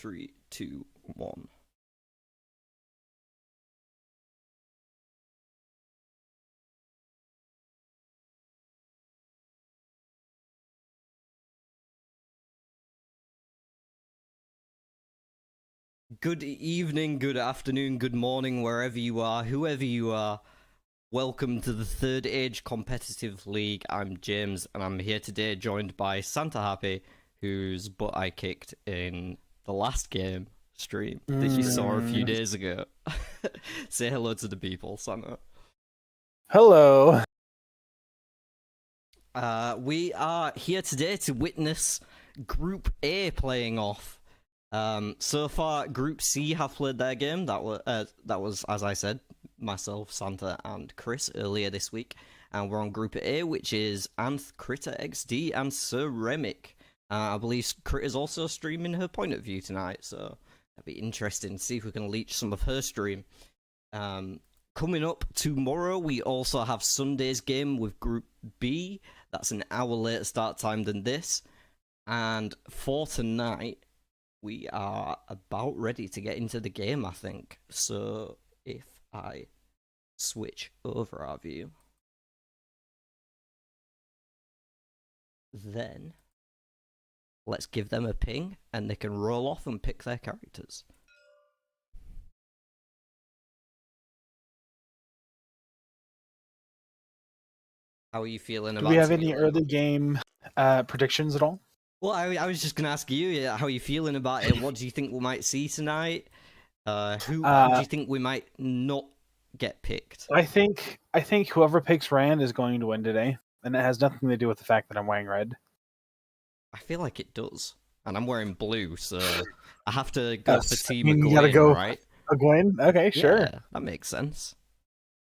3, 2, 1. Good evening, good afternoon, good morning, wherever you are, whoever you are. Welcome to the Third Age Competitive League. I'm James, and I'm here today joined by Santa Happy, whose butt I kicked in the last game stream that you saw a few days ago. Say hello to the people, Santa. Hello. We are here today to witness Group A playing off. So far, Group C have played their game. That was, as I said, myself, Santa, and Chris earlier this week. And we're on Group A, which is Anth, Critter XD, and Sir Remick. I believe Critter's also streaming her point of view tonight, so that'd be interesting to see if we can leech some of her stream. Coming up tomorrow, we also have Sunday's game with Group B. That's an hour later start time than this. And for tonight, we are about ready to get into the game, I think. So if I switch over our view, then let's give them a ping and they can roll off and pick their characters. How are you feeling about it? Do we have any early game predictions at all? Well, I was just going to ask you, how are you feeling about it? What do you think we might see tonight? Who do you think we might not get picked? I think whoever picks Rand is going to win today, and it has nothing to do with the fact that I'm wearing red. I feel like it does, and I'm wearing blue, so I have to go for Team you Egwene, gotta go right? Egwene? Okay, sure. Yeah, that makes sense.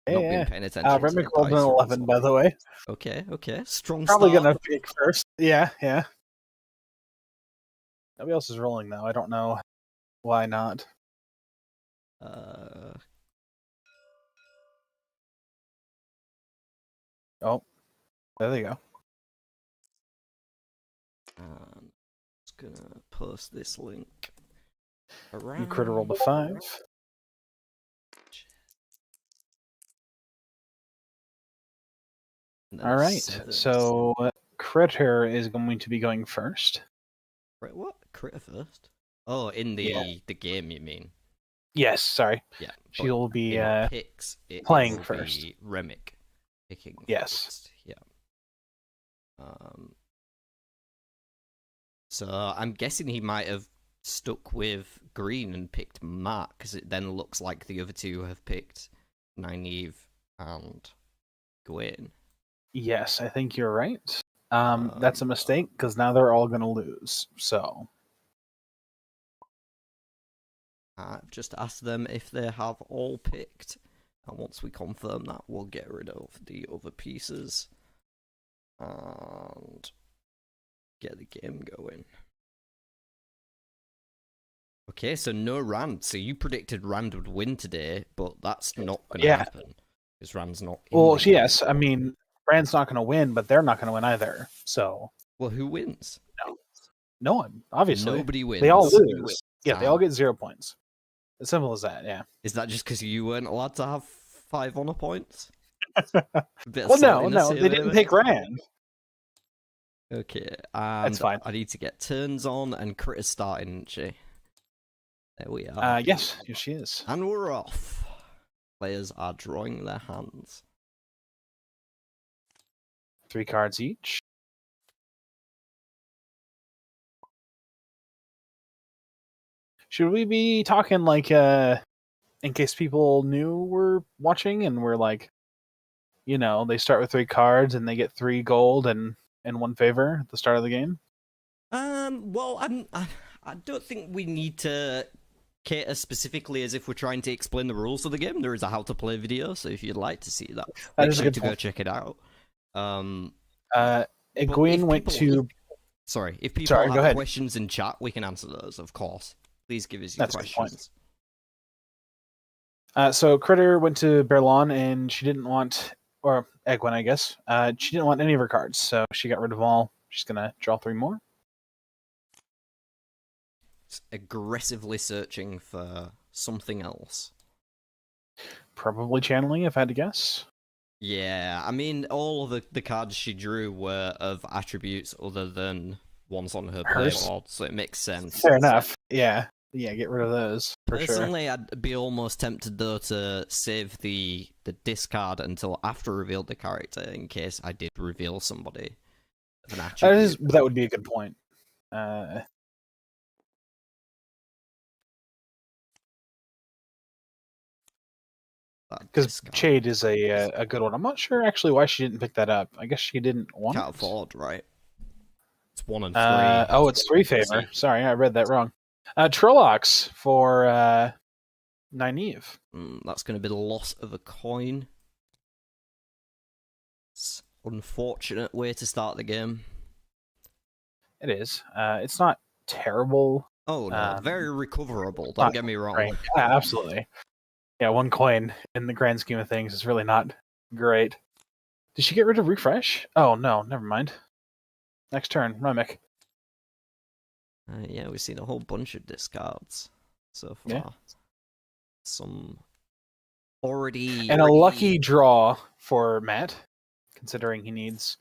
Yeah, Not been paying attention. Remick to rolled an 11, by the way. Okay. Strong Probably start. gonna pick first. Yeah. Nobody else is rolling though. I don't know why not. Oh, there they go. I'm just gonna post this link around. You Critter rolled a 5. All right, so Critter is going to be going first. Right, what? Critter first? Oh, in the game, you mean? Yes, sorry. Yeah. She'll be picks, playing first. Remick picking yes. First. Yeah. So I'm guessing he might have stuck with green and picked Mark, because it then looks like the other two have picked Nynaeve and Gwen. Yes, I think you're right. That's a mistake, because now they're all going to lose, so... I've just asked them if they have all picked, and once we confirm that, we'll get rid of the other pieces and get the game going. Okay, so no Rand. So you predicted Rand would win today, but that's not going to happen, because Rand's not in the game. Yes, I mean, Rand's not going to win, but they're not going to win either, so... Well, who wins? No one, obviously. Nobody wins. They all lose. Yeah, they all get 0 points. As simple as that, yeah. Is that just because you weren't allowed to have 5 honor points? Well, no, they didn't pick Rand. Okay, and that's fine. I need to get turns on, and Critter's starting, isn't she? There we are. Yes, she is. And we're off. Players are drawing their hands. 3 cards each. Should we be talking like in case people knew we're watching and we're like, you know, they start with 3 cards and they get 3 gold and 1 favor at the start of the game? Well, I don't think we need to cater specifically as if we're trying to explain the rules of the game. There is a how to play video, so if you'd like to see that, make sure to go check it out. Egwene went to... Sorry, if people have questions in chat, we can answer those, of course. Please give us your questions. So Critter went to Berlon, and she didn't want... Or Egwene, I guess. She didn't want any of her cards, so she got rid of all. She's going to draw 3 more. aggressively searching for something else. Probably channeling, if I had to guess. Yeah, I mean, all of the cards she drew were of attributes other than ones on her Hers? playboard, so it makes sense. Fair enough. Yeah. Yeah, get rid of those, for sure. Personally, I'd be almost tempted, though, to save the discard until after revealed the character, in case I did reveal somebody of an attribute. That would be a good point. Because Shade is a good one. I'm not sure actually why she didn't pick that up. I guess she didn't want Can't it. afford, right? It's 1 and 3. Oh, it's 3 favor. Sorry, I read that wrong. Trollocs for Nynaeve. That's going to be the loss of a coin. It's an unfortunate way to start the game. It is. It's not terrible. Oh no, very recoverable. Don't get me wrong. Right. Yeah, absolutely. Yeah, 1 coin in the grand scheme of things is really not great. Did she get rid of refresh? Oh no, never mind. Next turn, Remick. Yeah, we've seen a whole bunch of discards so far. Yeah. Some already... And a lucky draw for Matt, considering he needs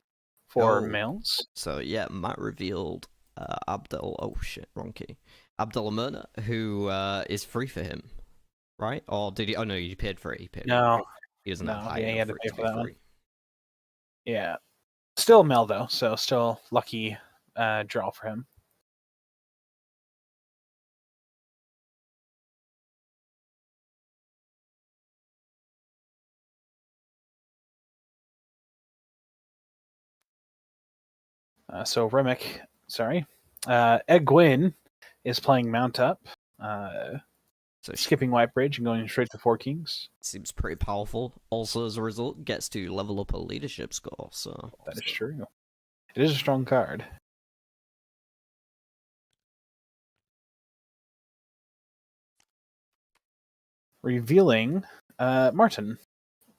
4 males. So yeah, Matt revealed oh shit, wrong key. Abdelhamona, who is free for him, right? Or did he? Oh no, he paid for it. No, he doesn't have high he had to pay for that free. one. Yeah, still Mel though, so still lucky draw for him. So Remick, sorry, Egwene is playing Mount Up. So skipping White Bridge and going straight to 4 Kings. Seems pretty powerful. Also, as a result, gets to level up a leadership score. So that is true. It is a strong card. Revealing Martin.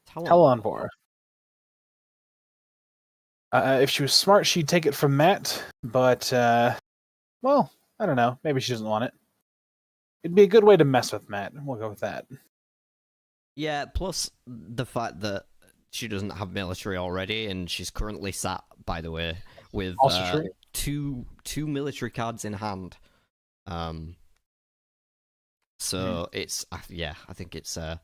Talonvor. If she was smart, she'd take it from Matt, but, well, I don't know. Maybe she doesn't want it. It'd be a good way to mess with Matt. We'll go with that. Yeah, plus the fact that she doesn't have military already, and she's currently sat, by the way, with two military cards in hand. So it's, yeah, I think it's a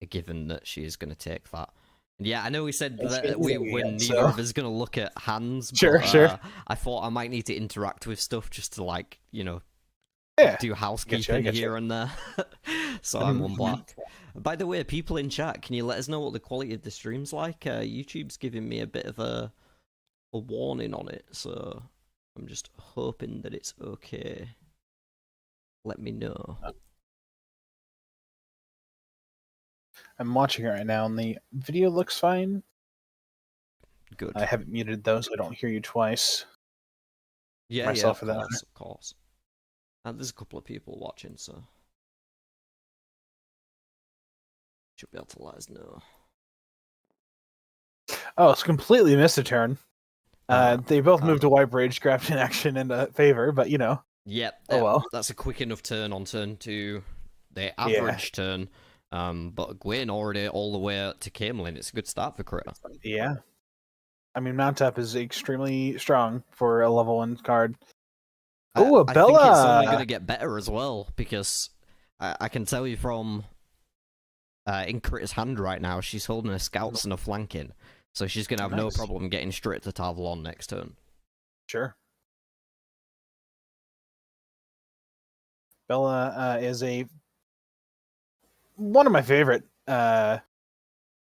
given that she is going to take that. Yeah, I know we said that when neither of us is going to look at hands. Sure. I thought I might need to interact with stuff just to, like, you know, do housekeeping here and there. So I'm on black. By the way, people in chat, can you let us know what the quality of the stream's like? YouTube's giving me a bit of a warning on it, so I'm just hoping that it's okay. Let me know. I'm watching it right now, and the video looks fine. Good. I haven't muted those, so I don't hear you twice. Yeah, of course. And there's a couple of people watching, so should be able to let us know. Oh, it's completely missed a turn. They both moved to White Bridge, grabbed an action into favor, but you know. Yep. Oh well. That's a quick enough turn on turn 2. The average turn. But Gwen already all the way up to Camelin. It's a good start for Critter. Yeah. I mean, Mount Up is extremely strong for a level 1 card. Oh, a Bella! I think it's only going to get better as well, because I can tell you from in Critter's hand right now, she's holding her scouts and a flanking. So she's going to have no problem getting straight to Tavalon next turn. Sure. Bella is one of my favorite. Oh,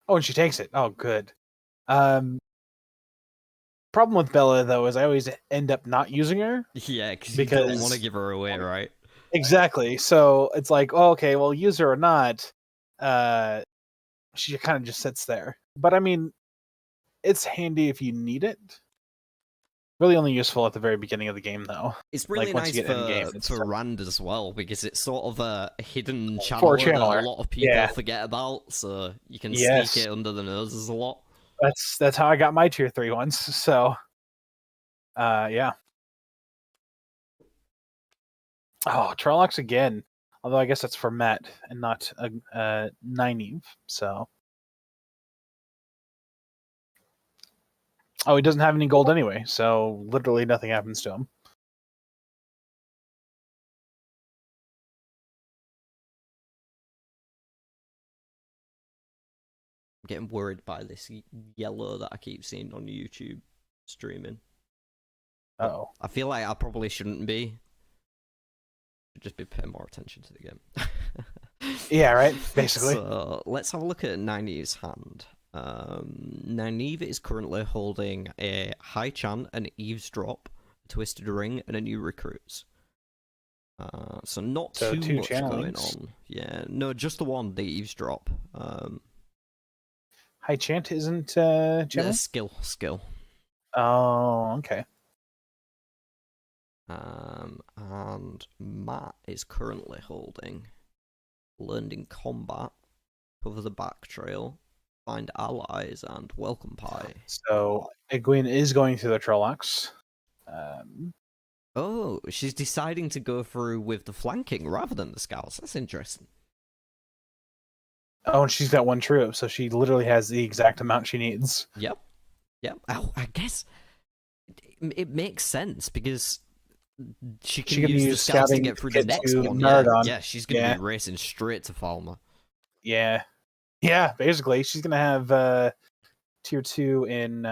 and she takes it. Oh, good. Problem with Bella, though, is I always end up not using her. Yeah, because you don't want to give her away, right? Exactly. So it's like, oh, okay, well, use her or not, she kind of just sits there. But I mean, it's handy if you need it. Really only useful at the very beginning of the game, though. It's really nice for Rand as well, because it's sort of a hidden channel that a lot of people forget about, so you can sneak it under the noses a lot. That's how I got my tier 3 ones, so yeah. Oh, Trollocs again. Although I guess that's for Matt and not Nynaeve. So. Oh, he doesn't have any gold anyway, so literally nothing happens to him. I'm getting worried by this yellow that I keep seeing on YouTube streaming. Oh. I feel like I probably shouldn't be. Should just be paying more attention to the game. Yeah, right. Basically. So let's have a look at Nynaeve's hand. Nynaeve is currently holding a high chant, an eavesdrop, a twisted ring, and a new recruits. So not So too two much going channelings. on. Yeah, no, just the one, the eavesdrop. High chant isn't Yeah, channel? skill. Oh, okay. And Matt is currently holding learned in combat, cover the back trail, find allies, and welcome pie. So Egwene is going through the Trollocs. Oh, she's deciding to go through with the flanking rather than the scouts. That's interesting. Oh, and she's got one troop, so she literally has the exact amount she needs. Yep. Oh, I guess it makes sense because she can use the scouts to get through the next one. Yeah, she's going to be racing straight to Falmer. Yeah, basically. She's going to have tier 2 in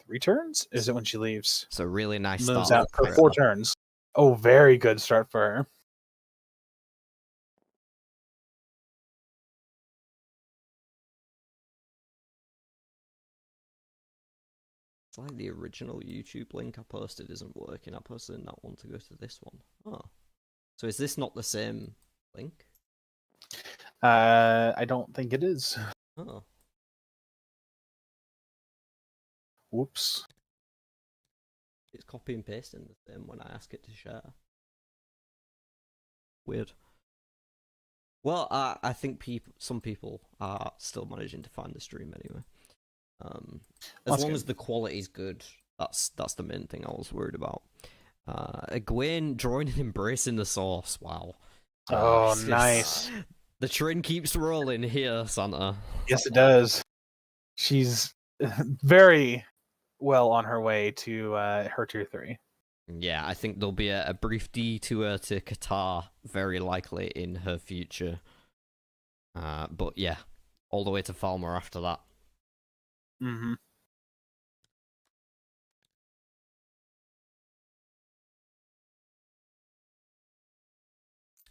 3 turns? Is it when she leaves? So really nice Moves start. out for 4 turns. Oh, very good start for her. It's like the original YouTube link I posted isn't working. I posted in that one to go to this one. Oh. So is this not the same link? I don't think it is. Oh. Whoops. It's copy and pasting the same when I ask it to share. Weird. Well, I think some people are still managing to find the stream anyway. As long as the quality's good, that's the main thing I was worried about. Egwene joining and embracing the source. Wow. Oh, nice. The train keeps rolling here, Santa. Yes, it does. She's very well on her way to her tier 3. Yeah, I think there'll be a brief detour to Qatar, very likely in her future. But yeah, all the way to Falmer after that. Mm-hmm.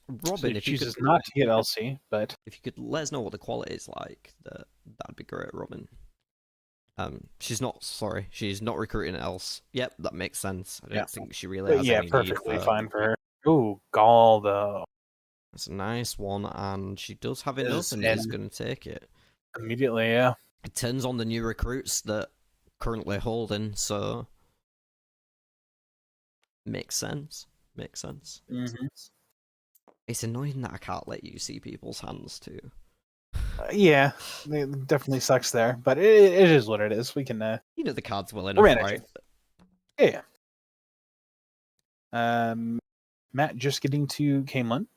Robin, so if you chooses could not to get LC, but if you could let us know what the quality is like, that'd be great, Robin. She's not recruiting else. Yep, that makes sense. I don't think she really has any perfectly need for... fine for her. Ooh, Gaul though. That's a nice one, and she does have enough, and is going to take it immediately. Yeah, it turns on the new recruits that currently holding, so makes sense. Mm-hmm. It's annoying that I can't let you see people's hands too. Yeah, it definitely sucks there, but it is what it is. We can. You know the cards well enough, right? Yeah. Matt just getting to Camelin.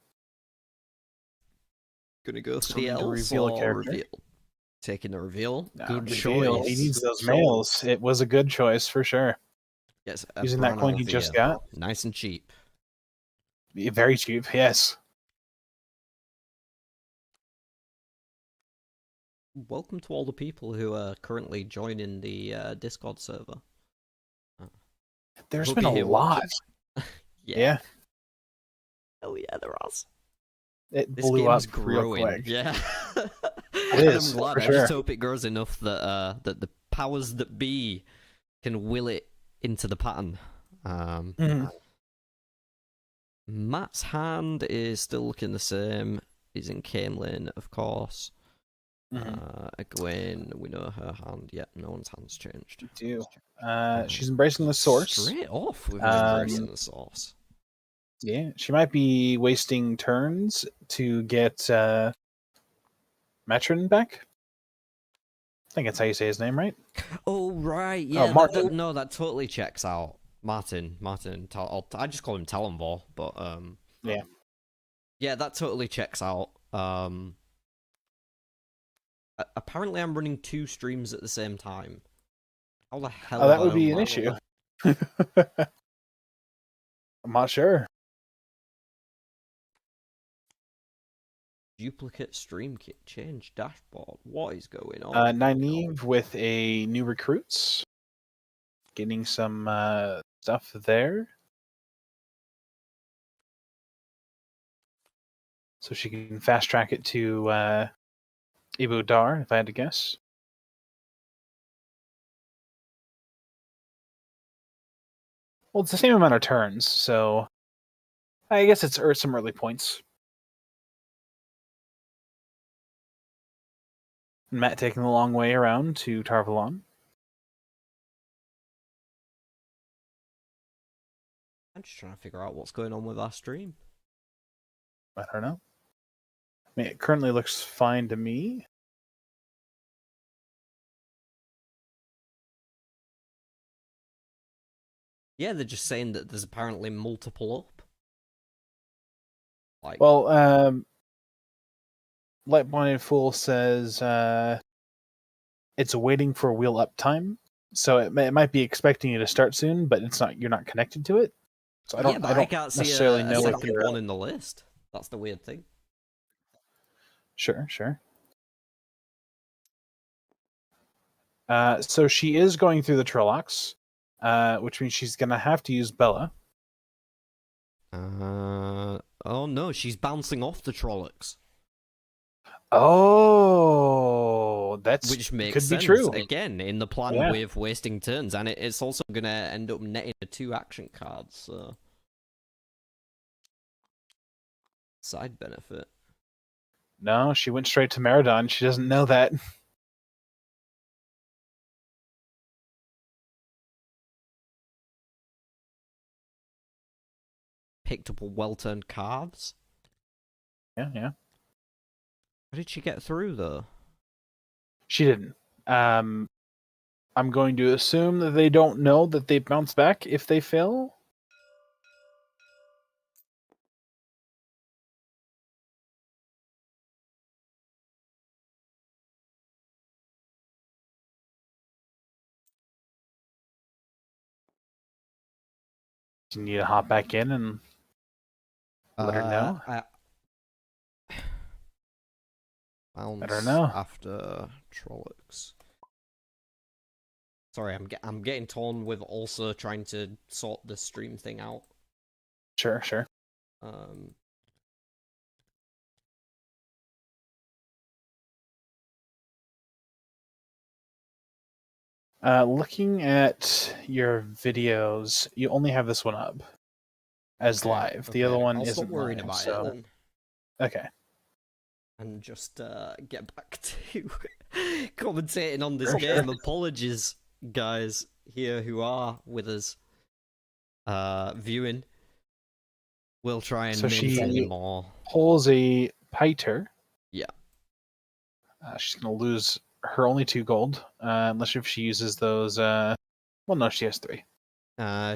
Gonna go for the L's or reveal? Taking the reveal. Good choice. He needs those males. It was a good choice for sure. Yes, using that coin he just got. Nice and cheap. Very cheap, yes. Welcome to all the people who are currently joining the Discord server. There's been a lot. Yeah. Hell yeah, there is. It blew up growing. Real quick. Yeah. It is. I'm glad. I just hope it grows enough that that the powers that be can will it into the pattern. Matt's hand is still looking the same. He's in Camelin, of course. Egwene, we know her hand. Yeah, no one's hand's changed. We do. She's embracing the source. Straight off with embracing the source. Yeah, she might be wasting turns to get Matron back. I think that's how you say his name, right? Oh, right. Yeah, that totally checks out. Martin, I just call him Talonvor, but Yeah. yeah, that totally checks out. Apparently I'm running 2 streams at the same time. How the hell Oh, have that I would done be an that? issue. I'm not sure. Duplicate stream kit, change dashboard. What is going on? Nynaeve with a new recruits. Getting some stuff there. So she can fast track it to Ibu Dar, if I had to guess. Well, it's the same amount of turns, so I guess it's some early points. Matt taking the long way around to Tarvalon. I'm just trying to figure out what's going on with our stream. I don't know. I mean, it currently looks fine to me. Yeah, they're just saying that there's apparently multiple up. Like, Well, Light Blinded Fool says it's waiting for wheel up time, so it might be expecting you to start soon, but it's not. You're not connected to it, so I don't. I can't see necessarily a know second one in the list. That's the weird thing. Sure. So she is going through the Trollocs, which means she's gonna have to use Bella. Oh no, she's bouncing off the Trollocs. Oh, Which makes could sense. be true. Again, in the plan with wasting turns, and it's also going to end up netting 2 action cards, so... Side benefit. No, she went straight to Meridon. She doesn't know that. Picked up a well-turned cards. Yeah. How did she get through, though? She didn't. I'm going to assume that they don't know that they bounce back if they fail. Do you need to hop back in and let her know? Bounce I don't know. after Trollocs. Sorry, I'm getting torn with also trying to sort the stream thing out. Sure. Looking at your videos, you only have this one up as live. The other one I'll isn't stop worrying live, about so... it then. Okay. And just get back to commentating on this game. Apologies, guys here who are with us viewing. We'll try and maintain more. Pulls a Piter. Yeah. She's going to lose her only 2 gold, unless if she uses those... well, no, she has 3.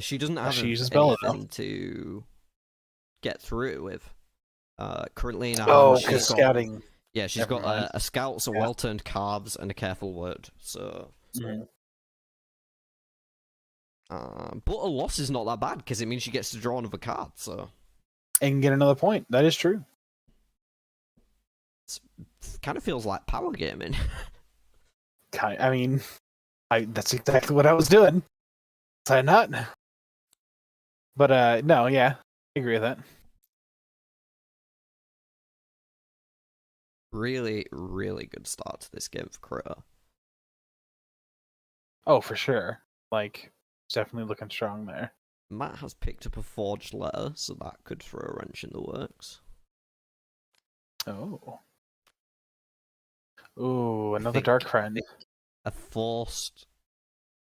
She doesn't have anything to get through it with. Currently in her hand, she's got scouting. Yeah, she's got a scout, some well-turned calves, and a careful word. So, but a loss is not that bad because it means she gets to draw another card. So, and get another point. That is true. It kind of feels like power gaming. I mean, that's exactly what I was doing. Was I not? But no, yeah, I agree with that. Really, really good start to this game for Crow. Oh, for sure. Like, definitely looking strong there. Matt has picked up a forged letter, so that could throw a wrench in the works. Oh. Ooh, another dark friend. A forced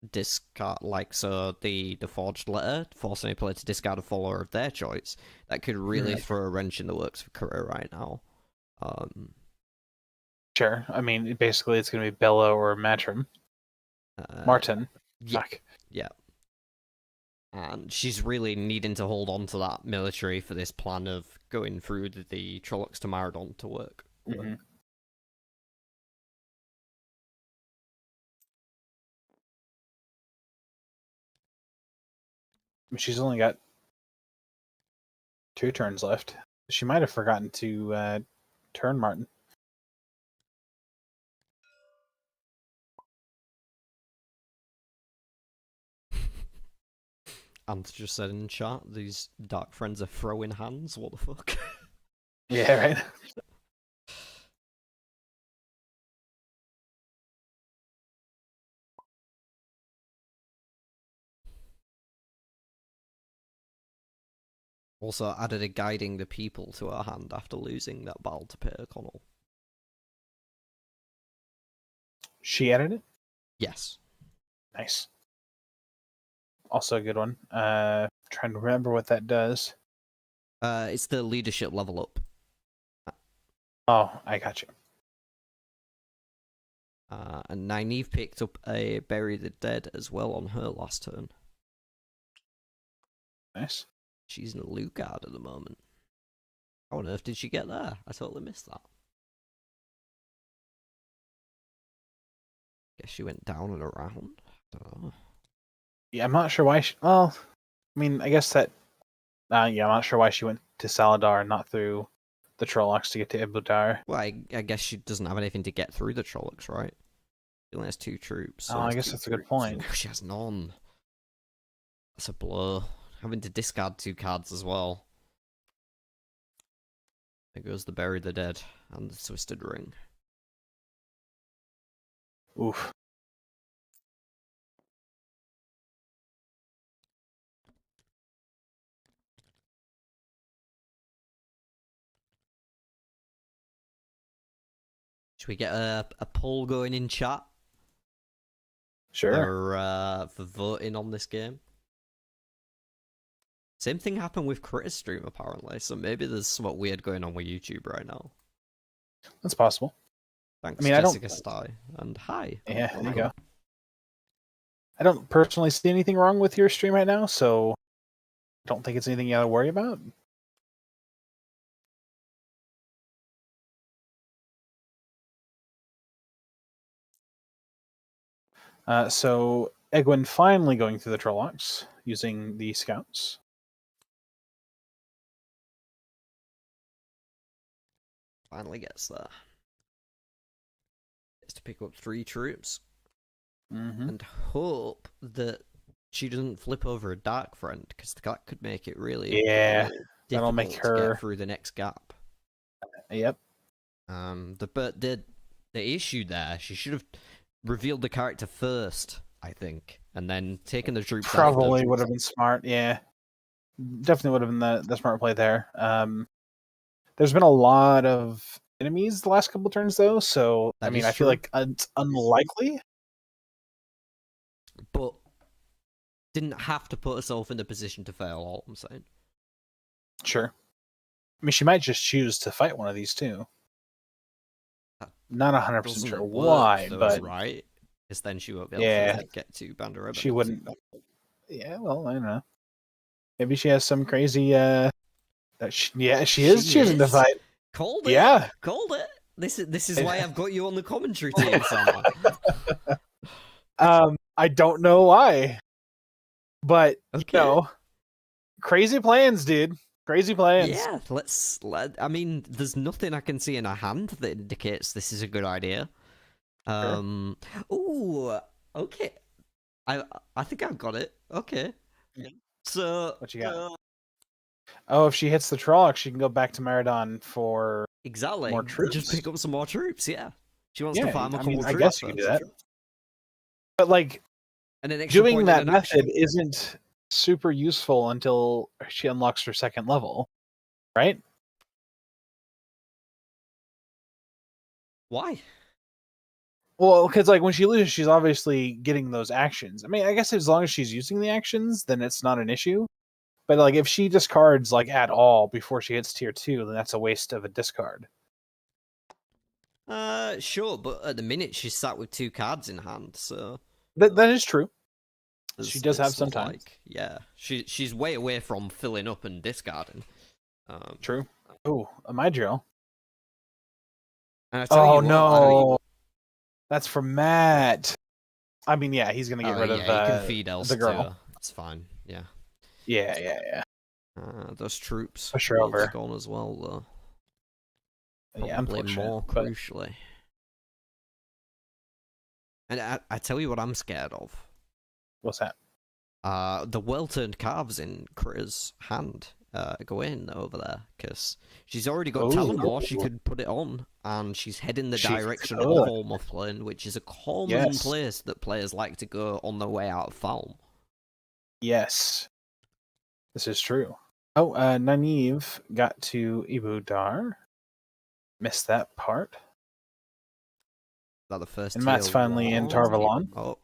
discard, like, so the forged letter, force any player to discard a follower of their choice, that could really throw a wrench in the works for Crow right now. Sure. I mean, basically, it's going to be Bella or Martin. Yeah. Fuck. Yeah. And she's really needing to hold on to that military for this plan of going through the Trollocs to Maradon to work. Mm-hmm. She's only got 2 turns left. She might have forgotten to turn Martin. Ant just said in chat, these dark friends are throwing hands. What the fuck? Yeah, right. Also added a guiding the people to her hand after losing that battle to Peter Connell. She added it? Yes. Nice. Also a good one. Trying to remember what that does. It's the leadership level up. Oh, I got you. And Nynaeve picked up a Bury the Dead as well on her last turn. Nice. She's in a Lugard at the moment. How on earth did she get there? I totally missed that. Guess she went down and around. I don't know. Yeah, I'm not sure why she... Well, I mean, I guess that... yeah, I'm not sure why she went to Saladar and not through the Trollocs to get to Ibudar. Well, I guess she doesn't have anything to get through the Trollocs, right? She only has 2 troops. So Oh, I guess that's a good point. She has none. That's a blow. Having to discard 2 cards as well. There goes the Bury the Dead and the Twisted Ring. Oof. Should we get a poll going in chat? Sure. For voting on this game? Same thing happened with Critter Stream, apparently, so maybe there's something weird going on with YouTube right now. That's possible. Thanks, I mean, Jessica Sty. And hi. Yeah, there you go. I don't personally see anything wrong with your stream right now, so I don't think it's anything you gotta worry about. So Egwin finally going through the Trollocs using the scouts. Finally gets there. Gets to pick up 3 troops. And hope that she doesn't flip over a Dark Friend, because that could make it really that'll make her to get through the next gap. Yep. But the issue there, she should have revealed the character first, I think, and then taken the troops. Probably would have been smart. Yeah, definitely would have been the smart play there. There's been a lot of enemies the last couple turns though, so I mean, I feel like it's unlikely. But didn't have to put herself in the position to fail, all I'm saying. Sure. I mean, she might just choose to fight one of these two. Not 100% sure why, but... Right? Because then she won't be able to get to Bandareba. She wouldn't... Yeah, well, I don't know. Maybe she has some crazy... she is choosing to fight. Called it! Yeah! Called it! This is why I've got you on the commentary team, Sam. I don't know why. But, crazy plans, dude. Crazy plans. Yeah, I mean, there's nothing I can see in her hand that indicates this is a good idea. Ooh, okay. I think I've got it. Okay. So... What you got? If she hits the Trolloc, she can go back to Maradon for more troops. Just pick up some more troops, yeah. She wants to farm a couple troops. I guess you can do that. But, like, doing that method isn't super useful until she unlocks her 2nd level, right? Why? Well, because like when she loses, she's obviously getting those actions. I mean, I guess as long as she's using the actions, then it's not an issue. But like if she discards like at all before she hits tier 2, then that's a waste of a discard. Sure, but at the minute she's sat with 2 cards in hand, so that is true. She does have stuff sometimes. like. Yeah, she's way away from filling up and discarding. True. Oh, my drill. And I tell you what, no, that's from Matt. I mean, yeah, he's gonna get rid of you can feed else the girl. too. It's fine. Yeah. Yeah. Those troops Push her over. gone as well, though. Yeah, Probably unfortunate, more but- crucially. And I tell you what I'm scared of. What's that? The well-turned calves in Critter's hand. Gawain over there, because she's already got Talon War. She could put it on, and she's heading the direction of Ormoth Plain, which is a common place that players like to go on their way out of Falm. Yes, this is true. Oh, Nynaeve got to Ibudar. Missed that part. Is that the first and Matt's finally in Tarvalon. Oh,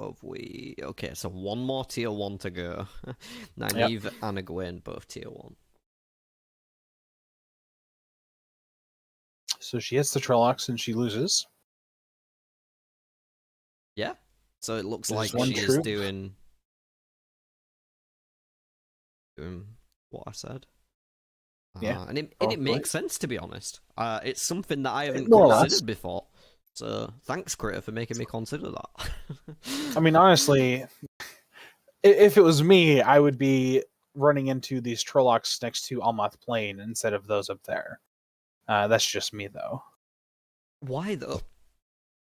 okay, so one more tier 1 to go. Nynaeve and Gawain, both tier 1. So she hits the Trollocs and she loses. Yeah. So it looks like one she is doing what I said. Yeah. And it makes sense, to be honest. It's something that I haven't considered before. So thanks, Critter, for making me consider that. I mean, honestly, if it was me, I would be running into these Trollocs next to Almoth Plain instead of those up there. That's just me, though. Why, though?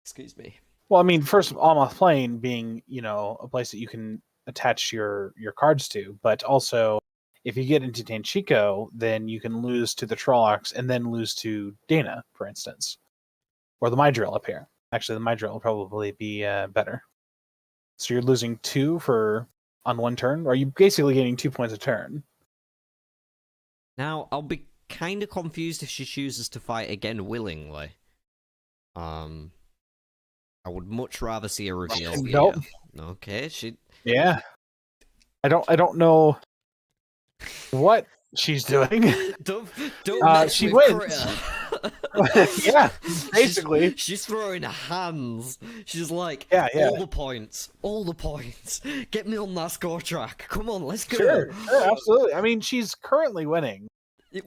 Excuse me. Well, I mean, first, Almoth Plain being, a place that you can attach your cards to, but also, if you get into Tanchico, then you can lose to the Trollocs and then lose to Dana, for instance. Or the Myrdrill up here. Actually, the Myrdrill will probably be better. So you're losing 2 on one turn, or are you basically getting 2 points a turn? Now, I'll be kind of confused if she chooses to fight again willingly. I would much rather see a reveal. Nope. Okay, Yeah. I don't know what she's doing. don't mess she with wins. Critter. Yeah, basically. She's throwing hands. She's like, yeah. all the points. Get me on that score track. Come on, let's go. Sure, absolutely. I mean, she's currently winning.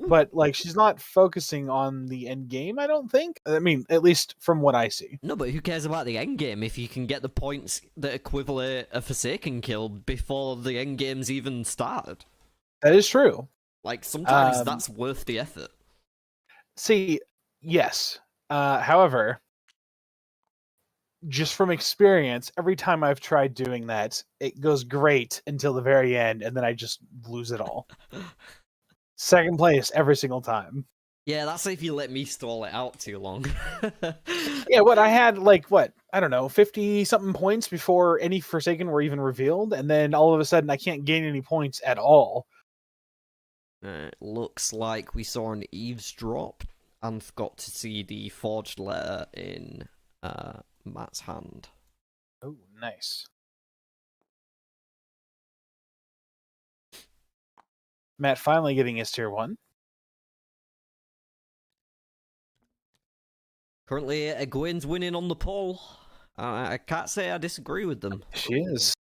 But she's not focusing on the end game, I don't think. I mean, at least from what I see. No, but who cares about the end game if you can get the points that equivalent a Forsaken kill before the end game's even started? That is true. Like, sometimes that's worth the effort. See, yes. However, just from experience, every time I've tried doing that, it goes great until the very end, and then I just lose it all. Second place every single time. Yeah, that's if you let me stall it out too long. Yeah, I had I don't know, 50-something points before any Forsaken were even revealed, and then all of a sudden I can't gain any points at all. It looks like we saw an eavesdrop and got to see the forged letter in Matt's hand. Oh, nice. Matt finally getting his tier 1. Currently, Egwene's winning on the poll. I can't say I disagree with them. She is.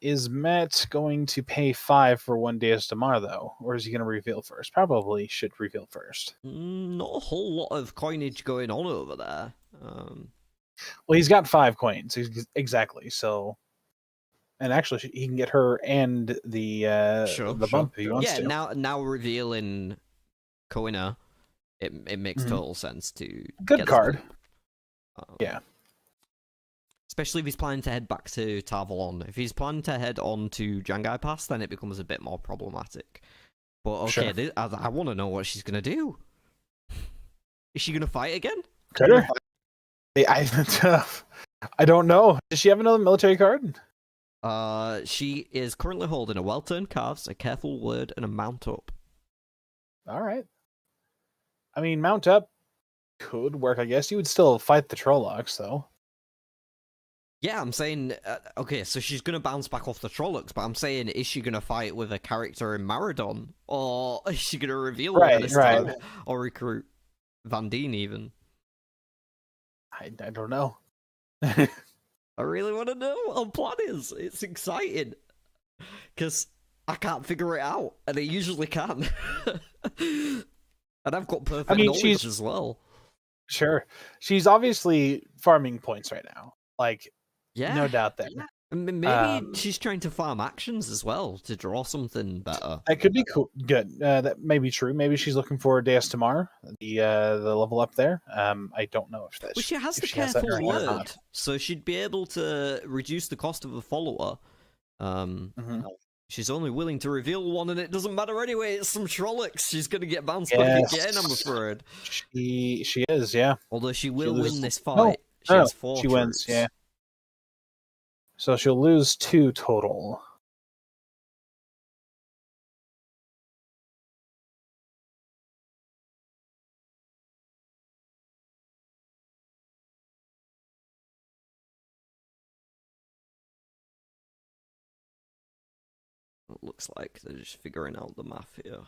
Is Matt going to pay 5 for 1 Deus Damar, though? Or is he going to reveal first? Probably should reveal first. Not a whole lot of coinage going on over there. Well, he's got 5 coins. Exactly, so... And actually, he can get her and the bump if he wants to. Yeah, now revealing Koina, it makes total sense to good card. Yeah. Especially if he's planning to head back to Tarvalon. If he's planning to head on to Jangai Pass, then it becomes a bit more problematic. But okay, sure. I want to know what she's going to do. Is she going to fight again? Critter? I don't know. Does she have another military card? She is currently holding a well-turned calves, a careful word, and a mount up. All right. I mean, mount up could work, I guess. You would still fight the Trollocs, though. Yeah, I'm saying, okay, so she's going to bounce back off the Trollocs, but I'm saying, is she going to fight with a character in Maradon? Or is she going to reveal right. Or recruit Van Dien, even? I don't know. I really want to know what her plan is. It's exciting. Because I can't figure it out, and I usually can. And I've got perfect knowledge as well. Sure. She's obviously farming points right now. Like, Yeah. no doubt there. Yeah. Maybe she's trying to farm actions as well to draw something better. That could be cool. Good. That may be true. Maybe she's looking for Deus Tamar, the level up there. I don't know if that's. Well, she has the she has that careful or word, not. so she'd be able to reduce the cost of a follower. She's only willing to reveal one, and it doesn't matter anyway. It's some Trollocs. She's gonna get bounced back again, I'm afraid. She is, yeah. Although she will win this fight. No, She has 4 she troops. wins, yeah. So she'll lose 2 total. It looks like they're just figuring out the math here.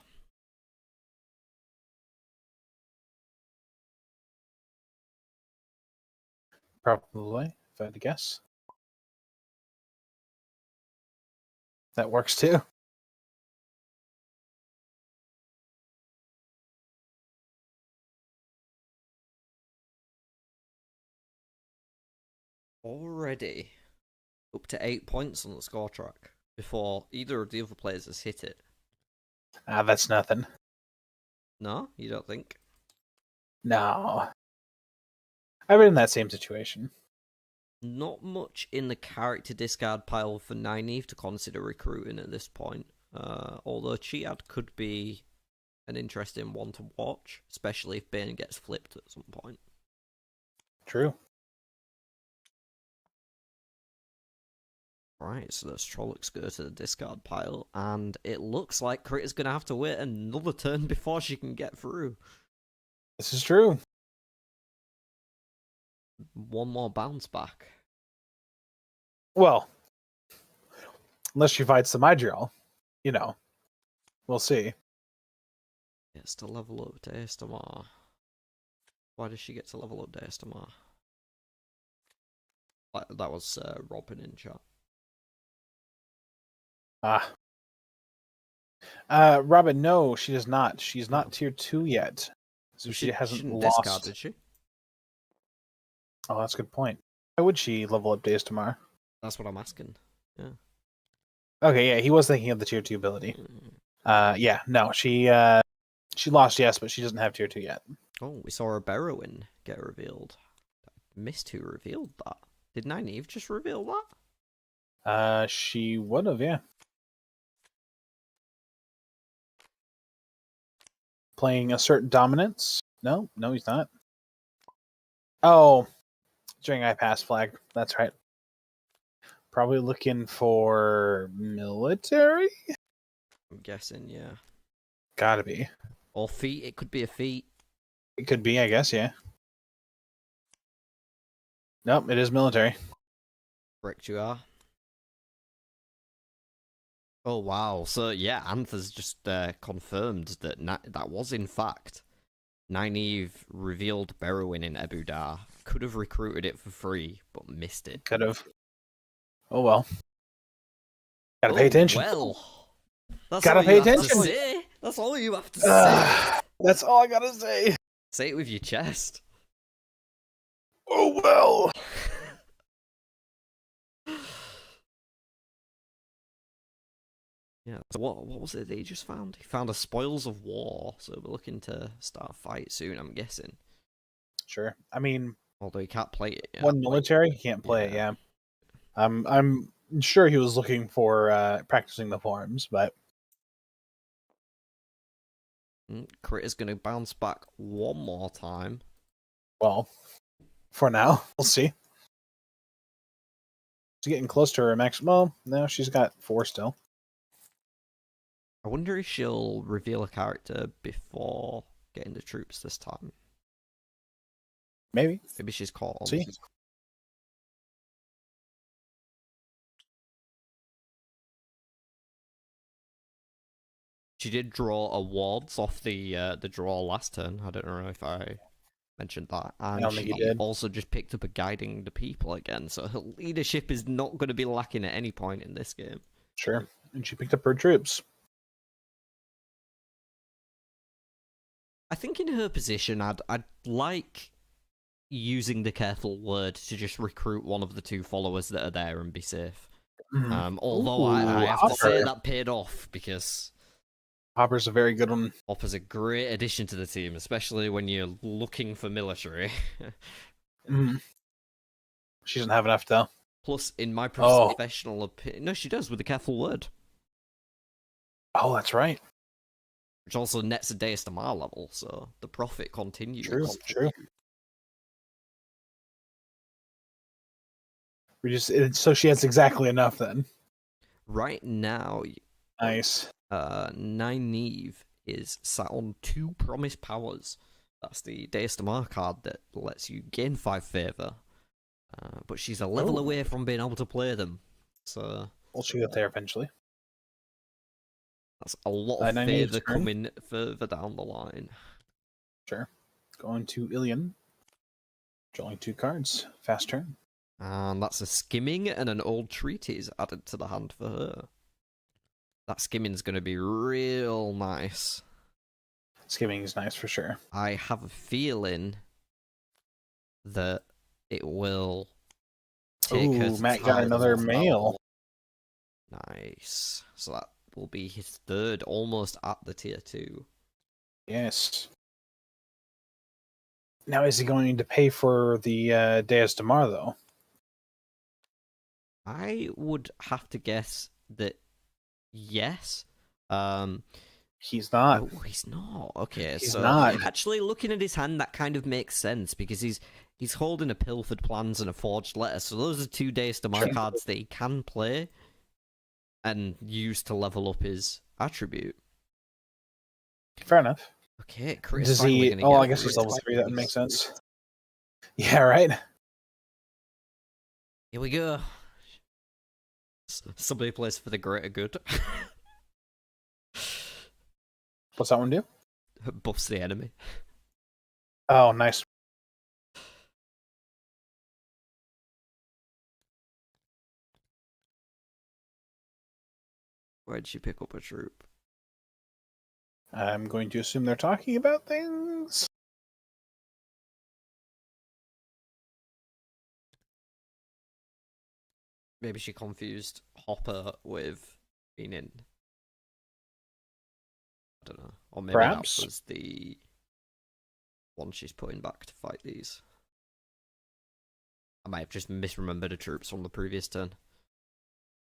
Probably, if I had to guess. That works too. Already up to 8 points on the score track before either of the other players has hit it. That's nothing. No, you don't think? No. I've been in that same situation. Not much in the character discard pile for Nynaeve to consider recruiting at this point. Although Chiad could be an interesting one to watch, especially if Bane gets flipped at some point. True. Right, so those Trollocs go to the discard pile, and it looks like Critter's going to have to wait another turn before she can get through. This is true. One more bounce back. Well, unless she fights the Midriel, you know, we'll see. Gets to level up Deus Tamar. Why does she get to level up Deus Tamar? That was Robin in chat. Robin, no, she does not. She's not tier 2 yet. So she hasn't lost. Discard, did she? Oh, that's a good point. Why would she level up Deus Tamar? That's what I'm asking. Yeah. Okay, yeah, he was thinking of the tier 2 ability. Yeah, no, she lost, yes, but she doesn't have tier 2 yet. Oh, we saw a Barrowin get revealed. I missed who revealed that. Did Nynaeve just reveal that? She would have, yeah. Playing Assert Dominance? No, he's not. Oh, during iPass flag. That's right. Probably looking for military? I'm guessing, yeah. Gotta be. Or feat, it could be a feat. It could be, I guess, yeah. Nope, it is military. Correct you are. Oh wow, so yeah, Anther's just confirmed that that was in fact Nynaeve revealed Barrowin in Ebu Dar. Could have recruited it for free, but missed it. Could have. Oh well. Gotta pay attention. Well, that's gotta all pay you have attention. to say. That's all you have to say. That's all I gotta say. Say it with your chest. Oh well. Yeah, so what was it that he just found? He found a spoils of war, so we're looking to start a fight soon, I'm guessing. Sure. I mean, although he can't play it yet. One military, he can't play it, yeah. I'm sure he was looking for practicing the forms, but Critter's gonna bounce back one more time. Well, for now, we'll see. She's getting close to her max. Well, no, she's got 4 still. I wonder if she'll reveal a character before getting the troops this time. Maybe. Maybe she's caught on. See? She did draw awards off the draw last turn. I don't know if I mentioned that, I and don't think she he did. also just picked up a guiding the people again. So her leadership is not going to be lacking at any point in this game. Sure. And she picked up her troops. I think in her position, I'd like using the careful word to just recruit one of the two followers that are there and be safe. Although I have to say that paid off, because Hopper's a very good one. Hopper's a great addition to the team, especially when you're looking for military. She doesn't have enough, though. Plus, in my professional opinion... No, she does, with a careful word. Oh, that's right. Which also nets a Deus Damar level, so the profit continues. True. So she has exactly enough then. Right now, Nice. Nynaeve is sat on 2 Promise Powers. That's the Deus Damar card that lets you gain 5 favor. But she's a level away from being able to play them. So We'll see that there eventually. That's a lot of favor coming further down the line. Sure. Going to Ilion. Drawing 2 cards. Fast turn. And that's a Skimming and an Old Treatise added to the hand for her. That Skimming's going to be real nice. Skimming is nice for sure. I have a feeling that it will take her to Matt got another male. Nice. So that will be his 3rd, almost at the tier 2. Yes. Now, is he going to pay for the Deus Damar, though? I would have to guess that yes. He's not. Oh, he's not. Okay, he's so not. Actually, looking at his hand, that kind of makes sense, because he's holding a Pilfered Plans and a Forged Letter, so those are 2 Deus Damar cards that he can play and use to level up his attribute. Fair enough. Okay, Chris. Does he? Oh, I guess he's level 3. That would make sense. Yeah, right. Here we go. Somebody plays for the greater good. What's that one do? Buffs the enemy. Oh, nice. Where'd she pick up a troop? I'm going to assume they're talking about things. Maybe she confused Hopper with Benin. I don't know. Or maybe Perhaps. that was the one she's putting back to fight these. I might have just misremembered the troops from the previous turn.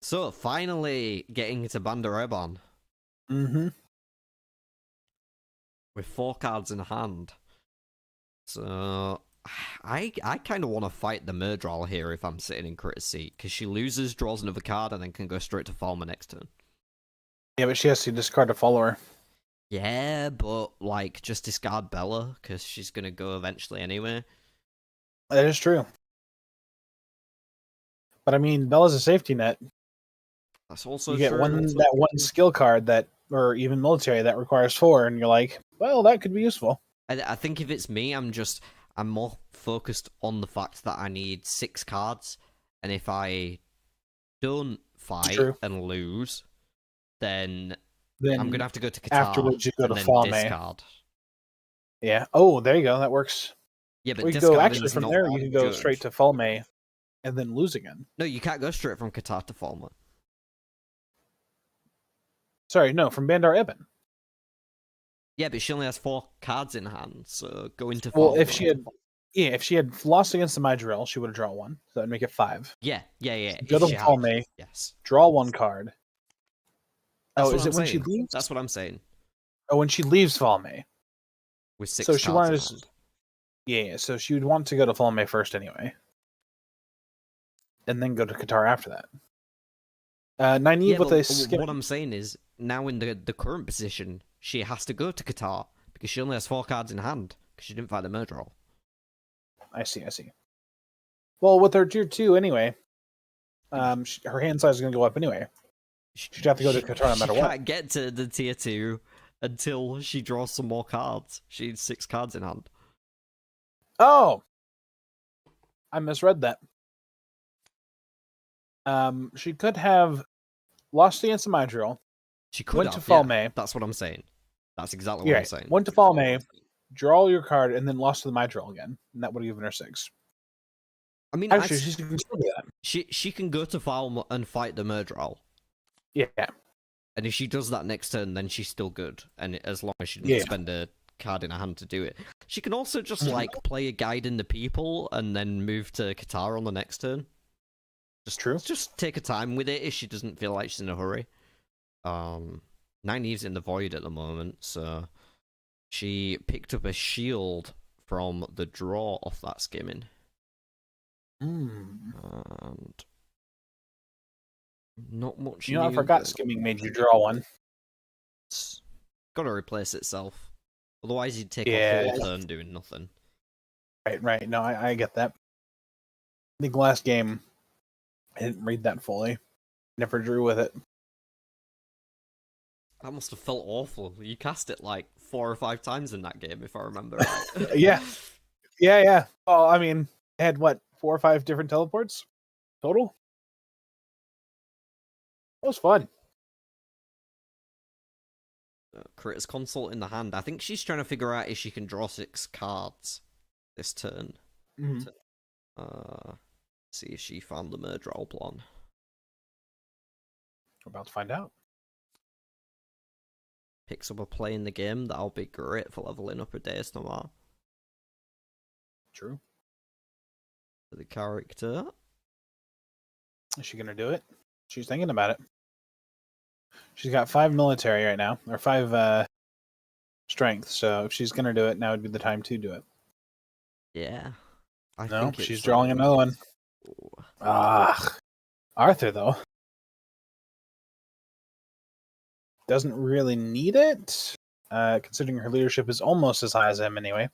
So, finally getting to Bandar Eban. Mm-hmm. With 4 cards in hand. So, I kind of want to fight the Murdral here if I'm sitting in Critter's seat, because she loses, draws another card, and then can go straight to Falmer next turn. Yeah, but she has to discard a follower. Yeah, but, like, just discard Bella, because she's going to go eventually anyway. That is true. But, I mean, Bella's a safety net. That's also you get true. that one skill card that, or even military, that requires 4, and you're like, well, that could be useful. I think if it's me, I'm more focused on the fact that I need 6 cards, and if I don't fight and lose, then I'm gonna have to go to Qatar. Afterwards, you go to Falme. Discard. Yeah. Oh, there you go. That works. Yeah, but you go actually from there. You can go straight to Falme, and then lose again. No, you can't go straight from Qatar to Falme. Sorry, no, from Bandar Eban. Yeah, but she only has 4 cards in hand, so go into Falme. Well, if she had lost against the Mydrael, she would have drawn 1, so that'd make it 5. Yeah. Go to Falme. Yes. Draw 1 card. Is it when she leaves? That's what I'm saying. Oh, when she leaves Falme. With 6 cards in hand. Yeah, so she would want to go to Falme first anyway. And then go to Qatar after that. Nynaeve with a skip. What I'm saying is, now in the current position, she has to go to Qatar, because she only has 4 cards in hand, because she didn't fight the Murdral. I see. Well, with her tier 2 anyway, her hand size is going to go up anyway. She'd have to go to Qatar no matter what. She can't get to the tier 2 until she draws some more cards. She needs 6 cards in hand. Oh, I misread that. She could have lost against Mydrall. She could went have, to Fall yeah. May. That's what I'm saying. That's exactly Yeah, what I'm saying. went to Fall May, draw your card, and then lost to the Mydrall again, and that would have given her 6. I mean, Actually, she can still do that. she can go to Fall and fight the Murdral. Yeah. And if she does that next turn, then she's still good. And as long as she doesn't spend a card in her hand to do it. She can also just, like, play a Guide in the People and then move to Qatar on the next turn. Just take her time with it if she doesn't feel like she's in a hurry. Nynaeve's in the Void at the moment, so she picked up a shield from the draw off that skimming. And not much. You know, I forgot skimming made you draw one. It's got to replace itself. Otherwise, you'd take a whole turn doing nothing. Right. No, I get that. I think last game, I didn't read that fully. Never drew with it. That must have felt awful. You cast it like 4 or 5 times in that game, if I remember right. Yeah. Well, I mean, I had, 4 or 5 different teleports total? It was fun. Critters Consult in the hand. I think she's trying to figure out if she can draw 6 cards this turn. See if she found the Murdral plan. We're about to find out. Picks up a play in the game. That'll be great for leveling up a Deus Noir. True. For the character. Is she gonna do it? She's thinking about it. She's got 5 military right now, or 5 strength. So if she's gonna do it, now would be the time to do it. Yeah. I think it's she's drawing another one. Arthur though doesn't really need it, considering her leadership is almost as high as him anyway.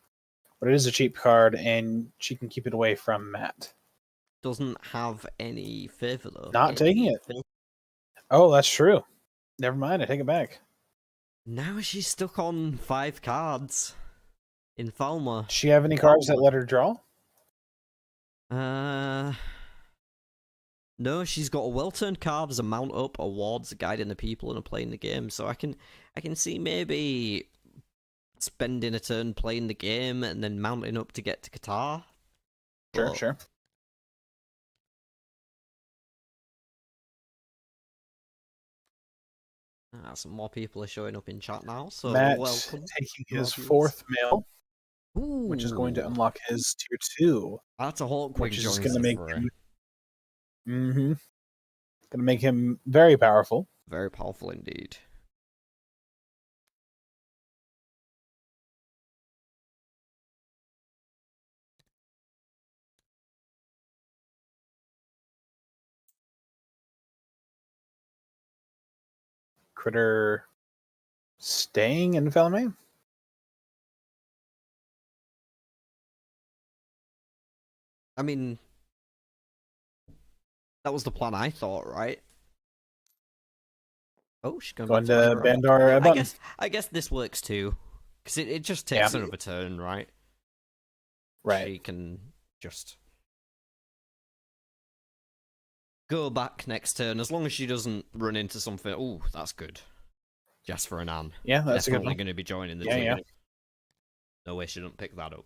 But it is a cheap card, and she can keep it away from Matt. Doesn't have any favor though. Not taking it. Oh, that's true. Never mind, I take it back. Now she's stuck on 5 cards in Falmer. Does she have any cards that let her draw? No, she's got a well-turned cards, a mount up, a wards, a guide in the people, and a play in the game. So I can see maybe spending a turn playing the game and then mounting up to get to Qatar. Sure. Some more people are showing up in chat now, so Matt welcome. Taking his 4th mail, which is going to unlock his tier 2. That's a Hawkwing, which is going to make him. Going to make him very powerful. Very powerful indeed. Critter staying in Felame? I mean, that was the plan I thought, right? Oh, she's going to Bandar. I guess this works too, because it just takes another turn, right? Right. She can just go back next turn as long as she doesn't run into something. Oh, that's good. Just for an Anne. Yeah, that's definitely going to be joining the team. Yeah. No way she didn't pick that up.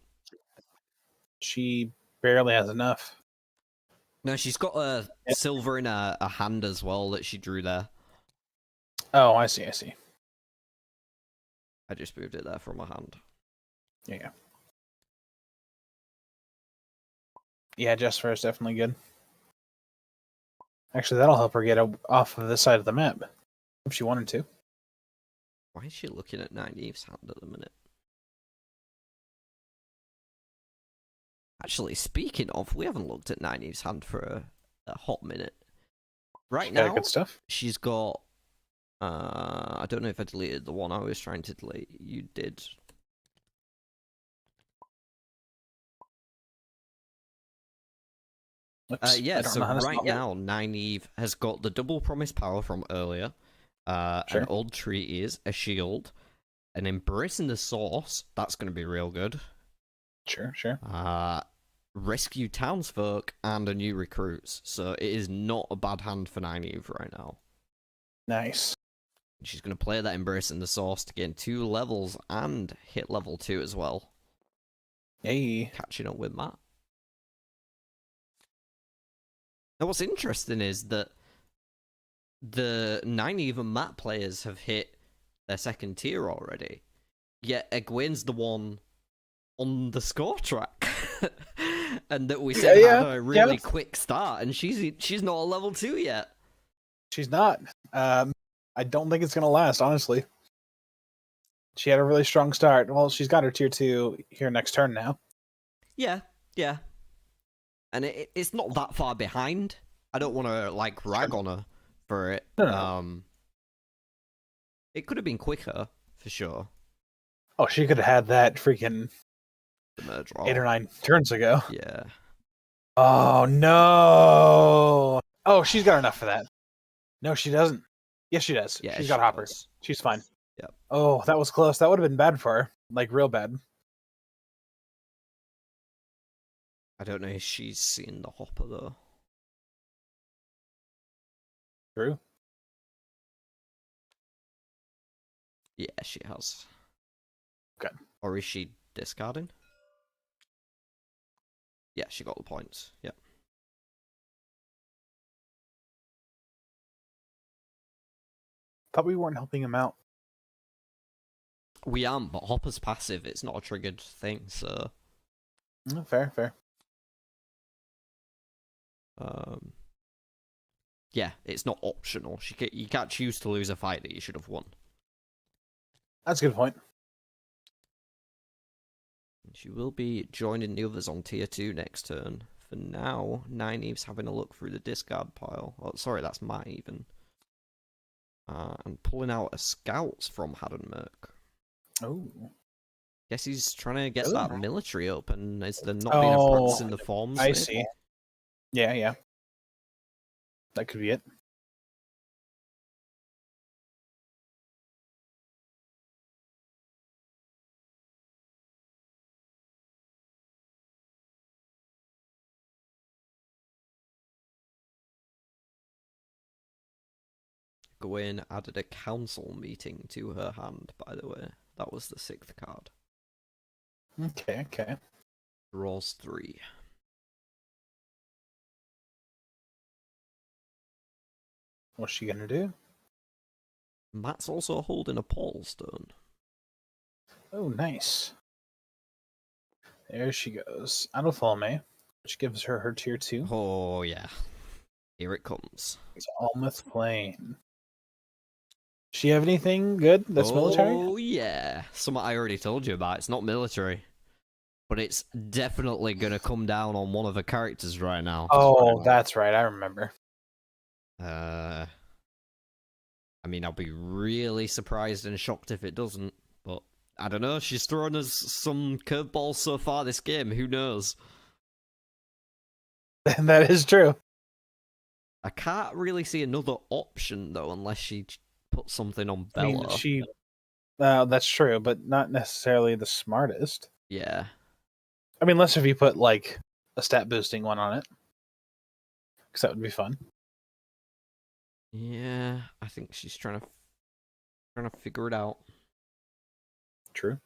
She barely has enough. No, she's got a silver in a hand as well that she drew there. Oh, I see. I just moved it there from my hand. Yeah. Yeah, Jessifer is definitely good. Actually, that'll help her get off of this side of the map if she wanted to. Why is she looking at Nynaeve's hand at the minute? Actually, speaking of, we haven't looked at Nynaeve's hand for a hot minute. Right now, good stuff. She's got... I don't know if I deleted the one I was trying to delete. You did. So right now, Nynaeve has got the double promise power from earlier, an old treaties, a shield, and embracing the source. That's going to be real good. Sure, sure. Rescue townsfolk and a new recruits. So it is not a bad hand for Nynaeve right now. Nice. She's going to play that Embracing the Source to gain 2 levels and hit level 2 as well. Hey. Catching up with Matt. Now what's interesting is that the Nynaeve and Matt players have hit their 2nd tier already. Yet Egwene's the one on the score track. And that we said had a really quick start, and she's not a level 2 yet. She's not. I don't think it's going to last, honestly. She had a really strong start. Well, she's got her tier 2 here next turn now. Yeah. And it's not that far behind. I don't want to, like, rag on her for it. No. It could have been quicker, for sure. Oh, she could have had that freaking 8 or 9 turns ago. Yeah. Oh, no. Oh, she's got enough for that. No, she doesn't. Yes, she does. Yeah, she's got hoppers. Does. She's fine. Yep. Oh, that was close. That would have been bad for her. Like, real bad. I don't know if she's seen the hopper, though. True. Yeah, she has. Okay. Or is she discarding? Yeah, she got the points. Yep. Thought we weren't helping him out. We aren't, but Hopper's passive. It's not a triggered thing, so... Fair. Yeah, it's not optional. You can't choose to lose a fight that you should have won. That's a good point. She will be joining the others on tier 2 next turn. For now, Nynaeve's having a look through the discard pile. Oh, sorry, that's Matt even. And pulling out a scouts from Haddonmerk. Oh. Guess he's trying to get that military up, and is there not been a practice in the forms? I see. Yeah. That could be it. Gawain added a council meeting to her hand, by the way. That was the 6th card. Okay. Draws 3. What's she gonna do? Matt's also holding a pole stone. Oh, nice. There she goes. Adolfome, which gives her tier 2. Oh, yeah. Here it comes. It's Almost Plain. She have anything good that's military? Oh, yeah. Something I already told you about. It's not military. But it's definitely going to come down on one of the characters right now. Oh, that's right. I remember. I mean, I'll be really surprised and shocked if it doesn't. But I don't know. She's thrown us some curveballs so far this game. Who knows? That is true. I can't really see another option, though, unless she puts something on Bella. I mean, that's true, but not necessarily the smartest. Yeah. I mean, unless if you put, like, a stat boosting one on it. Because that would be fun. Yeah, I think she's trying to figure it out. True.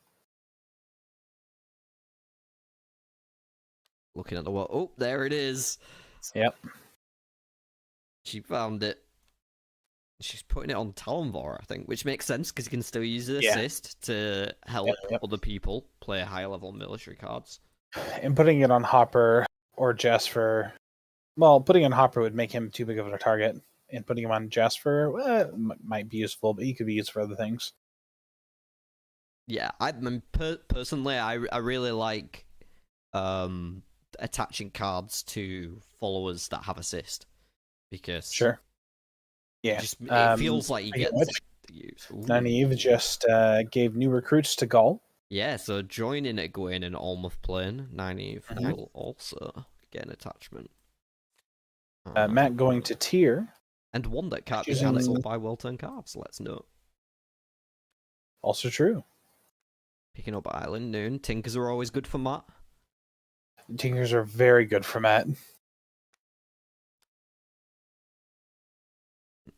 Looking at the wall. Oh, there it is. Yep. She found it. She's putting it on Talonvor, I think, which makes sense because you can still use the assist to help other people play higher level military cards. And putting it on Hopper or Jasper, well, putting it on Hopper would make him too big of a target, and putting him on Jasper might be useful, but he could be used for other things. Yeah, personally, I really like attaching cards to followers that have assist because it feels like you get to use. Nynaeve just gave new recruits to Gaul. Yeah, so joining Egwene and Almoth Plain, Nynaeve will also get an attachment. Matt going to tier. And one that can't be cancelled by well-turned cards, let's note. Also true. Picking up Island Noon. Tinkers are always good for Matt. Tinkers are very good for Matt.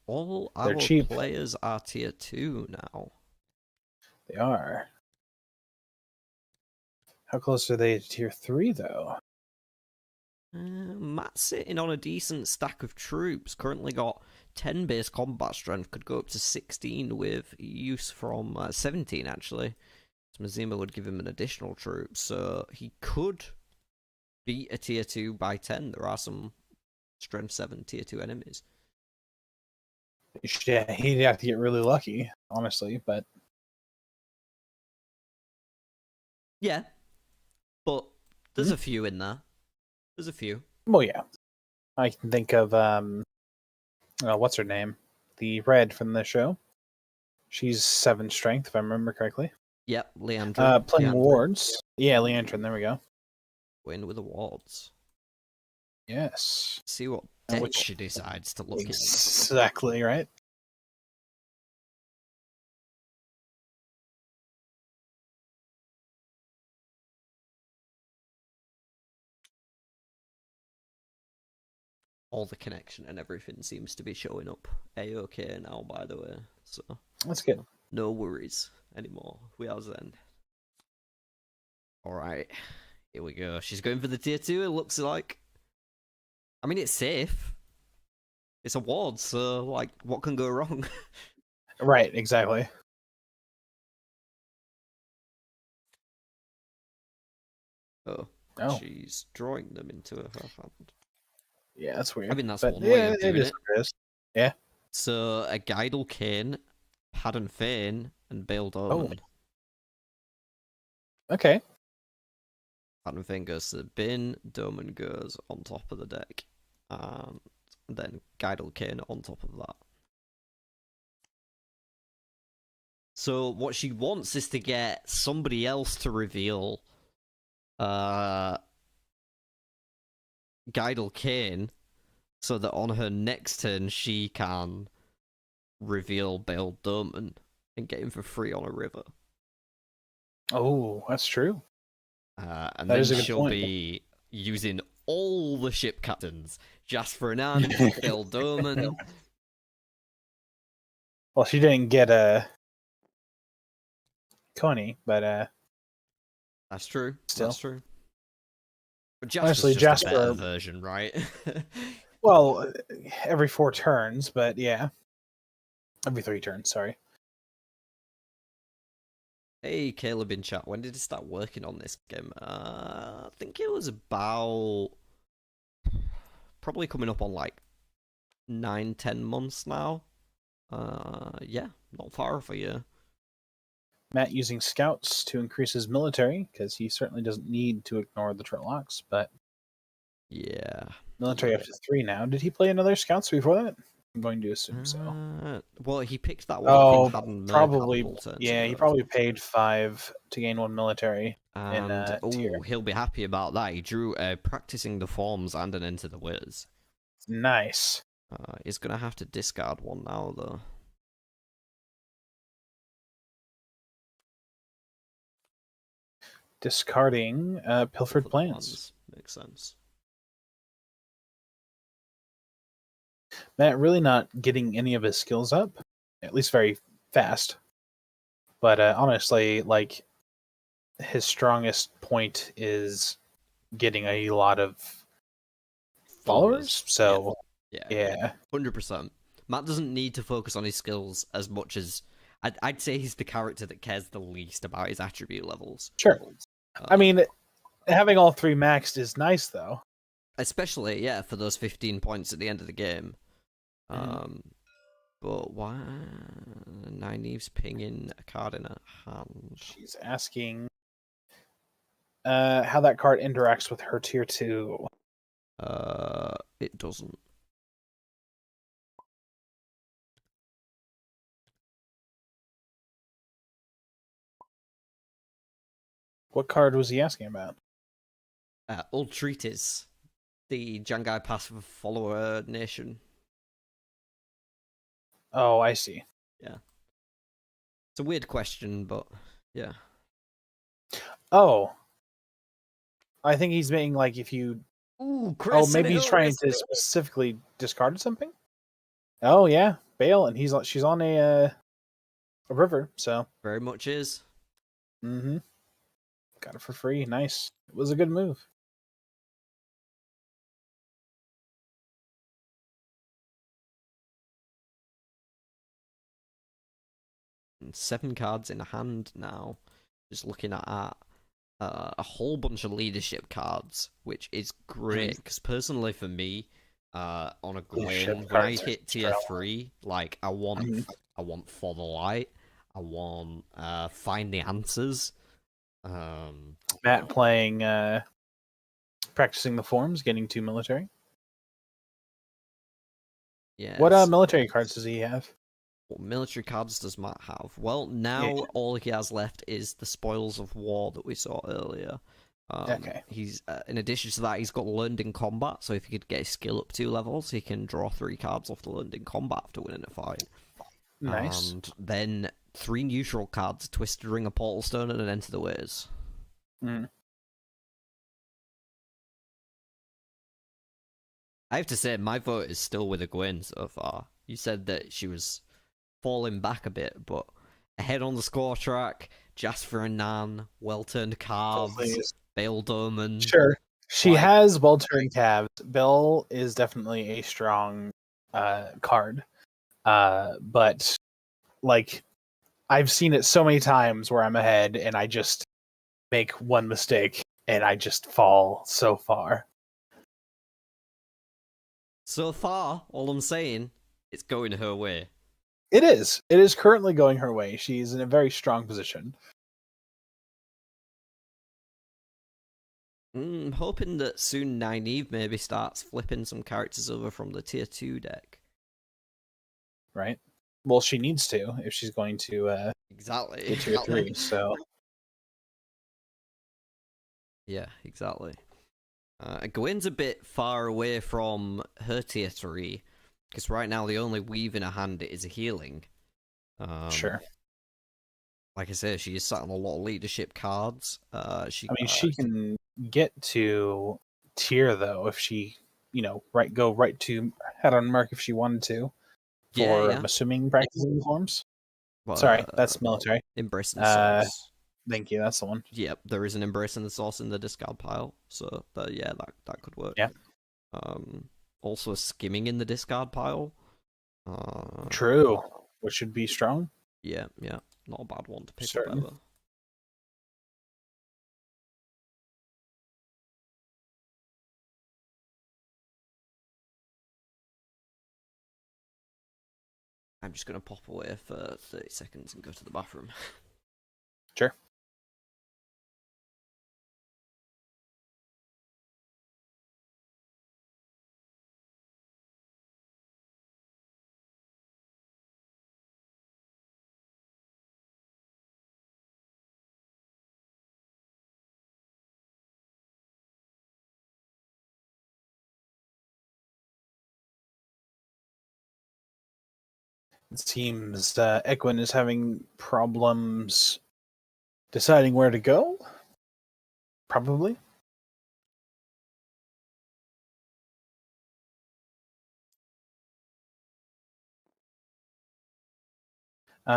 All They're our cheap. players are tier 2 now. They are. How close are they to tier 3, though? Matt's sitting on a decent stack of troops. Currently got 10 base combat strength. Could go up to 16 with use from 17, actually. So Mazima would give him an additional troop. So he could beat a tier 2 by 10. There are some strength 7 tier 2 enemies. Yeah, he'd have to get really lucky, honestly, but... Yeah. But there's a few in there. There's a few. Well, yeah. I can think of, what's her name? The Red from the show. She's 7 strength, if I remember correctly. Yep, Leandrin. Playing wards. Yeah, Leandrin, there we go. Win with awards. Yes. See what deck she decides to look at. Exactly, right? All the connection and everything seems to be showing up A-OK now, by the way. So that's good. No worries anymore. We are zen. Alright, here we go. She's going for the tier 2, it looks like. I mean, it's safe. It's a ward, so, like, what can go wrong? Right, exactly. Oh, she's drawing them into her hand. Yeah, that's weird. I mean, that's one way of doing it. Yeah. So, a Guidal Kane, Padden Fane, and Bale Doman. Oh. Okay. Padden Fane goes to the bin, Doman goes on top of the deck, and then Guidal Kane on top of that. So, what she wants is to get somebody else to reveal Guidal Kane, so that on her next turn she can reveal Bale Doman and get him for free on a river. Oh, that's true. And then she'll be using all the ship captains just for an hand, Bale Doman. Well, she didn't get a Coney, but that's true. Still. That's true. But honestly, just a better version, right? Well, every 4 turns, but yeah. Every 3 turns, sorry. Hey, Caleb in chat, when did you start working on this game? I think it was about... probably coming up on like 9-10 months now. Yeah, not far for you. Matt using scouts to increase his military, because he certainly doesn't need to ignore the Turlocks, but... Yeah. Military up to 3 now. Did he play another scouts before that? I'm going to assume so. Well, he picked that one up in probably. Yeah, he probably paid 5 to gain 1 military. And he'll be happy about that. He drew practicing the forms and an Enter the Wiz. Nice. He's gonna have to discard 1 now, though. Discarding Pilfered Plans. Makes sense. Matt really not getting any of his skills up, at least very fast. But honestly, like, his strongest point is getting a lot of followers. So, yeah. 100%. Matt doesn't need to focus on his skills as much as... I'd say he's the character that cares the least about his attribute levels. Sure. I mean, having all 3 maxed is nice, though. Especially, yeah, for those 15 points at the end of the game. But why... Nynaeve's pinging a card in her hand. She's asking how that card interacts with her tier 2. It doesn't. What card was he asking about? Old Treatise. The Jangai passive follower nation. Oh, I see. Yeah. It's a weird question, but yeah. Oh. I think he's being like if you. Ooh, Chris. Oh, maybe he's trying to specifically discard something. Oh yeah, Bale, and she's on a river, so very much is. Mm-hmm. Got it for free. Nice. It was a good move. And 7 cards in hand now. Just looking at a whole bunch of leadership cards, which is great. Because personally, for me, on a Gwen, when I hit tier 3, like I want For the Light. I want Find the Answers. Matt playing practicing the forms, getting 2 military. Yeah. What military cards does he have? What military cards does Matt have? Well, now all he has left is the Spoils of War that we saw earlier. Okay. He's in addition to that, he's got Learned in Combat, so if he could get his skill up 2 levels, he can draw 3 cards off the Learned in Combat after winning a fight. Nice. And then 3 neutral cards, Twisted Ring, a Portal Stone, and an Enter the Ways. Mm. I have to say, my vote is still with Egwene so far. You said that she was falling back a bit, but ahead on the score track, Jasper and Nan, well-turned calves, Bale Doman. Sure. She has well-turned calves. Belle is definitely a strong card. But, like, I've seen it so many times where I'm ahead and I just make one mistake and I just fall so far. So far, all I'm saying, it's going her way. It is. It is currently going her way. She's in a very strong position. Hoping that soon Nynaeve maybe starts flipping some characters over from the tier 2 deck. Right? Well, she needs to if she's going to exactly get tier 3, so... Yeah, exactly. Gwen's a bit far away from her tier 3, because right now the only weave in her hand is a healing. Sure. Like I say, she is sat on a lot of leadership cards. She can get to tier, though, if she, go right to head on mark if she wanted to. I'm assuming practicing forms. Well, sorry, that's military. Embracing the Source. Thank you, that's the one. Yep, there is an Embracing the Source in the discard pile, so that could work. Yeah. Also Skimming in the discard pile. True, which should be strong. Yeah, not a bad one to pick up ever. I'm just going to pop away for 30 seconds and go to the bathroom. Sure. It seems Egwene is having problems deciding where to go. Probably.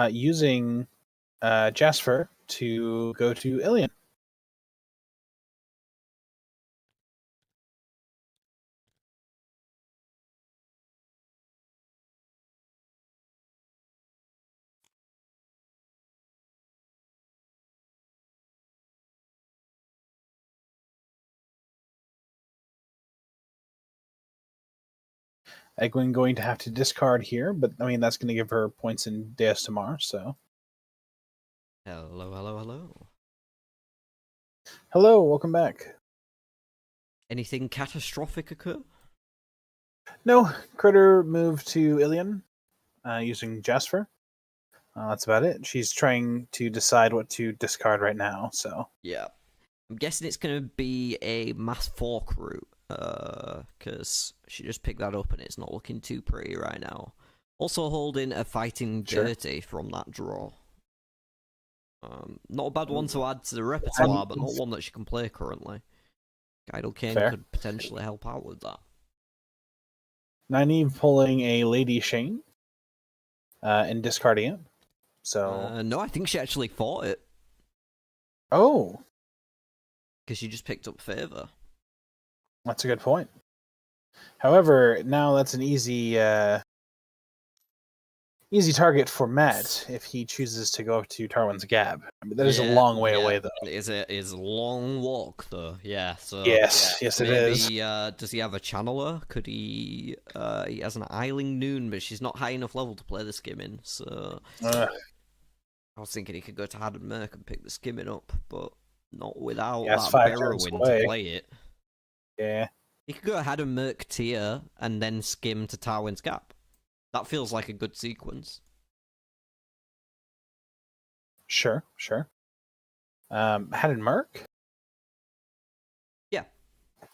Using Jasper to go to Ilion. Egwene going to have to discard here, but I mean that's going to give her points in Deus Tamar, so. Hello. Hello, welcome back. Anything catastrophic occur? No, Critter moved to Ilion using Jasper. That's about it. She's trying to decide what to discard right now, so. Yeah. I'm guessing it's going to be a Mass Fork route, because she just picked that up and it's not looking too pretty right now. Also holding a Fighting Dirty from that draw. Not a bad one to add to the repertoire, but not one that she can play currently. Idle Kane Fair. could potentially help out with that. Nynaeve pulling a Lady Shane and discarding it. So No, I think she actually fought it. Oh, Because she just picked up Favor. that's a good point. However, now that's an easy target for Matt if he chooses to go up to Tarwin's Gap. I mean, that is a long way away, though. It is a long walk, though. Yeah. So Yes, it is. maybe does he have a channeler? Could he? He has an Eiling Noon, but she's not high enough level to play the skimming. So I was thinking he could go to Haddon Merc and pick the skimming up, but not without that Barrowing to play it. Yeah. He could go Haddon Merc tier and then skim to Tarwin's Gap. That feels like a good sequence. Sure. Haddon Merc? Yeah.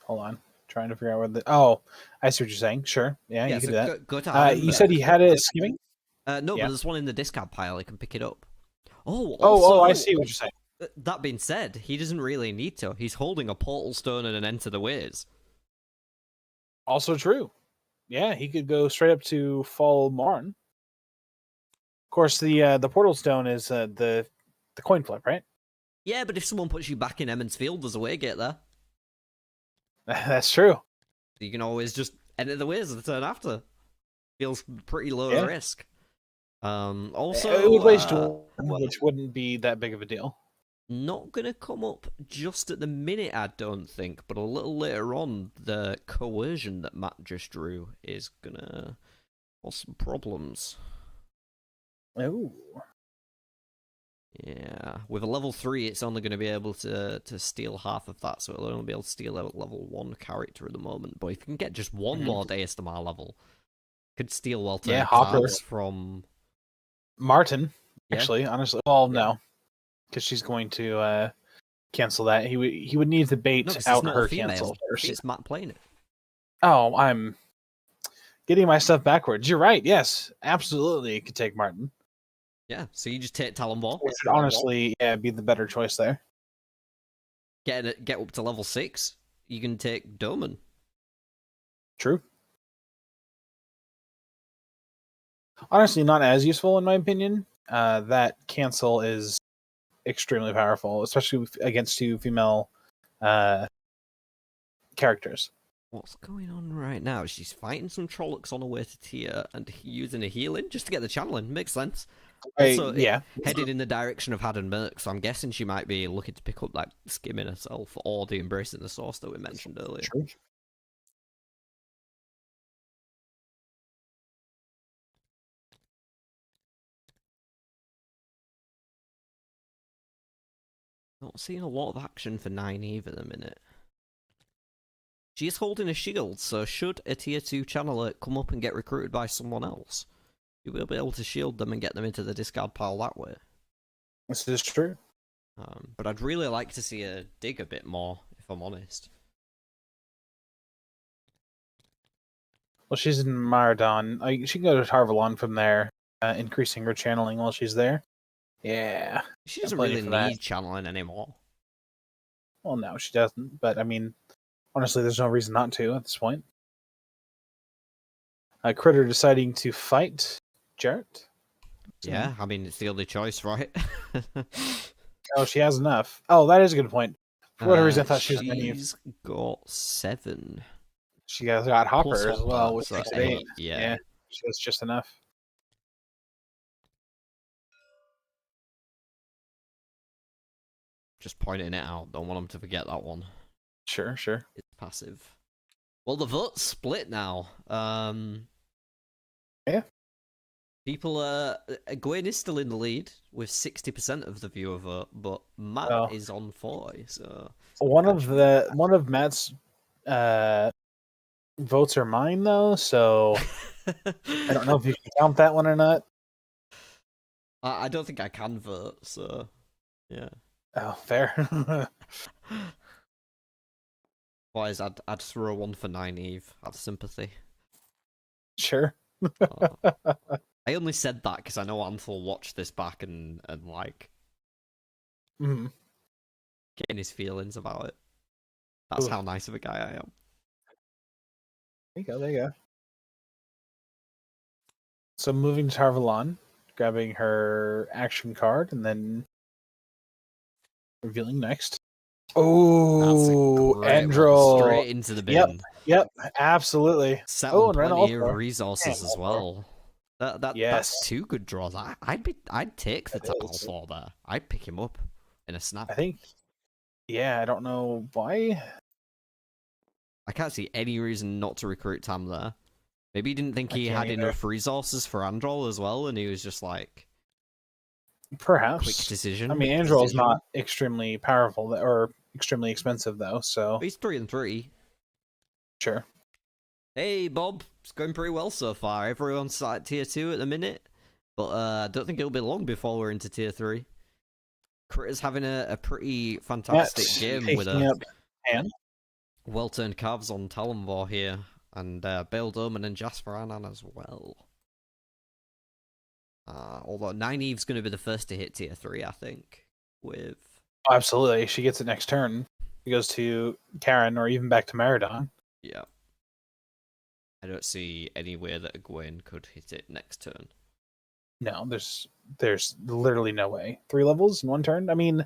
Hold on. Trying to figure out where the... Oh, I see what you're saying. Sure. Yeah, you can do that. Go to Haddon you Merc. said he had a skimming? No, but there's one in the discard pile. He can pick it up. Oh, I see what you're saying. That being said, he doesn't really need to. He's holding a Portal Stone and an Enter the Ways. Also true. Yeah, he could go straight up to Fall Marn. Of course, the Portal Stone is the coin flip, right? Yeah, but if someone puts you back in Emmons Field, there's a way gate there. That's true. You can always just Enter the Ways the turn after. Feels pretty low risk. Also, it would waste one, which wouldn't be that big of a deal. Not gonna come up just at the minute, I don't think, but a little later on, the coercion that Matt just drew is gonna cause some problems. Oh. Yeah, with a level 3, it's only going to be able to steal half of that, so it'll only be able to steal a level 1 character at the moment. But if you can get just one more ASMR level, could steal Walter cards from Martin, actually, honestly. Well, no, because she's going to cancel that. He would need to bait out her cancel first. It's Matt playing it. Oh, I'm getting my stuff backwards. You're right. Yes, absolutely. It could take Martin. Yeah, so you just take Talon Ball. Which would honestly, be the better choice there. Get up to level 6. You can take Doman. True. Honestly, not as useful in my opinion. That cancel is extremely powerful, especially against 2 female characters. What's going on right now? She's fighting some Trollocs on her way to tier and using a healing just to get the channeling. Makes sense. Also, headed in the direction of Haddon Merc, so I'm guessing she might be looking to pick up that skimming herself or the embracing the source that we mentioned earlier. True. Not seeing a lot of action for Nynaeve at the minute. She is holding a shield, so should a tier 2 channeler come up and get recruited by someone else, you will be able to shield them and get them into the discard pile that way. This is true. But I'd really like to see her dig a bit more, if I'm honest. Well, she's in Maradon. She can go to Tarvalon from there, increasing her channeling while she's there. Yeah. She doesn't really need channeling anymore. Well, no, she doesn't. But, I mean, honestly, there's no reason not to at this point. Critter deciding to fight Jarrett. Yeah, I mean, it's the only choice, right? Oh, she has enough. Oh, that is a good point. For whatever reason, I thought she's got 7. She got Hopper Plus as well, which so makes it 8. Yeah. That's just enough. Just pointing it out. Don't want them to forget that one. Sure. It's passive. Well, the vote's split now. Yeah. People Gwen is still in the lead with 60% of the viewer vote, but Matt is on 40. So one of Matt's votes are mine though, so I don't know if you can count that one or not. I don't think I can vote, so yeah. Oh, fair. Otherwise, I'd throw one for Nynaeve out of sympathy. Sure. I only said that because I know Anthony will watch this back and like getting his feelings about it. That's Ooh. how nice of a guy I am. There you go. There you go. So moving to Tarvalon, grabbing her action card, and then revealing next. Oh, Great one. Andro. Straight into the Yep, bin. yep, absolutely. Set Oh, on and Ren plenty of also. resources as well. That's Yes. 2 good draws. I'd take the It Tile is. 4 there. I'd pick him up in a snap. I think. Yeah, I don't know why. I can't see any reason not to recruit Tam there. Maybe he didn't think he had enough resources for Androl as well, and he was just like, perhaps. quick decision. I mean, Androl's not extremely powerful or extremely expensive though, so He's 3 and 3. Sure. Hey Bob, it's going pretty well so far. Everyone's at tier 2 at the minute, but I don't think it'll be long before we're into tier 3. Critter's having a pretty fantastic game with a well-turned calves on Talonvor here, and Bale Doman and Jasper Annan as well. Although Nynaeve's going to be the first to hit tier 3, I think. With absolutely, she gets it next turn. She goes to Karen or even back to Maridon. Yeah. I don't see any way that Egwene could hit it next turn. No, there's literally no way. 3 levels in 1 turn? I mean,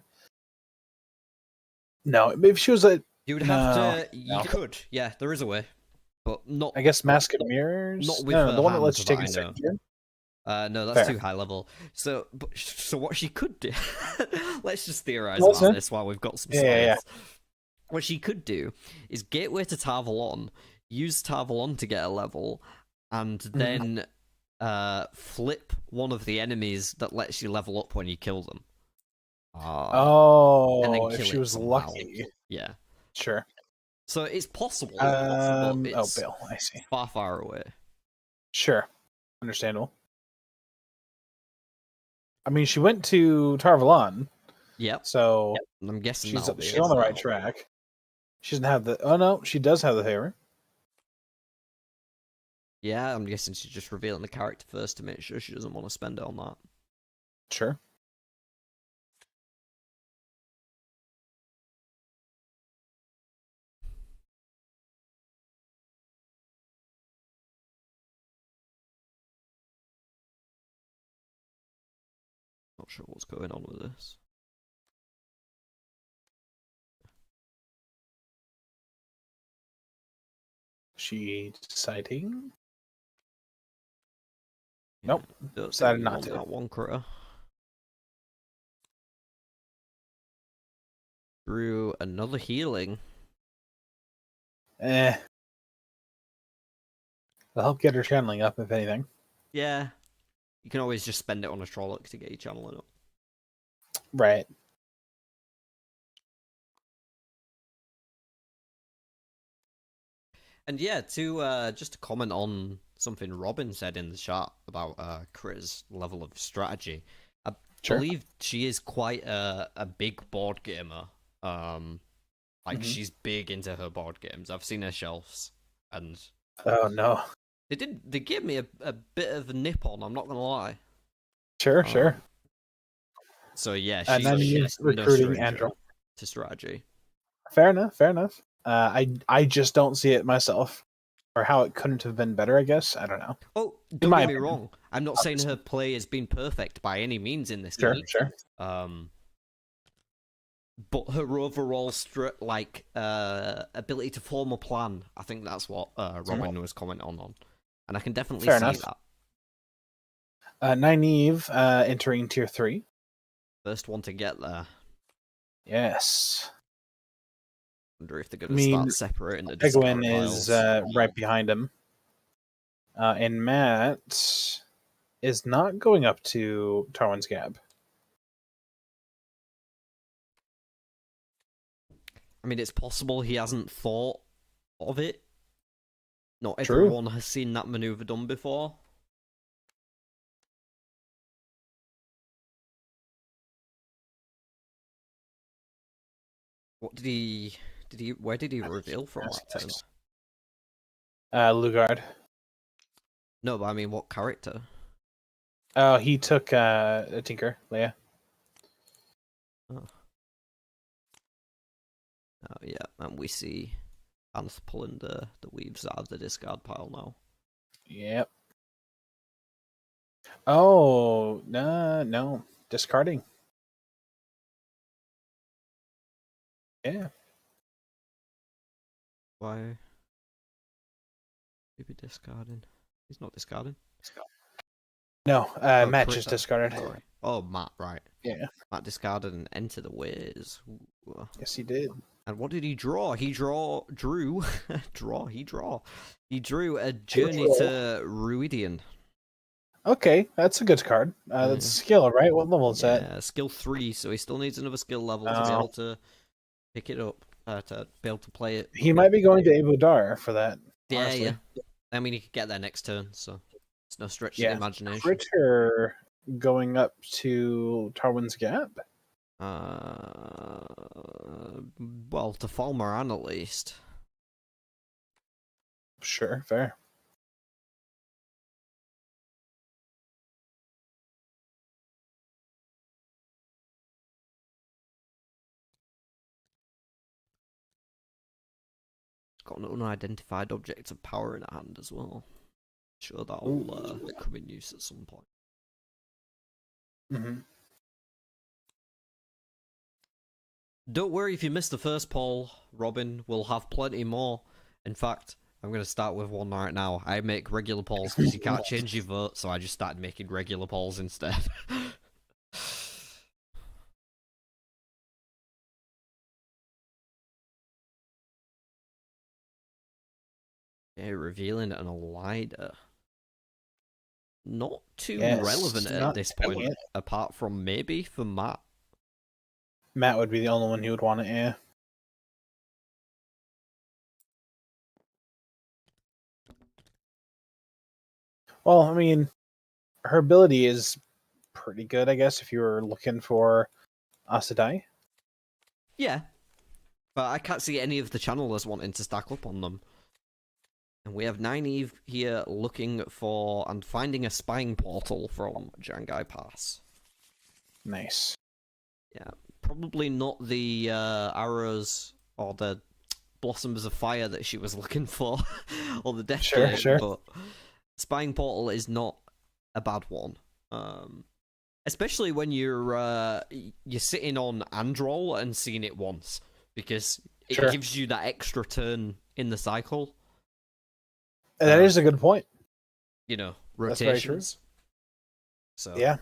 no. If she was a... You would have to... You could. Yeah, there is a way. But not... I guess Mask of Mirrors? Not with her the one that lets you take I a second turn? No, that's Fair. too high level. So what she could do... Let's just theorize about this while we've got some slides. Yeah. What she could do is gateway to Tarvalon, use Tarvalon to get a level, and then flip one of the enemies that lets you level up when you kill them. And then if she was lucky. Yeah. Sure. So it's possible. It's Bill, I see. Far away. Sure. Understandable. I mean, she went to Tarvalon. Yep. So I'm guessing she's on the right track. She doesn't have the... Oh, no, she does have the favor. Yeah, I'm guessing she's just revealing the character first to make sure she doesn't want to spend it on that. Sure. Not sure what's going on with this. She deciding? Yeah, nope. Decided not to. That one critter. Through another healing. It'll help get her channeling up, if anything. Yeah. You can always just spend it on a Trolloc to get your channeling up. Right. And yeah, just to comment on something Robin said in the chat about Critter's level of strategy. I believe she is quite a big board gamer. She's big into her board games. I've seen her shelves, and oh no, they gave me a bit of a nip on. I'm not gonna lie. Sure. So yeah, she's recruiting Andrew to strategy. Fair enough. I just don't see it myself, or how it couldn't have been better. I guess I don't know. Oh, don't get me wrong. I'm not saying her play has been perfect by any means in this game. Sure. But her overall ability to form a plan, I think that's what Robin was commenting on, and I can definitely see that. Nynaeve entering tier 3. First one to get there. Yes. Wonder if they're going to start separating the Egwene is right behind him. And Matt is not going up to Tarwin's Gap. I mean, it's possible he hasn't thought of it. Not everyone has seen that maneuver done before. Where did he reveal from that turn? Lugard. No, but I mean, what character? Oh, he took Tinker, Leia. Oh. Yeah, and we see Anth pulling the weaves out of the discard pile now. Yep. Oh, no. Discarding. Yeah. Why? Maybe discarding. He's not discarding. No, Oh, Matt just discarded. Sorry. Oh, Matt, right. Yeah. Matt discarded and entered the ways. Ooh. Yes, he did. And what did he draw? He drew He drew a Journey to Ruidian. Okay, that's a good card. That's skill, right? What level is that? Yeah, skill 3, so he still needs another skill level to be able to pick it up, to be able to play it. He might be going to Abu Dar for that. Yeah, honestly. yeah. I mean, he could get there next turn, so it's no stretch of Yeah. the imagination. Critter going up to Tarwin's Gap? Well, to Falmeran at least. Sure, fair. Got an unidentified object of power in hand as well. Sure, that'll come in use at some point. Mm-hmm. Don't worry if you missed the first poll, Robin. We'll have plenty more. In fact, I'm going to start with one right now. I make regular polls because you can't change your vote, so I just started making regular polls instead. Okay, revealing an Elida. Not too relevant at this point, apart from maybe for Matt. Matt would be the only one who would want it, yeah. Well, I mean, her ability is pretty good, I guess, if you were looking for Asadai. Yeah. But I can't see any of the channelers wanting to stack up on them. And we have Nynaeve here looking for and finding a spying portal from Jangai Pass. Nice. Yeah, probably not the arrows or the blossoms of fire that she was looking for, or the death sure. But spying portal is not a bad one. Especially when you're sitting on Androl and seeing it once, because it gives you that extra turn in the cycle. That is a good point. You know, rotations. So yeah.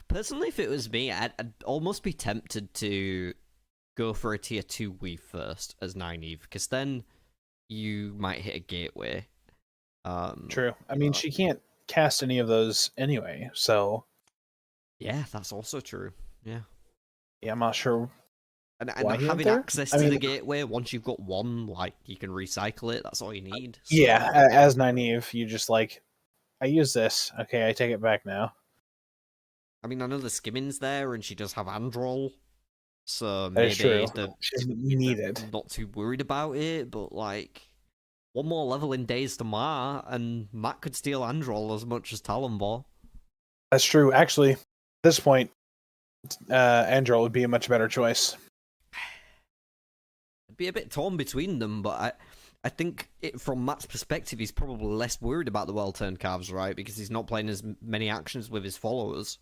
Personally, if it was me, I'd almost be tempted to go for a tier 2 weave first as Nynaeve, because then you might hit a gateway. True. I mean, she can't cast any of those anyway, so... Yeah, that's also true. Yeah. Yeah, I'm not sure. And having access to the gateway, once you've got one, like, you can recycle it, that's all you need. So... Yeah, as Nynaeve, you just, like, I use this. Okay, I take it back now. I mean, I know the skimming's there, and she does have Androl, so maybe you need it. Not too worried about it, but, like, one more level in Days to Mar, and Matt could steal Androl as much as Talonbor. That's true. Actually, at this point, Androl would be a much better choice. I'd be a bit torn between them, but I think from Matt's perspective, he's probably less worried about the well-turned calves, right? Because he's not playing as many actions with his followers.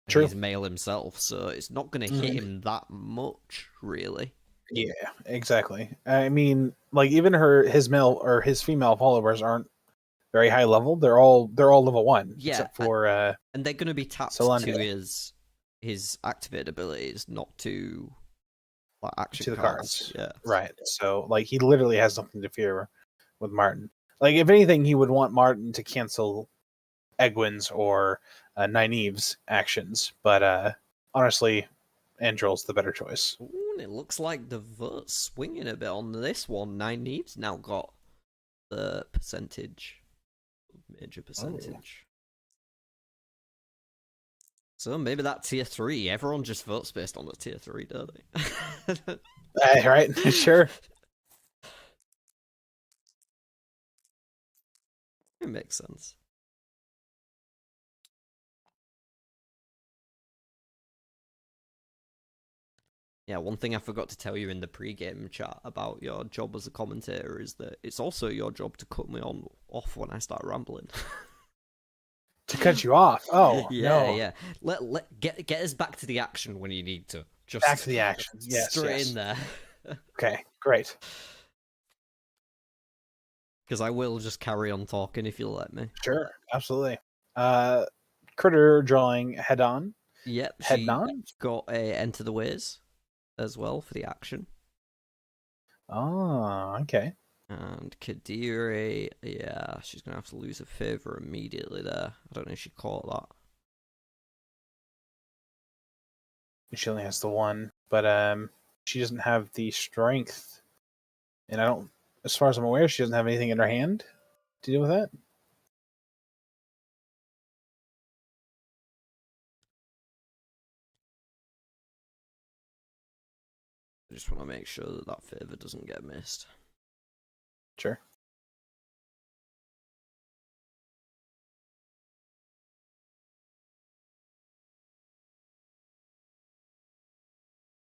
True. He's male himself, so it's not going to hit him that much, really. Yeah, exactly. I mean, like, even his male or his female followers aren't very high level. They're all level 1, except for and they're going to be tapped to his activated abilities, not to action to the cards. Yeah, right. So, like, he literally has nothing to fear with Martin. Like, if anything, he would want Martin to cancel Egwin's or Nynaeve's actions, but honestly, Androl's the better choice. Ooh, and it looks like the vote's swinging a bit on this one. Nynaeve's now got the major percentage. So maybe that tier 3, everyone just votes based on the tier 3, don't they? Right, sure. It makes sense. Yeah, one thing I forgot to tell you in the pre-game chat about your job as a commentator is that it's also your job to cut me off when I start rambling. To cut you off? Oh, yeah, no. yeah. Get us back to the action when you need to. Just Back to the action. Yes, straight yes. in there. Okay, great. Because I will just carry on talking if you'll let me. Sure, absolutely. Critter drawing head on. Yep, Head she on. got a Enter the Ways as well for the action. Oh, okay. And Kadiri, yeah, she's going to have to lose a favor immediately there. I don't know if she caught that. She only has the one, but she doesn't have the strength. And I don't, as far as I'm aware, she doesn't have anything in her hand to deal with that. I just want to make sure that that favor doesn't get missed. Sure.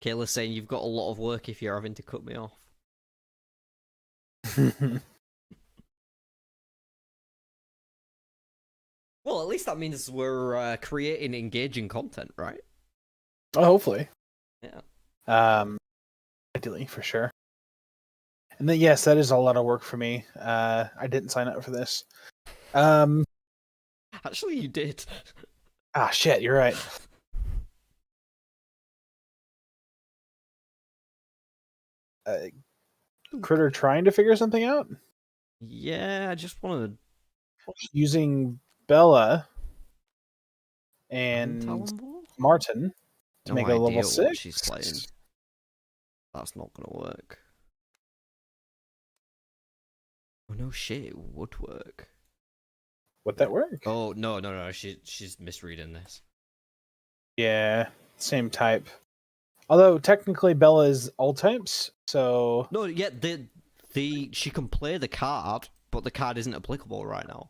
Kayla's saying you've got a lot of work if you're having to cut me off. Well, at least that means we're creating engaging content, right? Oh, hopefully. Yeah. Ideally, for sure. And then, yes, that is a lot of work for me. I didn't sign up for this. Actually, you did. Ah, shit, you're right. Critter trying to figure something out? Yeah, I just wanted Using Bella to... and Martin to no make a level idea 6. what she's playing. That's not gonna work. Oh no shit, it would work. Would that work? Oh no, she's misreading this. Yeah, same type. Although technically Bella is all types, so No, yeah, she can play the card, but the card isn't applicable right now.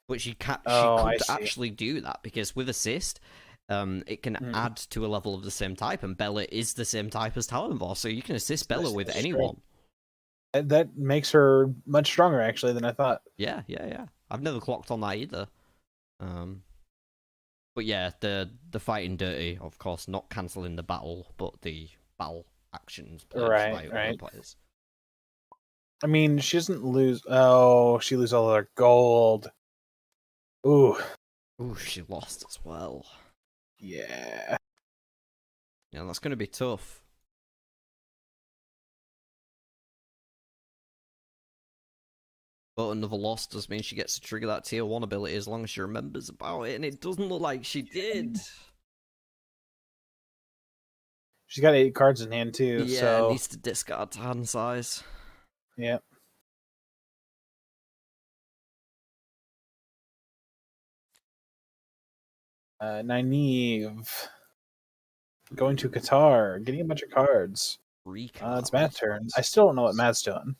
But she could actually do that because with assist, it can add to a level of the same type, and Bella is the same type as Talonvor, so you can assist Bella with anyone. That makes her much stronger actually than I thought. Yeah. I've never clocked on that either. But yeah, the fighting dirty, of course, not cancelling the battle, but the battle actions played by other players. I mean, she doesn't lose. Oh, she loses all her gold. Ooh, she lost as well. Yeah, that's going to be tough. But another loss does mean she gets to trigger that tier 1 ability as long as she remembers about it, and it doesn't look like she did. She's got 8 cards in hand too. Yeah, so needs to discard to hand size. Yeah. Nynaeve. Going to Qatar, getting a bunch of cards. It's Matt's turn. I still don't know what Matt's doing.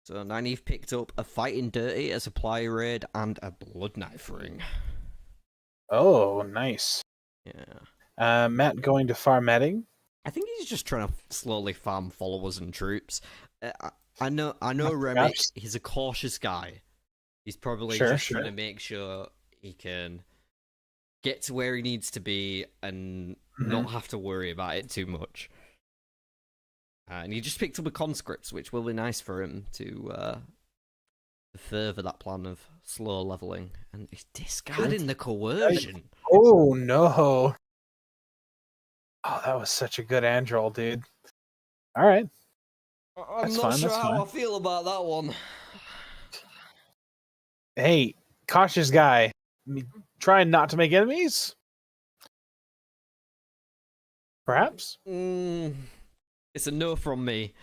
So Nynaeve picked up a Fighting Dirty, a Supply Raid, and a Blood Knife Ring. Oh, nice. Yeah. Matt going to farmetting. I think he's just trying to slowly farm followers and troops. I know Remy, he's a cautious guy. He's probably trying to make sure he can get to where he needs to be and not have to worry about it too much. And he just picked up a conscripts, which will be nice for him to further that plan of slow leveling. And he's discarding the coercion. Oh no! Oh, that was such a good Androl, dude. All right. I'm not sure how I feel about that one. Hey, cautious guy. Trying not to make enemies? Perhaps? It's a no from me.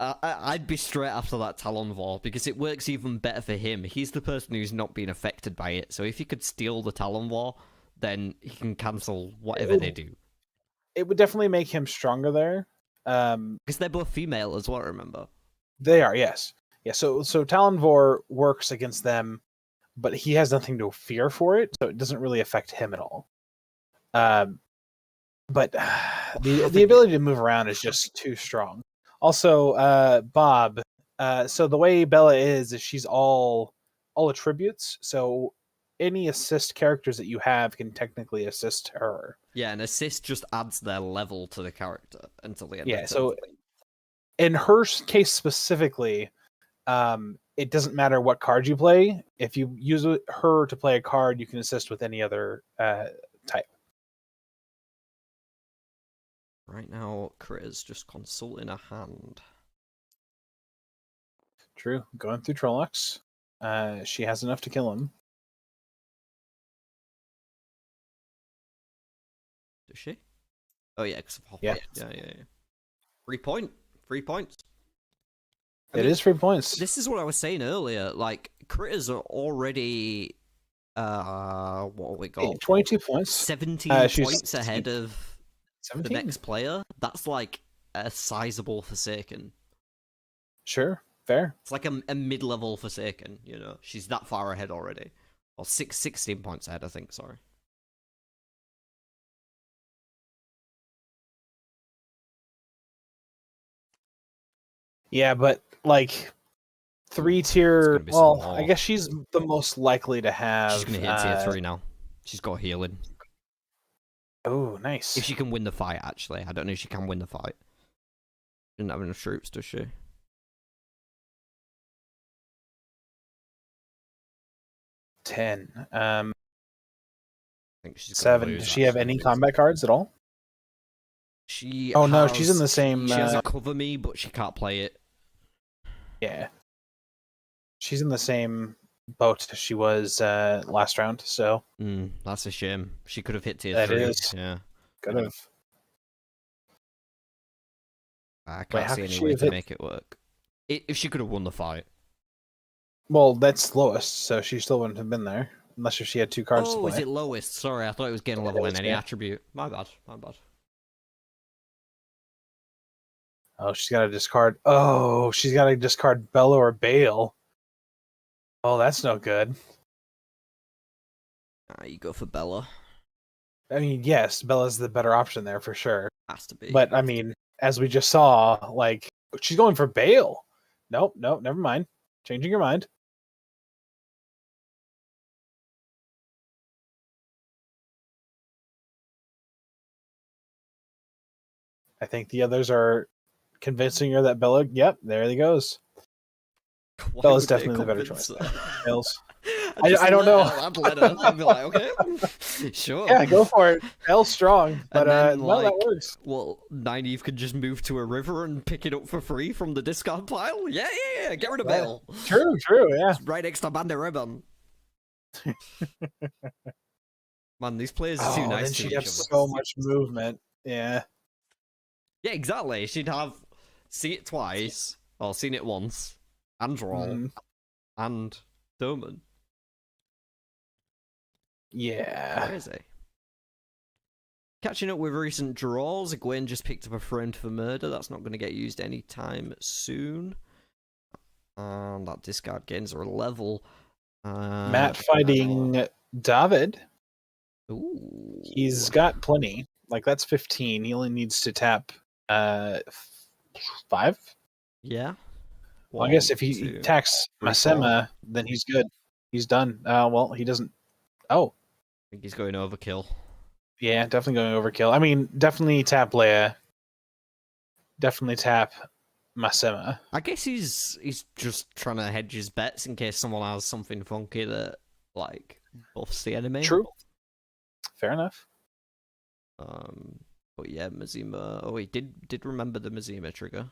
I'd be straight after that Talonvor, because it works even better for him. He's the person who's not been affected by it, so if he could steal the Talonvor, then he can cancel whatever they do. It would definitely make him stronger there. Because they're both female as well, remember? They are, yes. Yeah, so Talonvor works against them, but he has nothing to fear for it, so it doesn't really affect him at all. but the ability to move around is just too strong. Also, Bob. So the way Bella is she's all attributes. So any assist characters that you have can technically assist her. Yeah, an assist just adds their level to the character until the end Yeah. of turn. So in her case specifically, it doesn't matter what card you play. If you use her to play a card, you can assist with any other type. Right now, Critter's just consulting a hand. True. Going through Trollocs. She has enough to kill him. Does she? Oh yeah, because of Hopper. Yeah. Yeah. 3 point. 3 points. It is 3 points. This is what I was saying earlier. Like, Critters are already what have we got? 22 points. 17 points ahead of 17? the next player. That's like a sizable Forsaken. Sure, fair. It's like a mid-level Forsaken, you know. She's that far ahead already. Or 16 points ahead, I think, sorry. Yeah, but like 3-tier. Well, I guess she's the most likely to have. She's gonna hit tier 3 now. She's got healing. Oh, nice. If she can win the fight, actually. I don't know if she can win the fight. She doesn't have enough troops, does she? 10. I think she's 7. lose, Does she have actually. any combat cards at all? No, she's in the same. She has a cover me, but she can't play it. Yeah. She's in the same boat as she was last round, so. That's a shame. She could have hit tier 3. That is. Yeah. Could have. I can't see any way to make it work. If she could have won the fight. Well, that's lowest, so she still wouldn't have been there. Unless if she had 2 cards to Oh, play. is it lowest? Sorry, I thought it was gain a level in any attribute. My bad. Oh, she's got to discard. Oh, she's got to discard Bella or Bale. Oh, that's no good. You go for Bella. I mean, yes, Bella's the better option there for sure. Has to be. But I mean, as we just saw, like she's going for Bale. Nope, never mind. Changing your mind. I think the others are convincing her that Bella. Yep, there he goes. Bella's definitely the better choice. Bale's. I don't know. I'd be like, okay, sure. Yeah, go for it. Bale's strong, but then, no, that works. Well, Nynaeve could just move to a river and pick it up for free from the discard pile. Yeah. Get rid of Bale. True. Yeah. It's right next to Bandit Ribbon. Man, these players are too nice then to she'd each have other. so much movement. Yeah. Yeah, exactly. She'd have see it twice, or seen it once, and draw, and Doman. Yeah. Crazy. Catching up with recent draws, Egwene just picked up a friend for murder. That's not going to get used anytime soon. And that discard gains are a level. Matt fighting David. Ooh. He's got plenty. Like, that's 15. He only needs to tap 5. Yeah. Well, I guess if he attacks Masema, then he's good. He's done. Well, he doesn't. Oh. I think he's going overkill. Yeah, definitely going overkill. I mean, definitely tap Leia. Definitely tap Masema. I guess he's just trying to hedge his bets in case someone has something funky that, like, buffs the enemy. True. Fair enough. But yeah, Mazima. Oh, he did remember the Mazima trigger.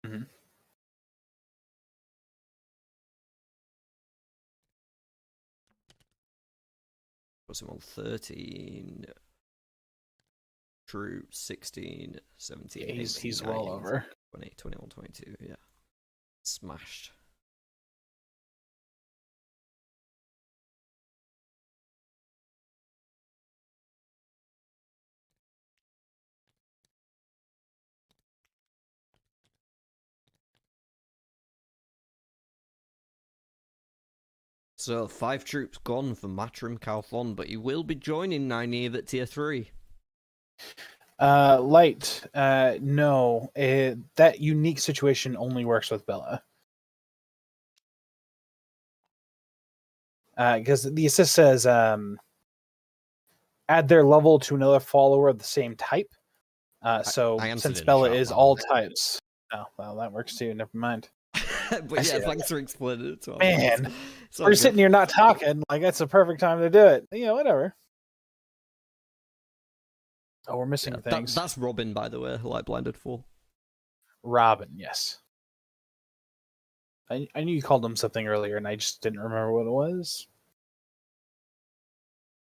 Mm-hmm. Was him on 13. True, 16, 17. Yeah, he's 18, well 19, over. 20, 21, 22. Yeah, smashed. So, 5 troops gone for Matrim Calthon, but he will be joining Nynaeve at tier 3. Light. No. That unique situation only works with Bella. Because the assist says add their level to another follower of the same type. So I since in Bella chat, is by the all way. types. Oh, well, that works too. Never mind. But yeah, thanks for explaining it to us. Man, So we're sitting here not talking. Like, that's the perfect time to do it. Whatever. Oh, we're missing things. That's Robin, by the way, like Blinded 4. Robin, yes. I knew you called him something earlier, and I just didn't remember what it was.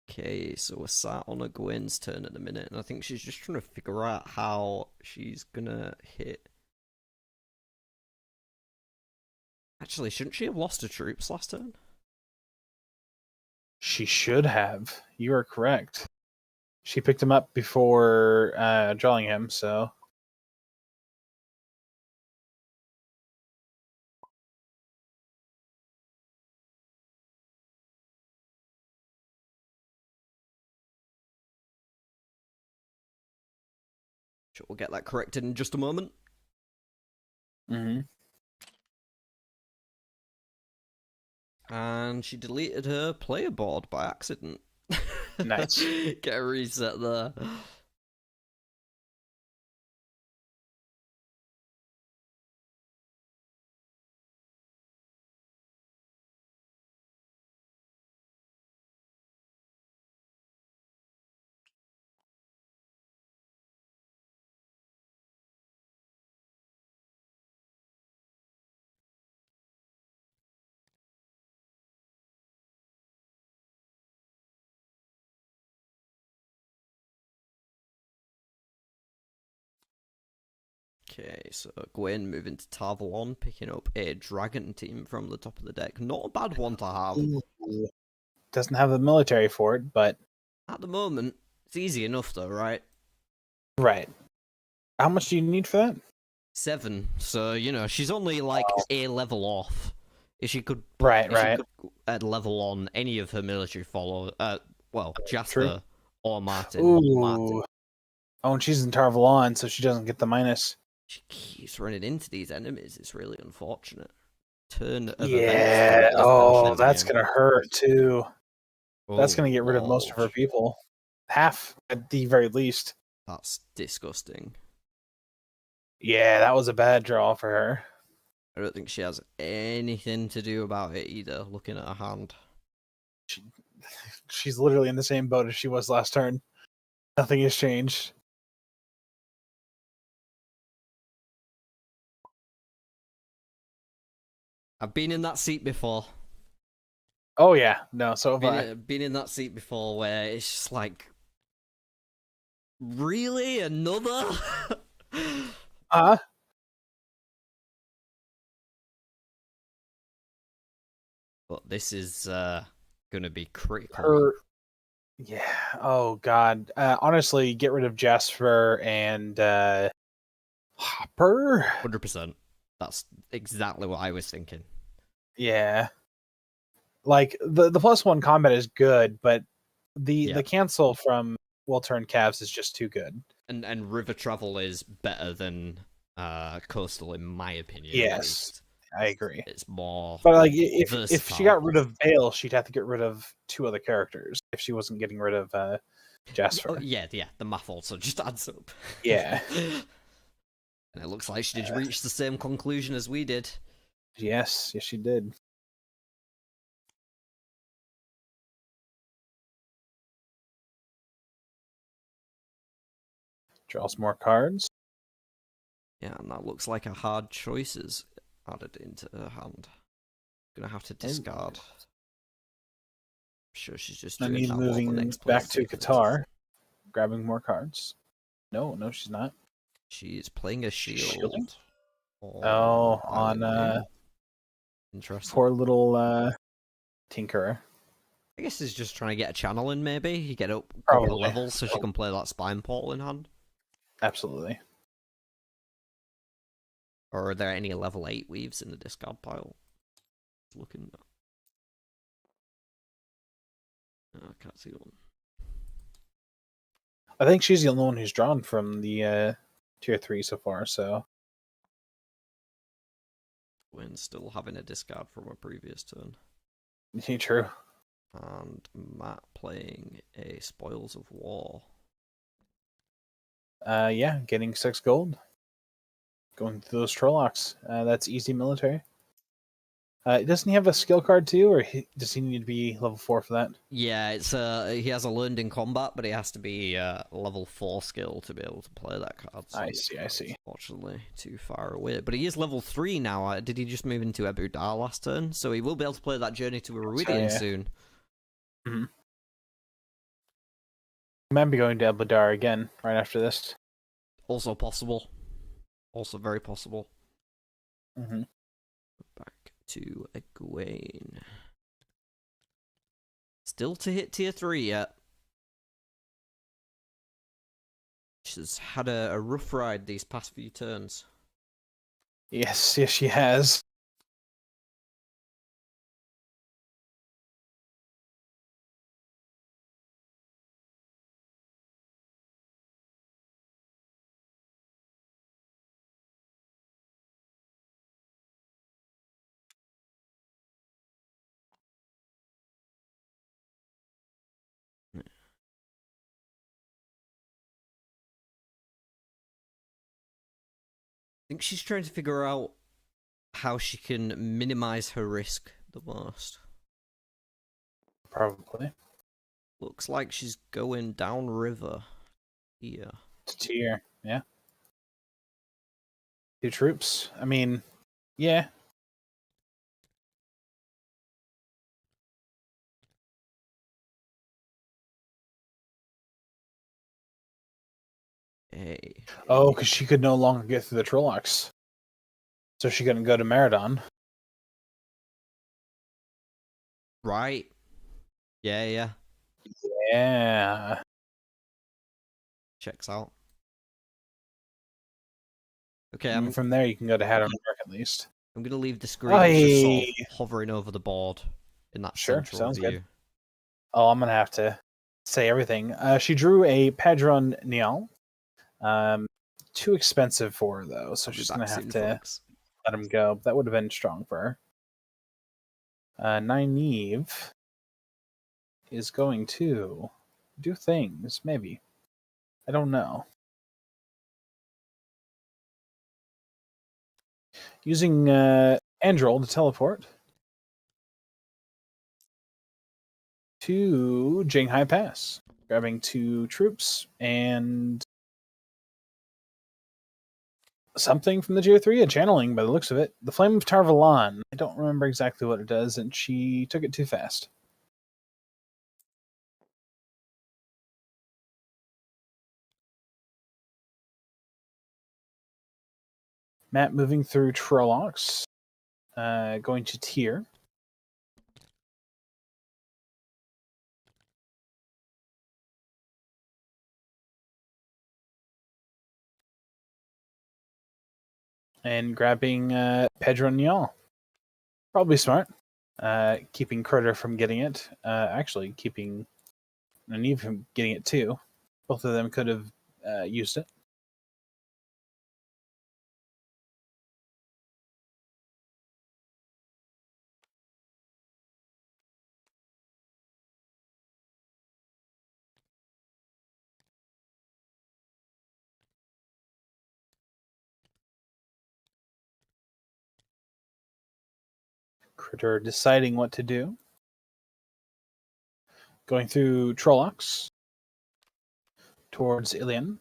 Okay, so we're sat on a Gwen's turn in a minute, and I think she's just trying to figure out how she's gonna hit. Actually, shouldn't she have lost her troops last turn? She should have. You are correct. She picked him up before drawing him, so... Sure, we'll get that corrected in just a moment. Mm-hmm. And she deleted her player board by accident. Nice. Get a reset there. Okay, so Gwen moving to Tarvalon, picking up a dragon team from the top of the deck. Not a bad one to have. Ooh. Doesn't have the military for it, but... At the moment, it's easy enough though, right? Right. How much do you need for that? 7. So, she's only like a level off. If she could... Right. She could level on any of her military followers... Jasper True. or Martin. Ooh. Martin. Oh, and she's in Tarvalon, so she doesn't get the minus. She keeps running into these enemies. It's really unfortunate. Turn of Yeah. events. Oh, that's going to hurt, too. That's going to get rid of most of her Lord. people. Half, at the very least. That's disgusting. Yeah, that was a bad draw for her. I don't think she has anything to do about it either, looking at her hand. She's literally in the same boat as she was last turn. Nothing has changed. I've been in that seat before. Oh, yeah. No, so have I. Been in that seat before where it's just like... Really? Another? But this is gonna be critical. Yeah. Oh, God. Honestly, get rid of Jasper and Hopper. 100%. That's exactly what I was thinking. Yeah. Like, the +1 combat is good, but the cancel from well-turned calves is just too good. And river travel is better than coastal, in my opinion. Yes. I agree. It's more... But like, if she got rid of Bale, she'd have to get rid of 2 other characters if she wasn't getting rid of Jasper. Oh, yeah, the math also just adds up. Yeah. And it looks like she did reach the same conclusion as we did. Yes, she did. Draws more cards. Yeah, and that looks like a hard choices added into her hand. Gonna have to discard. I'm sure she's just doing that moving while the next back to player's Qatar, grabbing more cards. No, she's not. She's playing a shield. On interesting. Poor little Tinkerer. I guess he's just trying to get a channel in, maybe. You get up a couple of levels so she can play that spine portal in hand. Absolutely. Or are there any level 8 weaves in the discard pile? Looking. Oh, I can't see one. I think she's the only one who's drawn from the tier 3 so far, so. When still having a discard from a previous turn. True. And Matt playing a Spoils of War. Yeah, getting 6 gold. Going through those Trollocs. That's easy military. Doesn't he have a skill card too, or does he need to be level 4 for that? Yeah, it's he has a learned in combat, but he has to be level 4 skill to be able to play that card. So I see. Unfortunately, too far away. But he is level 3 now. Did he just move into Ebu Dar last turn? So he will be able to play that Journey to Iridian soon. Mm-hmm. He might be going to Ebu Dar again right after this. Also possible. Also very possible. Mm-hmm. Back to Egwene. Still to hit tier 3 yet. She's had a rough ride these past few turns. Yes, she has. I think she's trying to figure out how she can minimize her risk the most. Probably. Looks like she's going downriver here. It's tier, yeah. 2 troops. I mean, yeah. Hey. Oh, because she could no longer get through the Trollocs. So she couldn't go to Meridon. Right. Yeah. Yeah. Checks out. Okay, From there you can go to Hadron Mark at least. I'm gonna leave the screen just sort of hovering over the board in that sure, central sounds view. good. Oh, I'm gonna have to say everything. She drew a Padron Nial. Too expensive for her though, so she's gonna have to let him go. That would have been strong for her. Nynaeve is going to do things, maybe. I don't know. Using Androl to teleport to Jinghai Pass, grabbing 2 troops and something from the tier 3, a channeling by the looks of it. The Flame of Tarvalon. I don't remember exactly what it does, and she took it too fast. Matt moving through Trollocs, going to tier. And grabbing Pedro Nial. Probably smart. Keeping Critter from getting it. Actually, keeping Nynaeve from getting it too. Both of them could have used it. Critter deciding what to do. Going through Trollocs towards Ilion.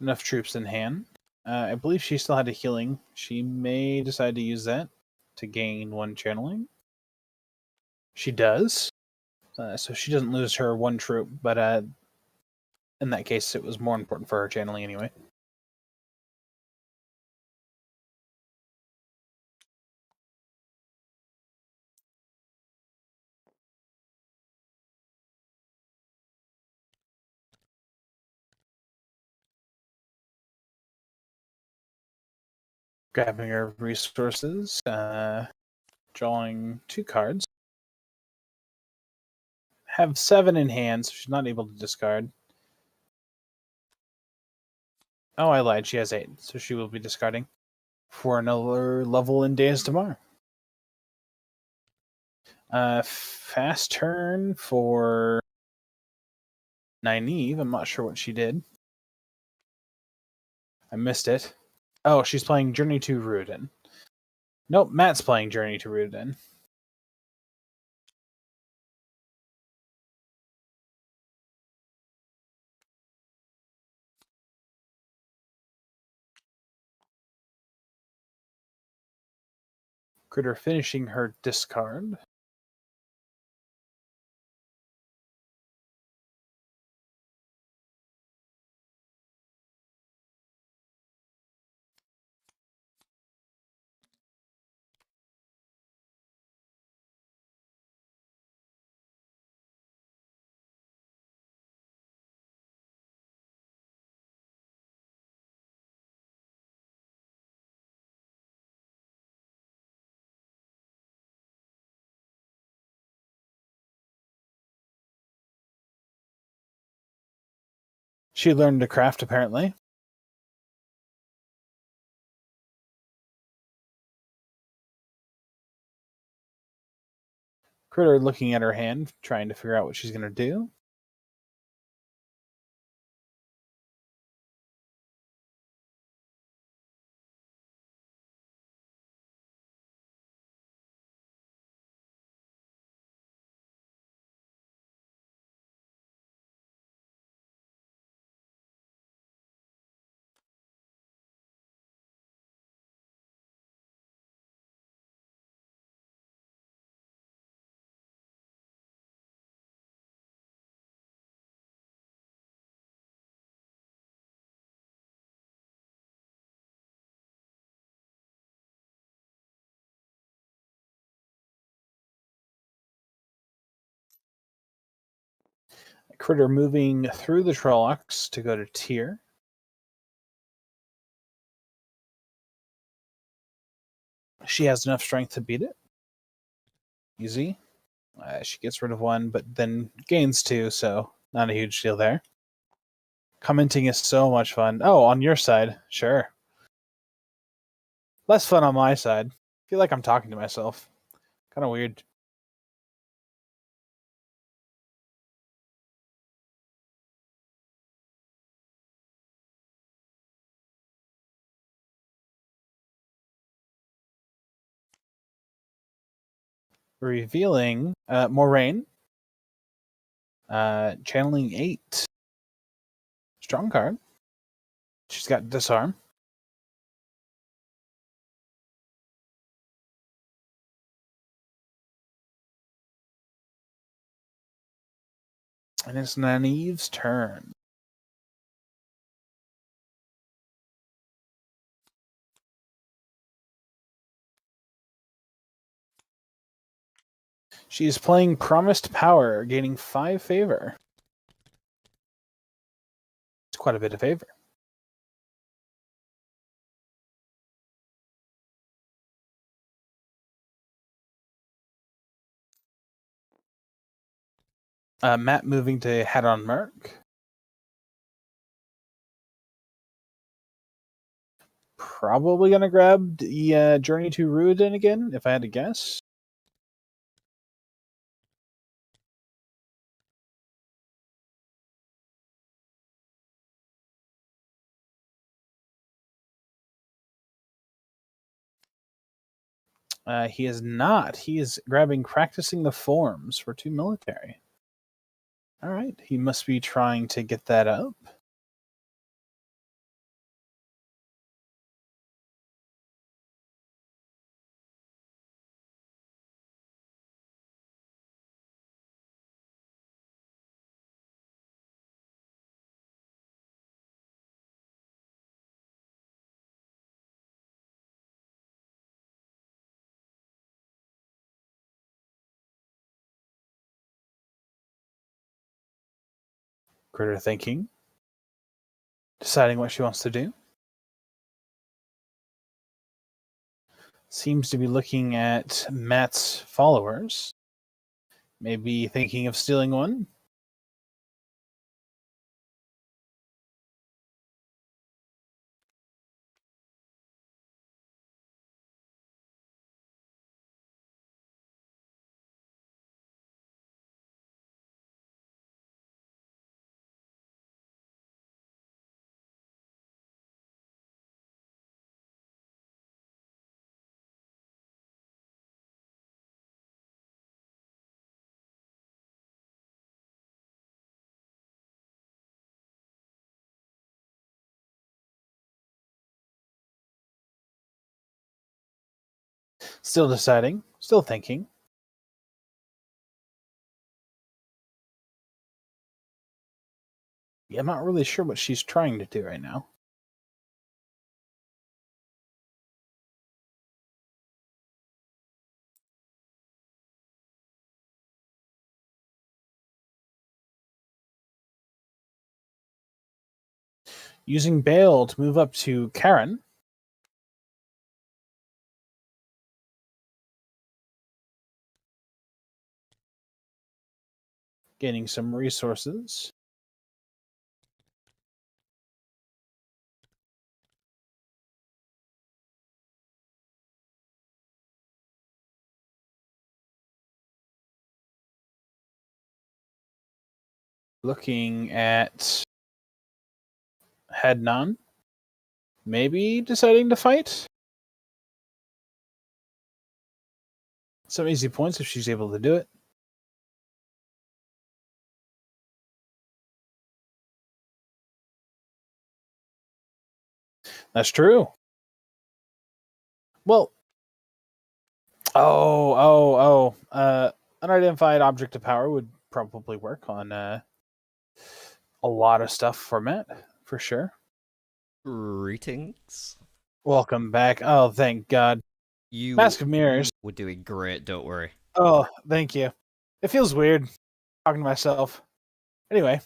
Enough troops in hand. I believe she still had a healing. She may decide to use that to gain 1 channeling. She does. So she doesn't lose her 1 troop, but in that case, it was more important for her channeling anyway. Grabbing her resources, drawing 2 cards. have 7 in hand, so she's not able to discard. Oh, I lied. She has 8, so she will be discarding for another level in Days Tomorrow. Fast turn for Nynaeve. I'm not sure what she did. I missed it. Oh, she's playing Journey to Rudin. Nope, Matt's playing Journey to Rudin. Critter finishing her discard. She learned to craft, apparently. Critter looking at her hand, trying to figure out what she's going to do. Critter moving through the Trollocs to go to Tier. She has enough strength to beat it. Easy. She gets rid of 1, but then gains 2, so not a huge deal there. Commenting is so much fun. Oh, on your side, sure. Less fun on my side. I feel like I'm talking to myself. Kind of weird. Revealing Moraine. Channeling 8. Strong card. She's got Disarm. And it's Nynaeve's turn. She is playing Promised Power, gaining 5 favor. It's quite a bit of favor. Matt moving to head on Merc. Probably going to grab the Journey to Rudin again, if I had to guess. He is not. He is grabbing Practicing the Forms for 2 military. All right. He must be trying to get that up. Critter thinking. Deciding what she wants to do. Seems to be looking at Matt's followers. Maybe thinking of stealing one? Still deciding. Still thinking. Yeah, I'm not really sure what she's trying to do right now. Using Bale to move up to Karen. Gaining some resources. Looking at Hadnan. Maybe deciding to fight. Some easy points if she's able to do it. That's true. Well, unidentified object of power would probably work on a lot of stuff for Matt, for sure. Greetings. Welcome back. Oh, thank God. You Mask of Mirrors. We're doing great, don't worry. Oh, thank you. It feels weird talking to myself. Anyway,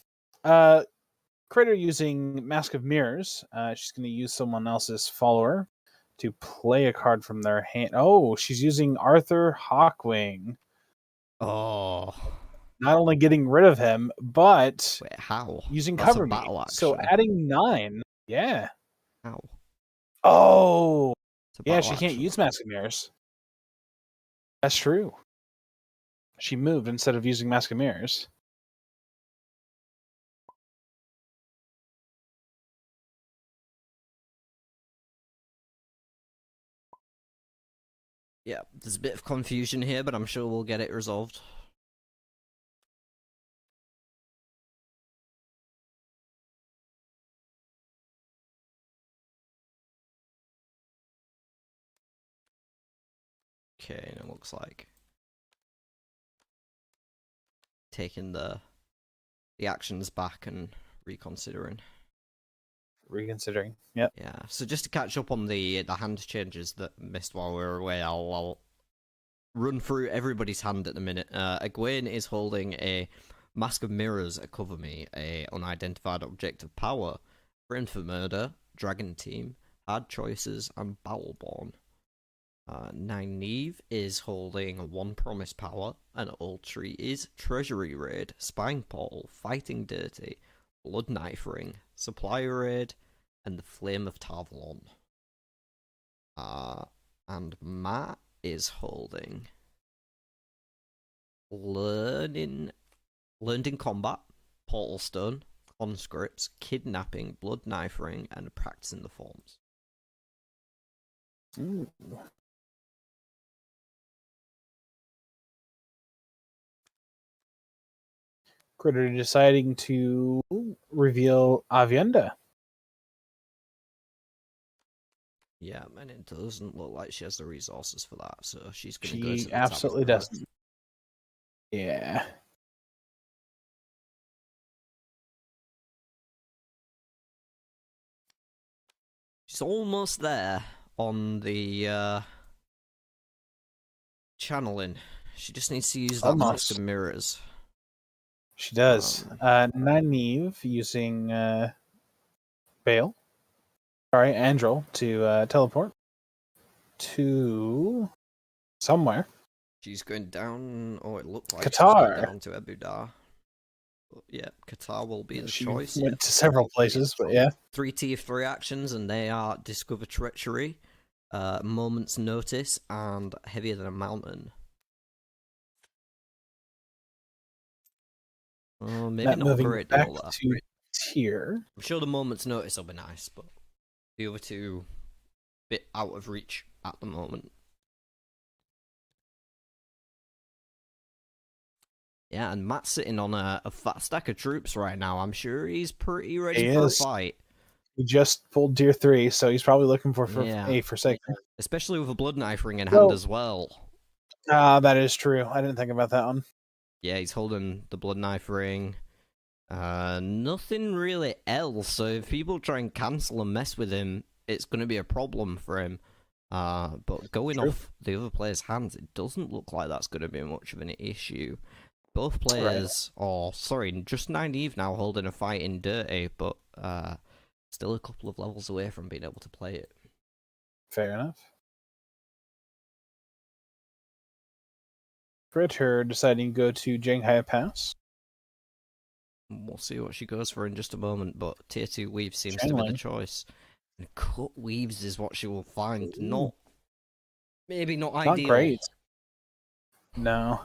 Critter using Mask of Mirrors. She's going to use someone else's follower to play a card from their hand. Oh, she's using Arthur Hawkwing. Oh. Not only getting rid of him, but Wait, how? using That's Cover a Me. battle action. So adding 9. Yeah. How? Oh. Yeah, she action. can't use Mask of Mirrors. That's true. She moved instead of using Mask of Mirrors. Yeah, there's a bit of confusion here, but I'm sure we'll get it resolved. Okay, and it looks like taking the actions back and reconsidering. Yep. Yeah. So just to catch up on the hand changes that missed while we were away, I'll run through everybody's hand at the minute. Egwene is holding a Mask of Mirrors, a Cover Me, a unidentified object of power, Friend for Murder, Dragon Team, Hard Choices, and Bowelborn. Nynaeve is holding One Promise Power, and Ultree is Treasury Raid, Spine Portal, Fighting Dirty, Blood Knife Ring, Supply Raid, and the Flame of Tarvalon. And Matt is holding Learned in Combat, Portal Stone, Conscripts, Kidnapping, Blood Knife Ring, and Practicing the Forms. Ooh. Critter deciding to reveal Avienda. Yeah, and it doesn't look like she has the resources for that, so she's going to go to the absolutely tavern. doesn't. Yeah. She's almost there on the channeling. She just needs to use that Mask of Mirrors. She does. Nynaeve using Bale. Sorry, Andrel to teleport to somewhere. She's going down. Oh, it looked like she's Qatar. going down to Abu Dhabi. But yeah, Qatar will be the She choice. went to several places, but yeah. 3 tier 3 actions, and they are Discover Treachery, Moment's Notice, and Heavier Than a Mountain. Oh, maybe Not not a moving great back deal there. to tier. I'm sure the Moment's Notice will be nice, but the other two, bit out of reach at the moment. Yeah, and Matt's sitting on a fat stack of troops right now. I'm sure he's pretty ready for a fight. He just pulled tier 3, so he's probably looking for Yeah. a Forsaken. Especially with a Blood Knife ring in hand as well. That is true. I didn't think about that one. Yeah, he's holding the Blood Knife ring. Nothing really else, so if people try and cancel and mess with him, it's going to be a problem for him. But going off the other player's hands, it doesn't look like that's going to be much of an issue. Both players, just Nynaeve now holding a fight in Dirty, but still a couple of levels away from being able to play it. Fair enough. Critter deciding to go to Janghai Pass. We'll see what she goes for in just a moment, but tier 2 Weaves seems to be the choice. And Cut Weaves is what she will find. Maybe not ideal. Not great. No.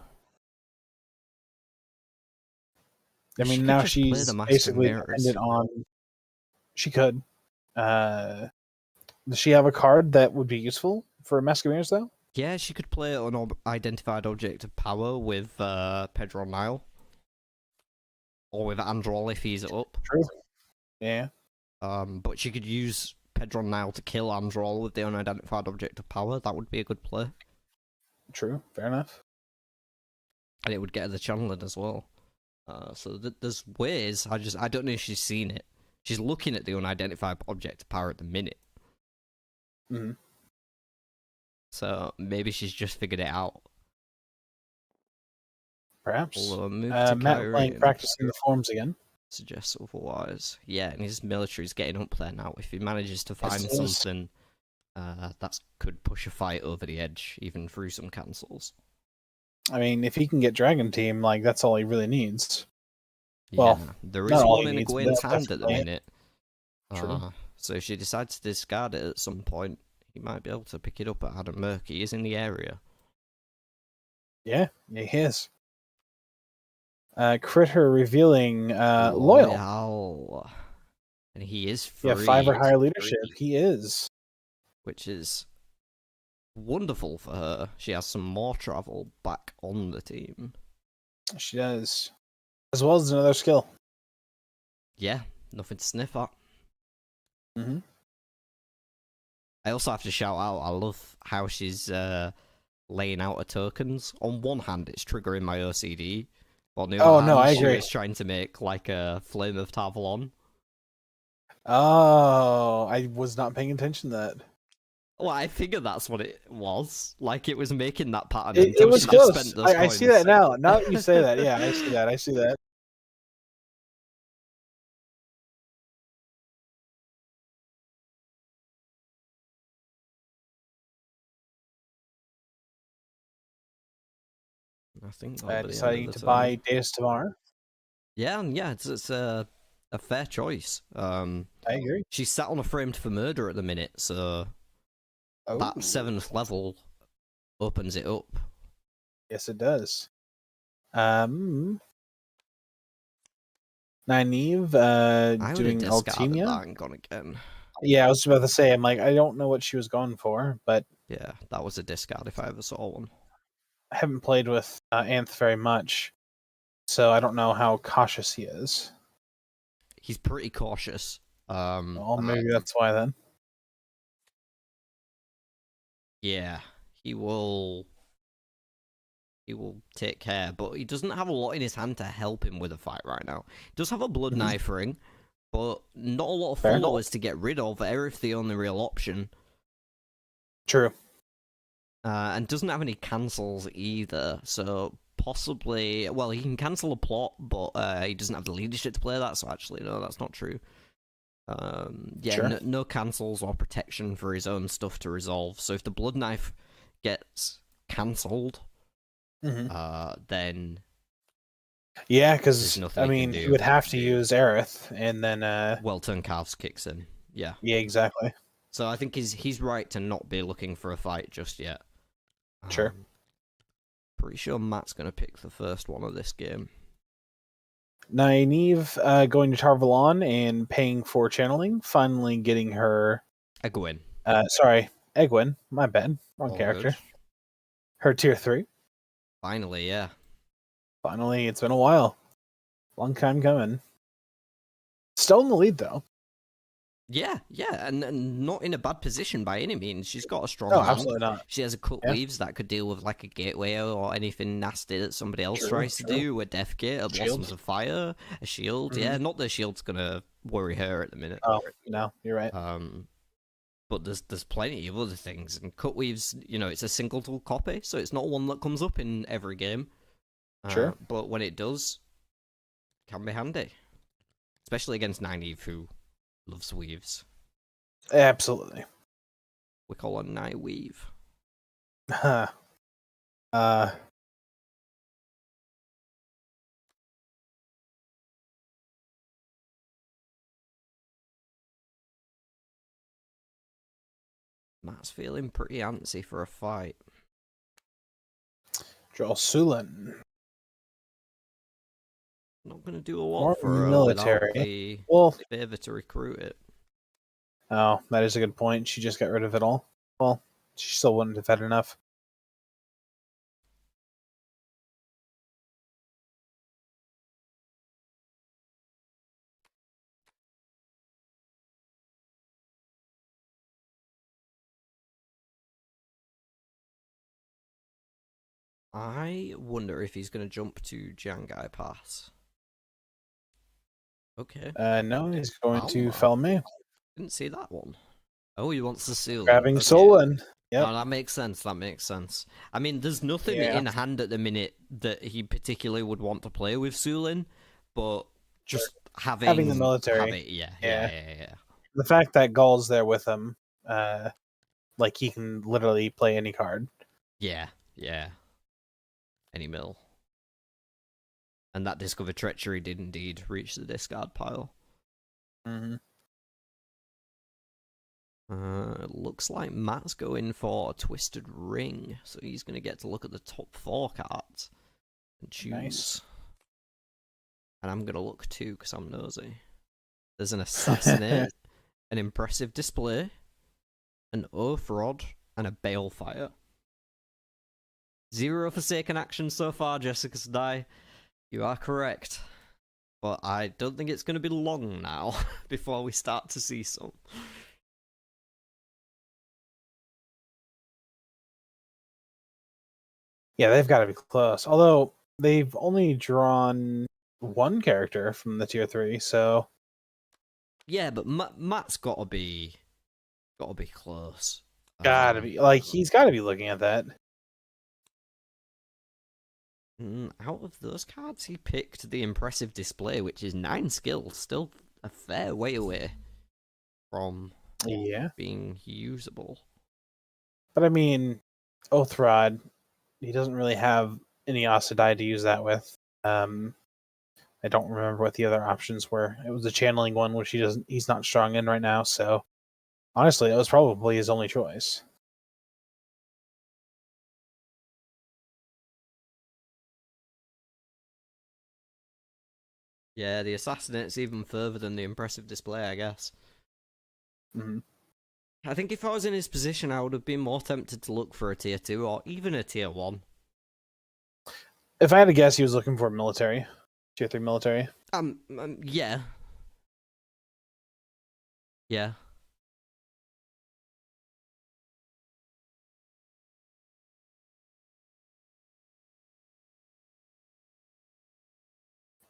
I mean, now she's basically dependent on... She could. Does she have a card that would be useful for Mask of Mirrors, though? Yeah, she could play an identified object of power with Pedro Nile. Or with Androl if he's up. True. Yeah. But she could use Pedro Nile to kill Androl with the unidentified object of power. That would be a good play. True. Fair enough. And it would get her the channeling as well. So there's ways. I don't know if she's seen it. She's looking at the unidentified object of power at the minute. Mm-hmm. So maybe she's just figured it out. Perhaps. Matt playing practicing the forms again. Suggests otherwise. Yeah, and his military's getting up there now. If he manages to find something, that could push a fight over the edge, even through some cancels. I mean, if he can get Dragon Team, like, that's all he really needs. Yeah, well, there is one in Egwene's hand at the minute. So if she decides to discard it at some point, he might be able to pick it up at Adam Murk. He is in the area. Yeah, he is. Critter revealing Loyal. And he is free. Yeah, 5 or higher leadership. He is. Which is wonderful for her. She has some more travel back on the team. She does. As well as another skill. Yeah, nothing to sniff at. Mm-hmm. I also have to shout out, I love how she's laying out her tokens. On one hand, it's triggering my OCD. On the other hand, I agree. She's trying to make like a Flame of Tavalon. Oh, I was not paying attention to that. Well, I figured that's what it was. Like, it was making that pattern. It was close. I see that now. Now that you say that, yeah, I see that. I think deciding to buy Days Tomorrow. Yeah, it's a fair choice. I agree. She's sat on a Framed for Murder at the minute, so that 7th level opens it up. Yes, it does. Nynaeve doing Altimia. And gone again. Yeah, I was about to say, I'm like, I don't know what she was going for, but yeah, that was a discard if I ever saw one. I haven't played with Anth very much, so I don't know how cautious he is. He's pretty cautious. Well, maybe that's why then. Yeah, he will take care, but he doesn't have a lot in his hand to help him with a fight right now. He does have a Blood Knife ring, but not a lot of followers to get rid of. Aerith the only real option. True. And doesn't have any cancels either, so possibly... Well, he can cancel a plot, but he doesn't have the leadership to play that, so actually, no, that's not true. No cancels or protection for his own stuff to resolve, so if the Blood Knife gets cancelled, then yeah, there's because nothing I he can mean, he do. would have to use Aerith, and then Well-turned calves kicks in. Yeah. yeah, exactly. So I think he's right to not be looking for a fight just yet. Sure. Pretty sure Matt's gonna pick the first one of this game. Nynaeve going to Tarvalon and paying for channeling, finally getting her. Egwene. Sorry, Egwene. My bad. Wrong All character. good. Her tier 3. Finally, yeah. Finally, it's been a while. Long time coming. Still in the lead, though. Yeah, and not in a bad position by any means. She's got a strong No, hand. absolutely not. She has a cut weaves that could deal with like a gateway or anything nasty that somebody else tries to do. A death gate, a blossoms of fire, a shield. Yeah, not that shield's gonna worry her at the minute. Oh no, you're right. But there's plenty of other things, and cut weaves. You know, it's a single tool copy, so it's not one that comes up in every game. Sure. But when it does, it can be handy, especially against Nynaeve, who loves weaves. Absolutely. We call her Night Weave. Matt's feeling pretty antsy for a fight. Joel Sulin. Not going to do a lot More for her military. without the favor to recruit it. Oh, that is a good point. She just got rid of it all. Well, she still wouldn't have had enough. I wonder if he's going to jump to Jangai Pass. Okay. No, he's going to Felme. Didn't see that one. Oh, he wants the seal. Grabbing Solon. Yeah, no, that makes sense. That makes sense. I mean, there's nothing in hand at the minute that he particularly would want to play with Sulin, but just having the military. Yeah. The fact that Gaul's there with him, like he can literally play any card. Yeah. Any mill. And that Discover Treachery did indeed reach the discard pile. Looks like Matt's going for a Twisted Ring, so he's going to get to look at the top 4 cards and choose. Nice. And I'm going to look too, because I'm nosy. There's an Assassinate, an Impressive Display, an Oath Rod, and a Balefire. 0 Forsaken action so far, Jessica's die. You are correct. But I don't think it's going to be long now before we start to see some. Yeah, they've got to be close. Although they've only drawn one character from the tier 3, so yeah, but Matt's got to be close. Gotta be he's got to be looking at that. Out of those cards, he picked the Impressive Display, which is 9 skills, still a fair way away from being usable. But I mean, Oath Rod, he doesn't really have any Asadai to use that with. I don't remember what the other options were. It was a channeling one, which he's not strong in right now, so honestly, it was probably his only choice. Yeah, the Assassinate's even further than the Impressive Display, I guess. I think if I was in his position, I would have been more tempted to look for a tier 2 or even a tier 1. If I had to guess, he was looking for military. Tier 3 military. Yeah. Yeah.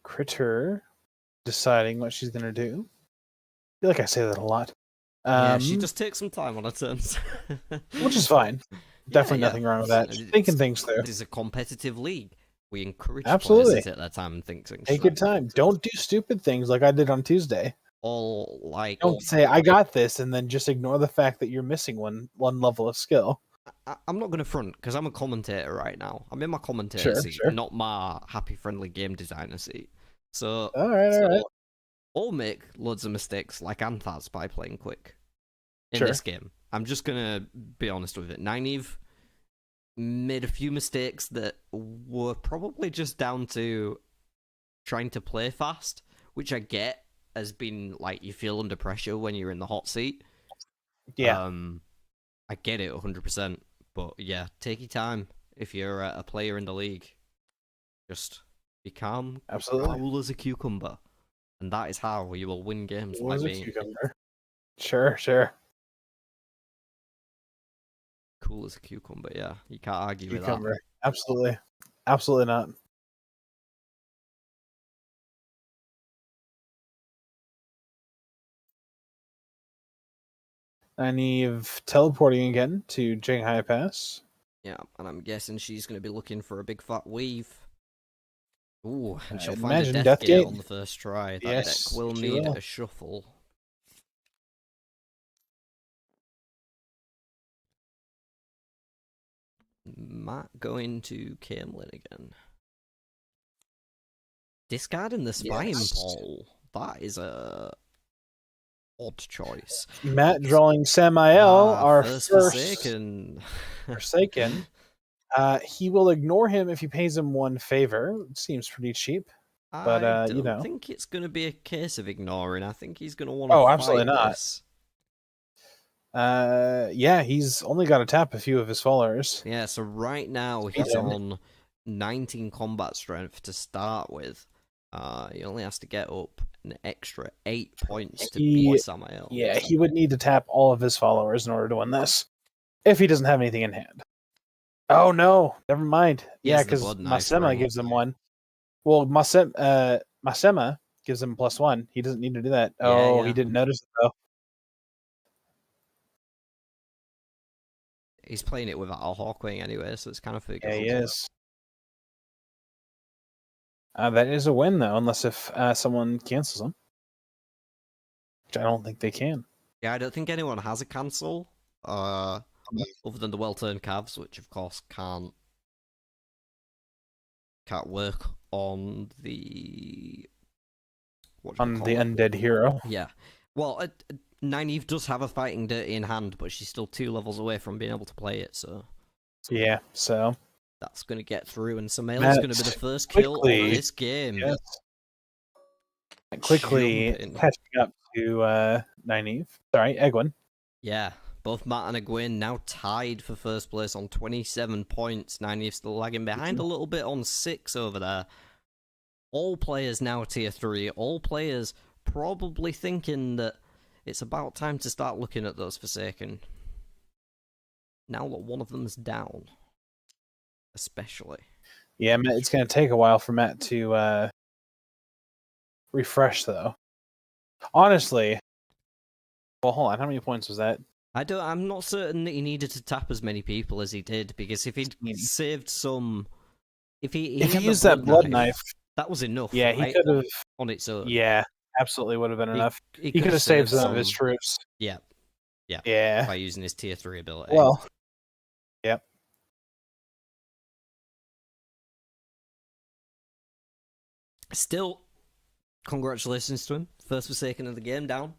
Critter deciding what she's gonna do. I feel like I say that a lot. Yeah, she just takes some time on her turns. Which is fine. Definitely nothing wrong with that. Thinking things through. It is a competitive league. We encourage Absolutely players to take their time and think things Take your time. Don't do stupid things like I did on Tuesday. All like don't say I got this and then just ignore the fact that you're missing one level of skill. I'm not going to front because I'm a commentator right now. I'm in my commentator Sure, seat, sure. not my happy, friendly game designer seat. So, All right, all right. I'll make loads of mistakes like Anthaz by playing quick in Sure. this game. I'm just going to be honest with it. Nynaeve made a few mistakes that were probably just down to trying to play fast, which I get as being like you feel under pressure when you're in the hot seat. Yeah. I get it 100%, but yeah, take your time if you're a player in the league. Just be calm, Absolutely. cool as a cucumber, and that is how you will win games by Was a being cucumber. Sure, sure. cool as a cucumber. Yeah, you can't argue with Cucumber. that. Absolutely. Absolutely not. Nynaeve teleporting again to Shanghai Pass. Yeah, and I'm guessing she's going to be looking for a big fat weave. Ooh, and she'll I'd find a imagine death gate Deathgate. on the first try. That deck Yes, will she need will. a shuffle. Matt going to Camelin again. Discarding the Spying Yes. Pole. That is a odd choice. Matt drawing Samael, our first first Forsaken. Forsaken. He will ignore him if he pays him one favor. Seems pretty cheap. But I you don't know. think it's going to be a case of ignoring. I think he's going to want to Oh, fight absolutely not. this. Yeah, he's only got to tap a few of his followers. Yeah, so right now he's on 19 combat strength to start with. He only has to get up an extra 8 points to beat Samael. Yeah, he would need to tap all of his followers in order to win this. If he doesn't have anything in hand. Oh no, never mind. Yeah, because Masema gives him one. Well, Masema gives him +1. He doesn't need to do that. Oh, he didn't notice it though. He's playing it without a Hawkwing anyway, so it's kind of forgivable. Yeah, he is. That is a win though, unless if someone cancels him. Which I don't think they can. Yeah, I don't think anyone has a cancel. Other than the well-turned calves, which of course can't work on the undead hero. Yeah, well, Nynaeve does have a fighting dirty in hand, but she's still 2 levels away from being able to play it. So yeah, so that's going to get through, and Samael's going to be the first kill of this game. Yes. Quickly catching up to Nynaeve. Sorry, Egwin. Yeah, both Matt and Egwene now tied for first place on 27 points. Nynaeve still lagging behind a little bit on 6 over there. All players now tier 3. All players probably thinking that it's about time to start looking at those Forsaken. Now that one of them's down. Especially. Yeah, it's going to take a while for Matt to refresh, though. Honestly. Well, hold on. How many points was that? I'm not certain that he needed to tap as many people as he did, because if he'd saved some... If he used that blood knife, that was enough. Yeah, right? he could have... On its own. Yeah, absolutely would have been enough. He could have saved some of his troops. Yeah. Yeah. By using his tier 3 ability. Well, yep. Still, congratulations to him. First Forsaken of the game down.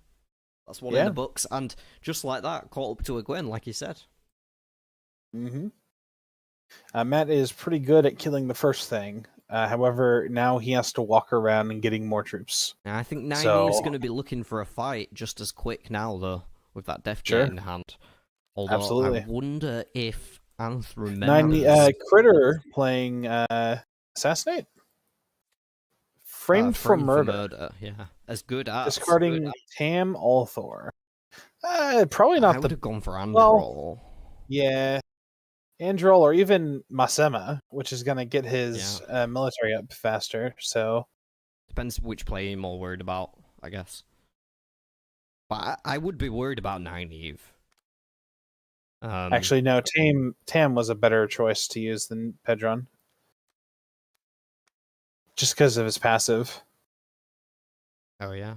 That's one in the books. And just like that, caught up to Egwene, like you said. Mm-hmm. Matt is pretty good at killing the first thing. However, now he has to walk around and getting more troops. Now, I think Nynaeve's going to be looking for a fight just as quick now, though, with that Death Gate in hand. Although, absolutely. I wonder if Anth remembers... Critter playing Assassinate? Framed for murder. Yeah. As good as... Discarding Tam Althor. Probably not I would have gone for Androl. Well, yeah. Androl or even Masema, which is going to get his military up faster, so... Depends which play you're more worried about, I guess. But I would be worried about Nynaeve. Actually, no, Tam was a better choice to use than Pedron. Just because of his passive. Oh, yeah?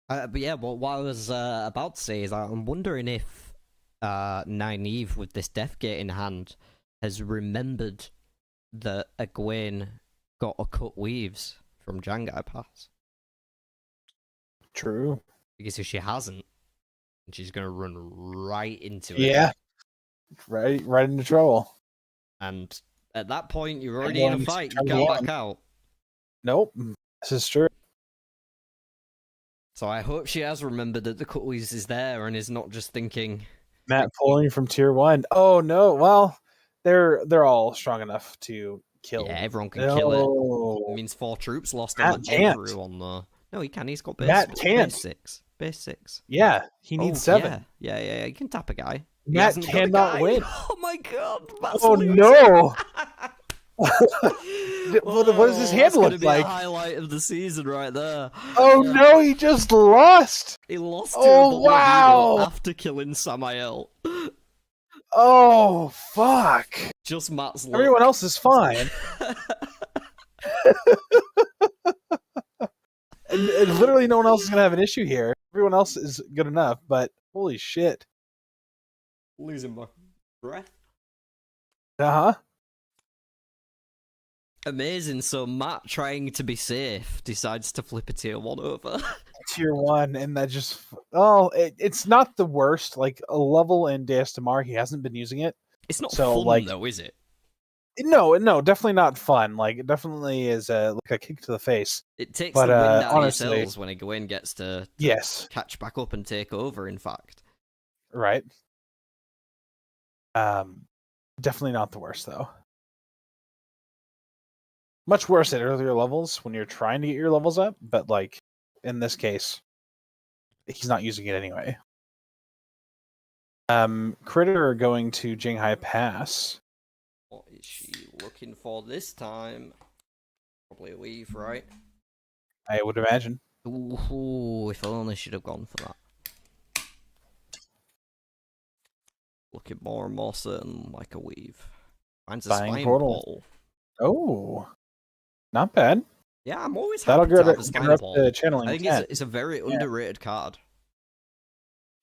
But yeah, well, what I was about to say is I'm wondering if Nynaeve, with this Deathgate in hand, has remembered that Egwene got a cut weaves from Jangai Pass. True. Because if she hasn't, she's going to run right into it. Yeah. Right into trouble. And at that point, you're already in a fight. You can't back out. Nope. This is true. So I hope she has remembered that the Cutleys is there and is not just thinking... Matt pulling from tier 1. Oh, no. Well, they're all strong enough to kill. Yeah, everyone can kill it. It means 4 troops lost on everyone, though. No, he can. He's got base, Matt can't. Base 6. Base 6. Yeah, he needs 7. Yeah. He can tap a guy. Matt cannot win. Oh my god. Oh no. What does his hand look like? A highlight of the season right there. Oh no, he just lost. He lost to wow. after killing Samael. Oh fuck. Just Matt's luck. Everyone else is fine. and literally no one else is gonna have an issue here. Everyone else is good enough, but holy shit. Losing my breath. Uh-huh. Amazing. So Matt, trying to be safe, decides to flip a tier 1 over. Tier 1, and that just... Oh, it's not the worst. Like, a level in Deus Damar, he hasn't been using it. It's not fun, though, is it? No, definitely not fun. Like, it definitely is like a kick to the face. It takes the wind out honestly, of your sails when Egwene gets to catch back up and take over, in fact. Right. Definitely not the worst, though. Much worse at earlier levels when you're trying to get your levels up, but, like, in this case, he's not using it anyway. Critter going to Jinghai Pass. What is she looking for this time? Probably a weave, right? I would imagine. Ooh, if only she'd have gone for that. Looking more and more certain like a weave. Finds a spine portal. Oh, not bad. Yeah, I'm always happy to have a spine portal. Channeling I think it's a very underrated card.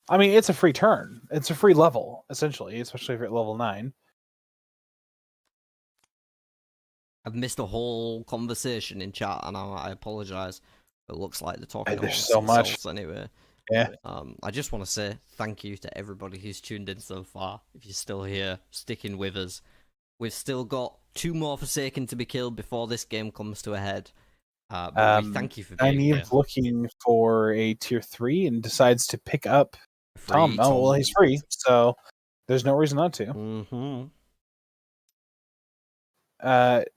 I mean, it's a free turn. It's a free level, essentially, especially if you're at level 9. I've missed a whole conversation in chat, and I apologize. It looks like they're talking about so much anyway. Yeah. I just want to say thank you to everybody who's tuned in so far. If you're still here, sticking with us. We've still got 2 more Forsaken to be killed before this game comes to a head. But we thank you for being here. Nynaeve looking for a tier 3 and decides to pick up Tom. Oh, well, he's free, so there's no reason not to. Mm-hmm.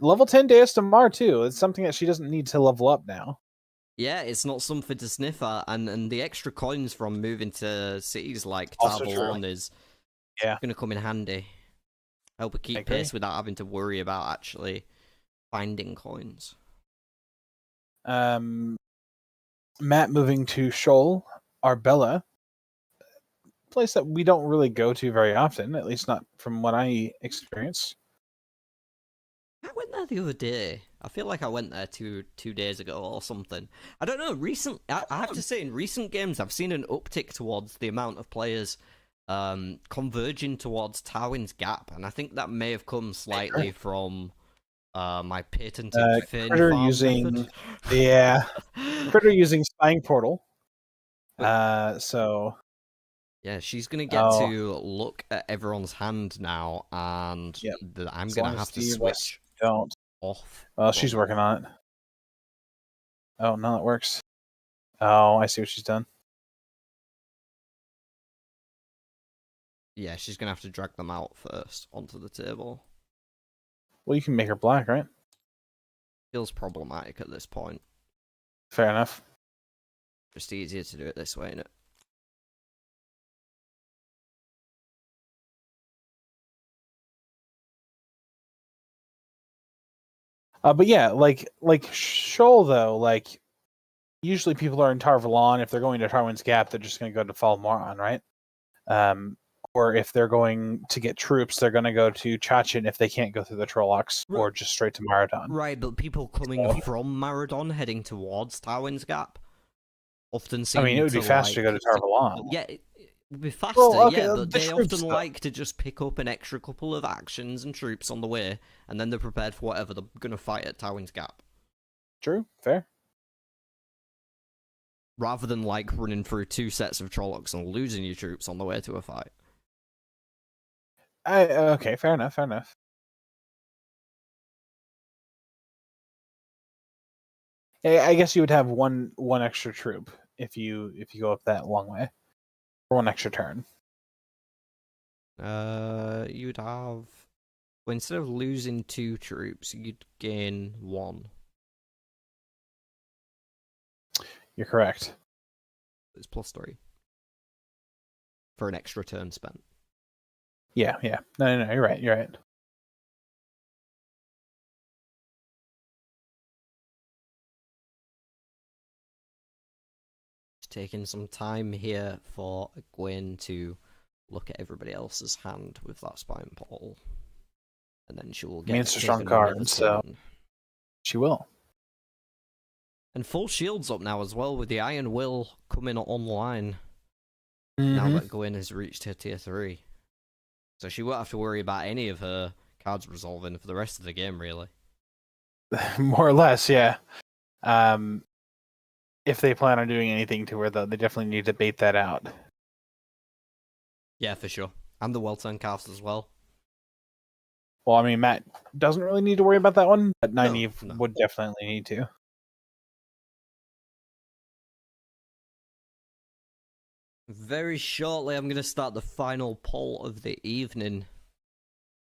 Level 10 Deus Damar, too. It's something that she doesn't need to level up now. Yeah, it's not something to sniff at, and the extra coins from moving to cities like Tarvalon is going to come in handy. Help her keep pace without having to worry about actually finding coins. Matt moving to Shoal, Arbella. Place that we don't really go to very often, at least not from what I experience. I went there the other day. I feel like I went there two days ago or something. I don't know. I have to say, in recent games, I've seen an uptick towards the amount of players converging towards Tywin's Gap, and I think that may have come slightly from my patented Critter using Critter using Spying Portal. So yeah, she's gonna get to look at everyone's hand now, and I'm gonna have to switch off. Well, she's working on it. Oh no, that works. Oh, I see what she's done. Yeah, she's gonna have to drag them out first onto the table. Well, you can make her black, right? Feels problematic at this point. Fair enough. Just easier to do it this way, innit? But yeah, like Shoal though, like usually people are in Tarvalon. If they're going to Tarwin's Gap, they're just going to go to Falmoran, right? Or if they're going to get troops, they're going to go to Chachin if they can't go through the Trollocs, or just straight to Maradon. Right, but people coming from Maradon heading towards Tarwin's Gap often seem I mean, it would be faster to go to Tarvalon. Yeah, it would be faster, okay, but the they troops, often though. like to just pick up an extra couple of actions and troops on the way, and then they're prepared for whatever they're going to fight at Tywin's Gap. True, fair. Rather than, like, running through 2 sets of Trollocs and losing your troops on the way to a fight. Okay, fair enough, fair enough. I guess you would have one extra troop if you go up that long way, for one extra turn. You'd have... Well, instead of losing 2 troops, you'd gain 1. You're correct. It's +3. For an extra turn spent. Yeah. No, you're right, you're right. Just taking some time here for Gwen to look at everybody else's hand with that spine portal. And then she will get It's a strong taken card, another so turn. she will. And full shield's up now as well, with the Iron Will coming online. Mm-hmm. Now that Gwen has reached her tier 3. So she won't have to worry about any of her cards resolving for the rest of the game, really. More or less, yeah. If they plan on doing anything to her, though, they definitely need to bait that out. Yeah, for sure. And the well-turned calves as well. Well, I mean, Matt doesn't really need to worry about that one, but Nynaeve No. would definitely need to. Very shortly, I'm going to start the final poll of the evening.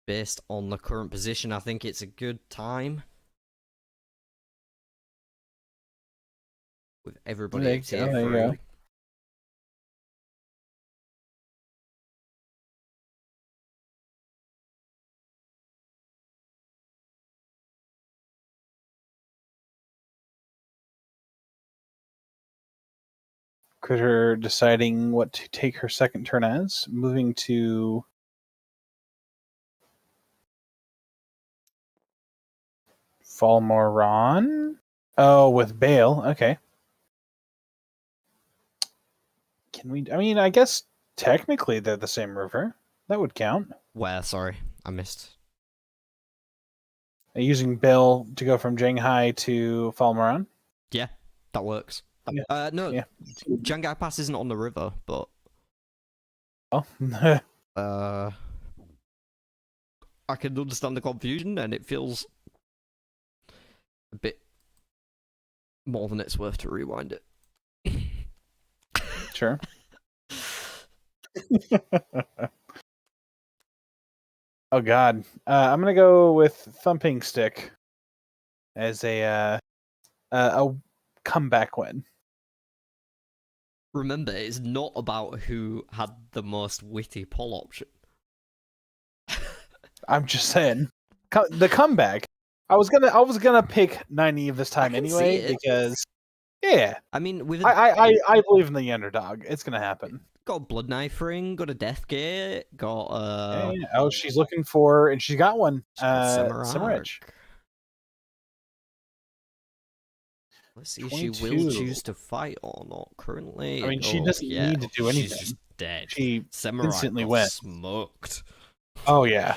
Based on the current position, I think it's a good time. With everybody at tier 3. Critter deciding what to take her second turn as, moving to Falmoran. Oh, with Bale. Okay. Can we? I mean, I guess technically they're the same river. That would count. Where? Sorry, I missed. Using Bale to go from Shanghai to Falmoran. Yeah, that works. Yeah. No, yeah. Jangai Pass isn't on the river, but Oh. I can understand the confusion, and it feels a bit more than it's worth to rewind it. Sure. Oh God, I'm gonna go with Thumping Stick as a comeback win. Remember, it's not about who had the most witty poll option. I'm just saying, the comeback. I was gonna pick Nynaeve this time anyway because, yeah. I mean, with I believe in the underdog. It's gonna happen. Got Blood Knife Ring, got a Death Gate, got Oh, she's looking for, and she's got one. Semiraj. Let's see if she will choose to fight or not. Currently, I mean, she doesn't need to do anything. She's just dead. She instantly got went. Smoked. Oh yeah.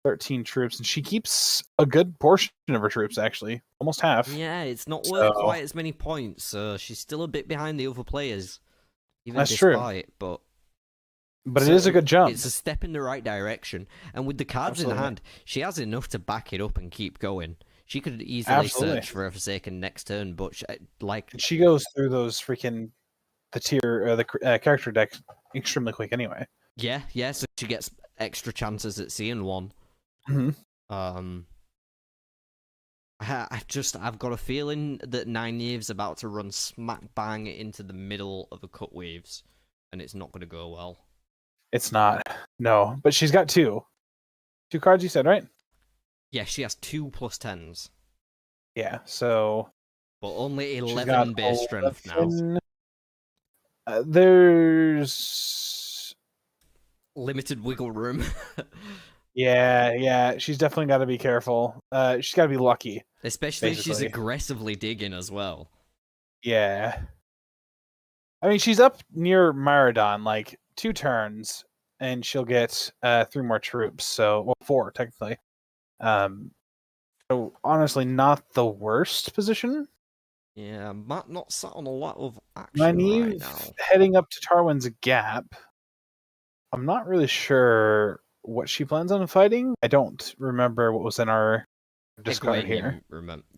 13 troops, and she keeps a good portion of her troops, actually. Almost half. Yeah, it's not worth quite as many points, so she's still a bit behind the other players. Even That's despite, true. But it is a good jump. It's a step in the right direction. And with the cards in hand, she has enough to back it up and keep going. She could easily search for a Forsaken next turn, but she goes through those freaking the character deck extremely quick anyway. Yeah, so she gets extra chances at seeing one. Mm-hmm. I've got a feeling that Nynaeve's about to run smack bang into the middle of a Cutwaves, and it's not going to go well. It's not. No, but she's got two cards. You said, right? Yeah, she has 2 +10s. Yeah, so. But only 11 base strength now. There's limited wiggle room. Yeah, she's definitely got to be careful. She's got to be lucky. Especially if she's basically. aggressively digging as well. Yeah. I mean, she's up near Maradon, like 2 turns, and she'll get 3 more troops. So, well, 4 technically. So honestly, not the worst position. Yeah, Matt not sat on a lot of action Nynaeve right now. heading up to Tarwin's Gap. I'm not really sure what she plans on fighting. I don't remember what was in our discard Egwene, here.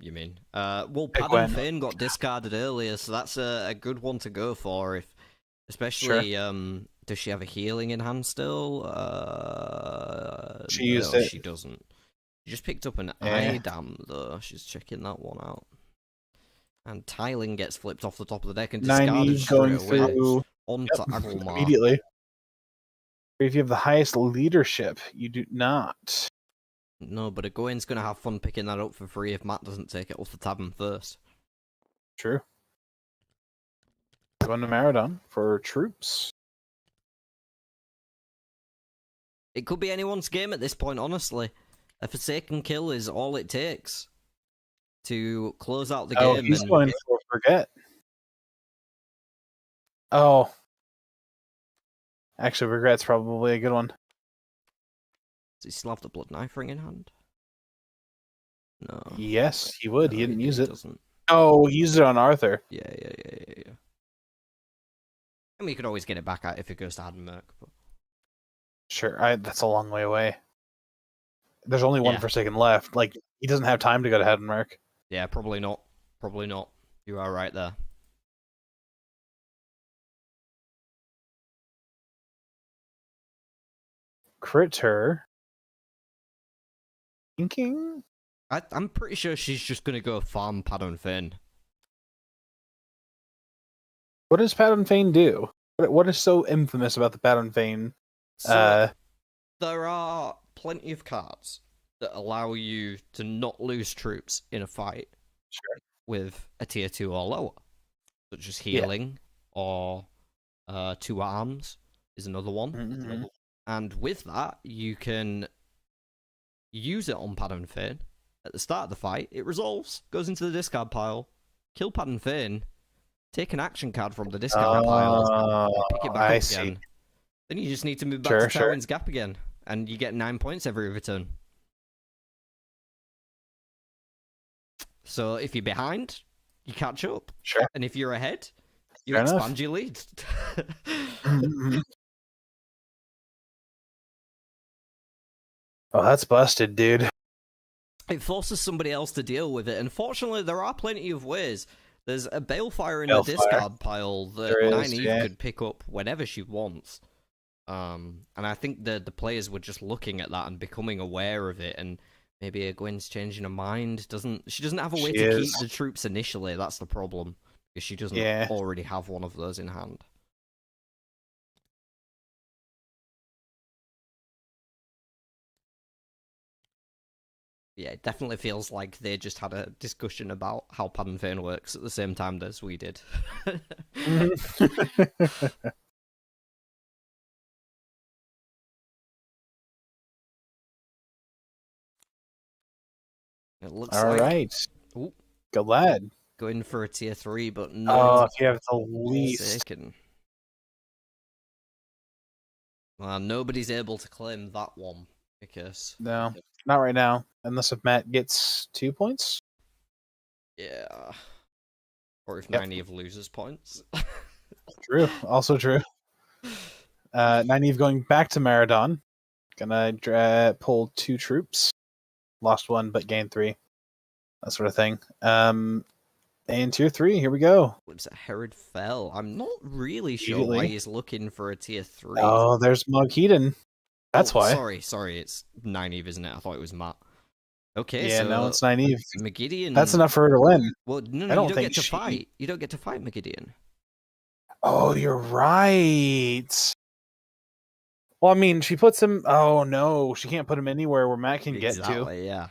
You mean? Well, Egwene. Padden Fane got discarded earlier, so that's a good one to go for. If, especially, does she have a healing in hand still? She used it. She doesn't. She just picked up an Yeah. Idam though. She's checking that one out. And Tiling gets flipped off the top of the deck and Nynaeve discarded going straight away through onto Agulmar. immediately. If you have the highest leadership, you do not. No, but Egwene's going to have fun picking that up for free if Matt doesn't take it off the tavern first. True. Going to Maradon for troops. It could be anyone's game at this point, honestly. A Forsaken kill is all it takes to close out the game. He's going for Forget. Oh. Actually, Regret's probably a good one. Does he still have the Blood Knife Ring in hand? No. Yes, he would. No, he didn't use it. Doesn't. Oh, he used it on Arthur. Yeah. I mean, you could always get it back out if it goes to Haddenmerk. But... Sure, that's a long way away. There's only one Yeah. Forsaken left. Like, he doesn't have time to go to Haddenmerk. Yeah, probably not. Probably not. You are right there. Critter. Thinking? I'm pretty sure she's just going to go farm Padden Fane. What does Padden Fane do? What is so infamous about the Padden Fane? So, there are plenty of cards that allow you to not lose troops in a fight with a tier 2 or lower, such as healing or 2 arms is another one. Mm-hmm. And with that, you can use it on Padden Fane. At the start of the fight, it resolves, goes into the discard pile, kill Padden Fane, take an action card from the discard pile, pick it back up again. Then you just need to move back to Tarwin's Gap again, and you get 9 points every return. So if you're behind, you catch up. Sure. And if you're ahead, you Fair expand enough. your lead. Mm-hmm. Oh, that's busted, dude. It forces somebody else to deal with it. Unfortunately, there are plenty of ways. There's a Balefire in the discard pile that Nynaeve could pick up whenever she wants. And I think the players were just looking at that and becoming aware of it, and maybe Egwene's changing her mind. She doesn't have a way to keep the troops initially. That's the problem, because she doesn't already have one of those in hand. Yeah, it definitely feels like they just had a discussion about how Padden Fane works at the same time as we did. It looks right. Ooh, go lad. Going for a tier 3, but no. If you have the least. Well, nobody's able to claim that one because no, not right now, unless if Matt gets 2 points. Yeah, or if Nynaeve loses points. True, also true. Nynaeve going back to Maradon, gonna pull 2 troops. Lost 1, but gained 3. That sort of thing. And tier 3, here we go. Looks at Herod Fell. I'm not really sure why he's looking for a tier 3. Oh, there's Moghedan. That's why. Sorry, it's Nynaeve, isn't it? I thought it was Matt. Okay, yeah, so no, it's Nynaeve. Megiddian. That's enough for her to win. Well, no, you don't get to fight. You don't get to fight Megiddian. Oh, you're right. Well, I mean, she puts him... Oh, no. She can't put him anywhere where Matt can get to. Yeah.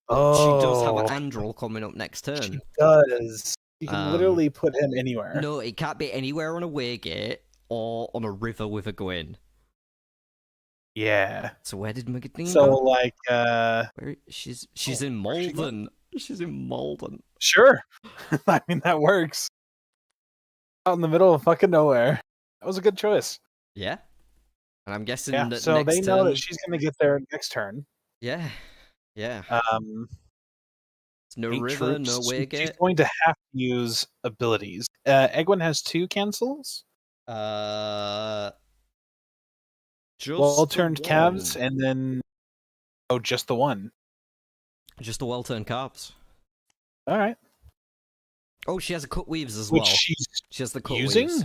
But she does have an Andrel coming up next turn. She does. You can literally put him anywhere. No, it can't be anywhere on a waygate or on a river with a Gwyn. Yeah. So where did Megiddian go? Where she's in Malden. She's in Malden. Sure. I mean, that works. Out in the middle of fucking nowhere. That was a good choice. Yeah. And I'm guessing Yeah, that so next they know turn... that she's going to get there next turn. Yeah. Yeah. It's no river, no way She's gate. going to have to use abilities. Egwin has 2 cancels. Just Well-turned calves, and then... Oh, just the one. Just the well-turned calves. All right. Oh, she has a cut weaves as Which well. she's She has the cut using? weaves.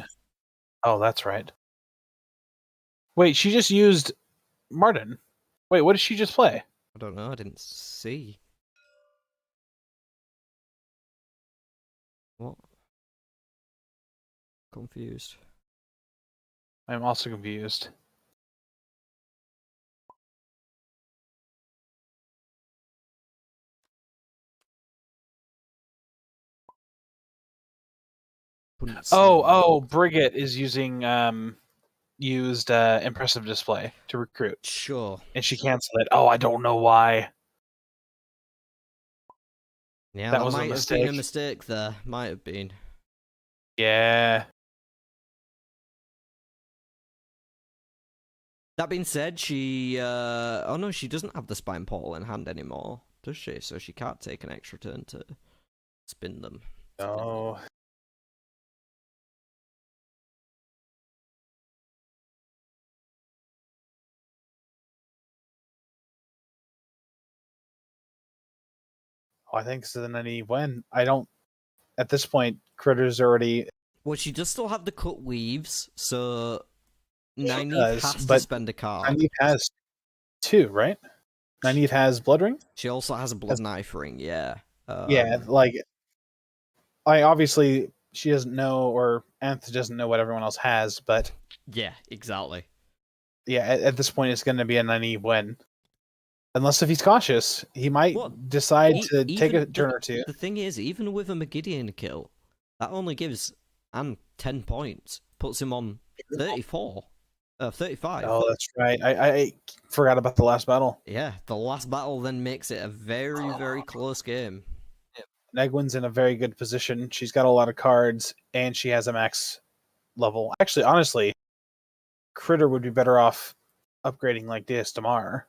Oh, that's right. Wait, she just used Martin. Wait, what did she just play? I don't know, I didn't see. What? Confused. I'm also confused. Brigette is using used impressive display to recruit. Sure. And she canceled it. Oh, I don't know why. Yeah, that was might a have mistake. been a mistake there. Might have been. Yeah. That being said, she oh no, she doesn't have the spine portal in hand anymore, does she? So she can't take an extra turn to spin them. Oh. I think so. Then I need when I don't. At this point, Critter's already. Well, she does still have the cut weaves, so Nynaeve does, has to but spend a card. Nynaeve has 2, right? Nynaeve has Blood Ring. She also has a blood knife ring. Yeah. Yeah, like I obviously she doesn't know, or Anth doesn't know what everyone else has, but yeah, exactly. Yeah, at this point, it's going to be a Nynaeve win. Unless if he's cautious, he might decide to take a turn or two. The thing is, even with a Magidian kill, that only gives Anne 10 points. Puts him on 34. 35. Oh, that's right. I forgot about the last battle. Yeah, the last battle then makes it a very, very close game. Egwin's in a very good position. She's got a lot of cards, and she has a max level. Actually, honestly, Critter would be better off upgrading like Deus Damar.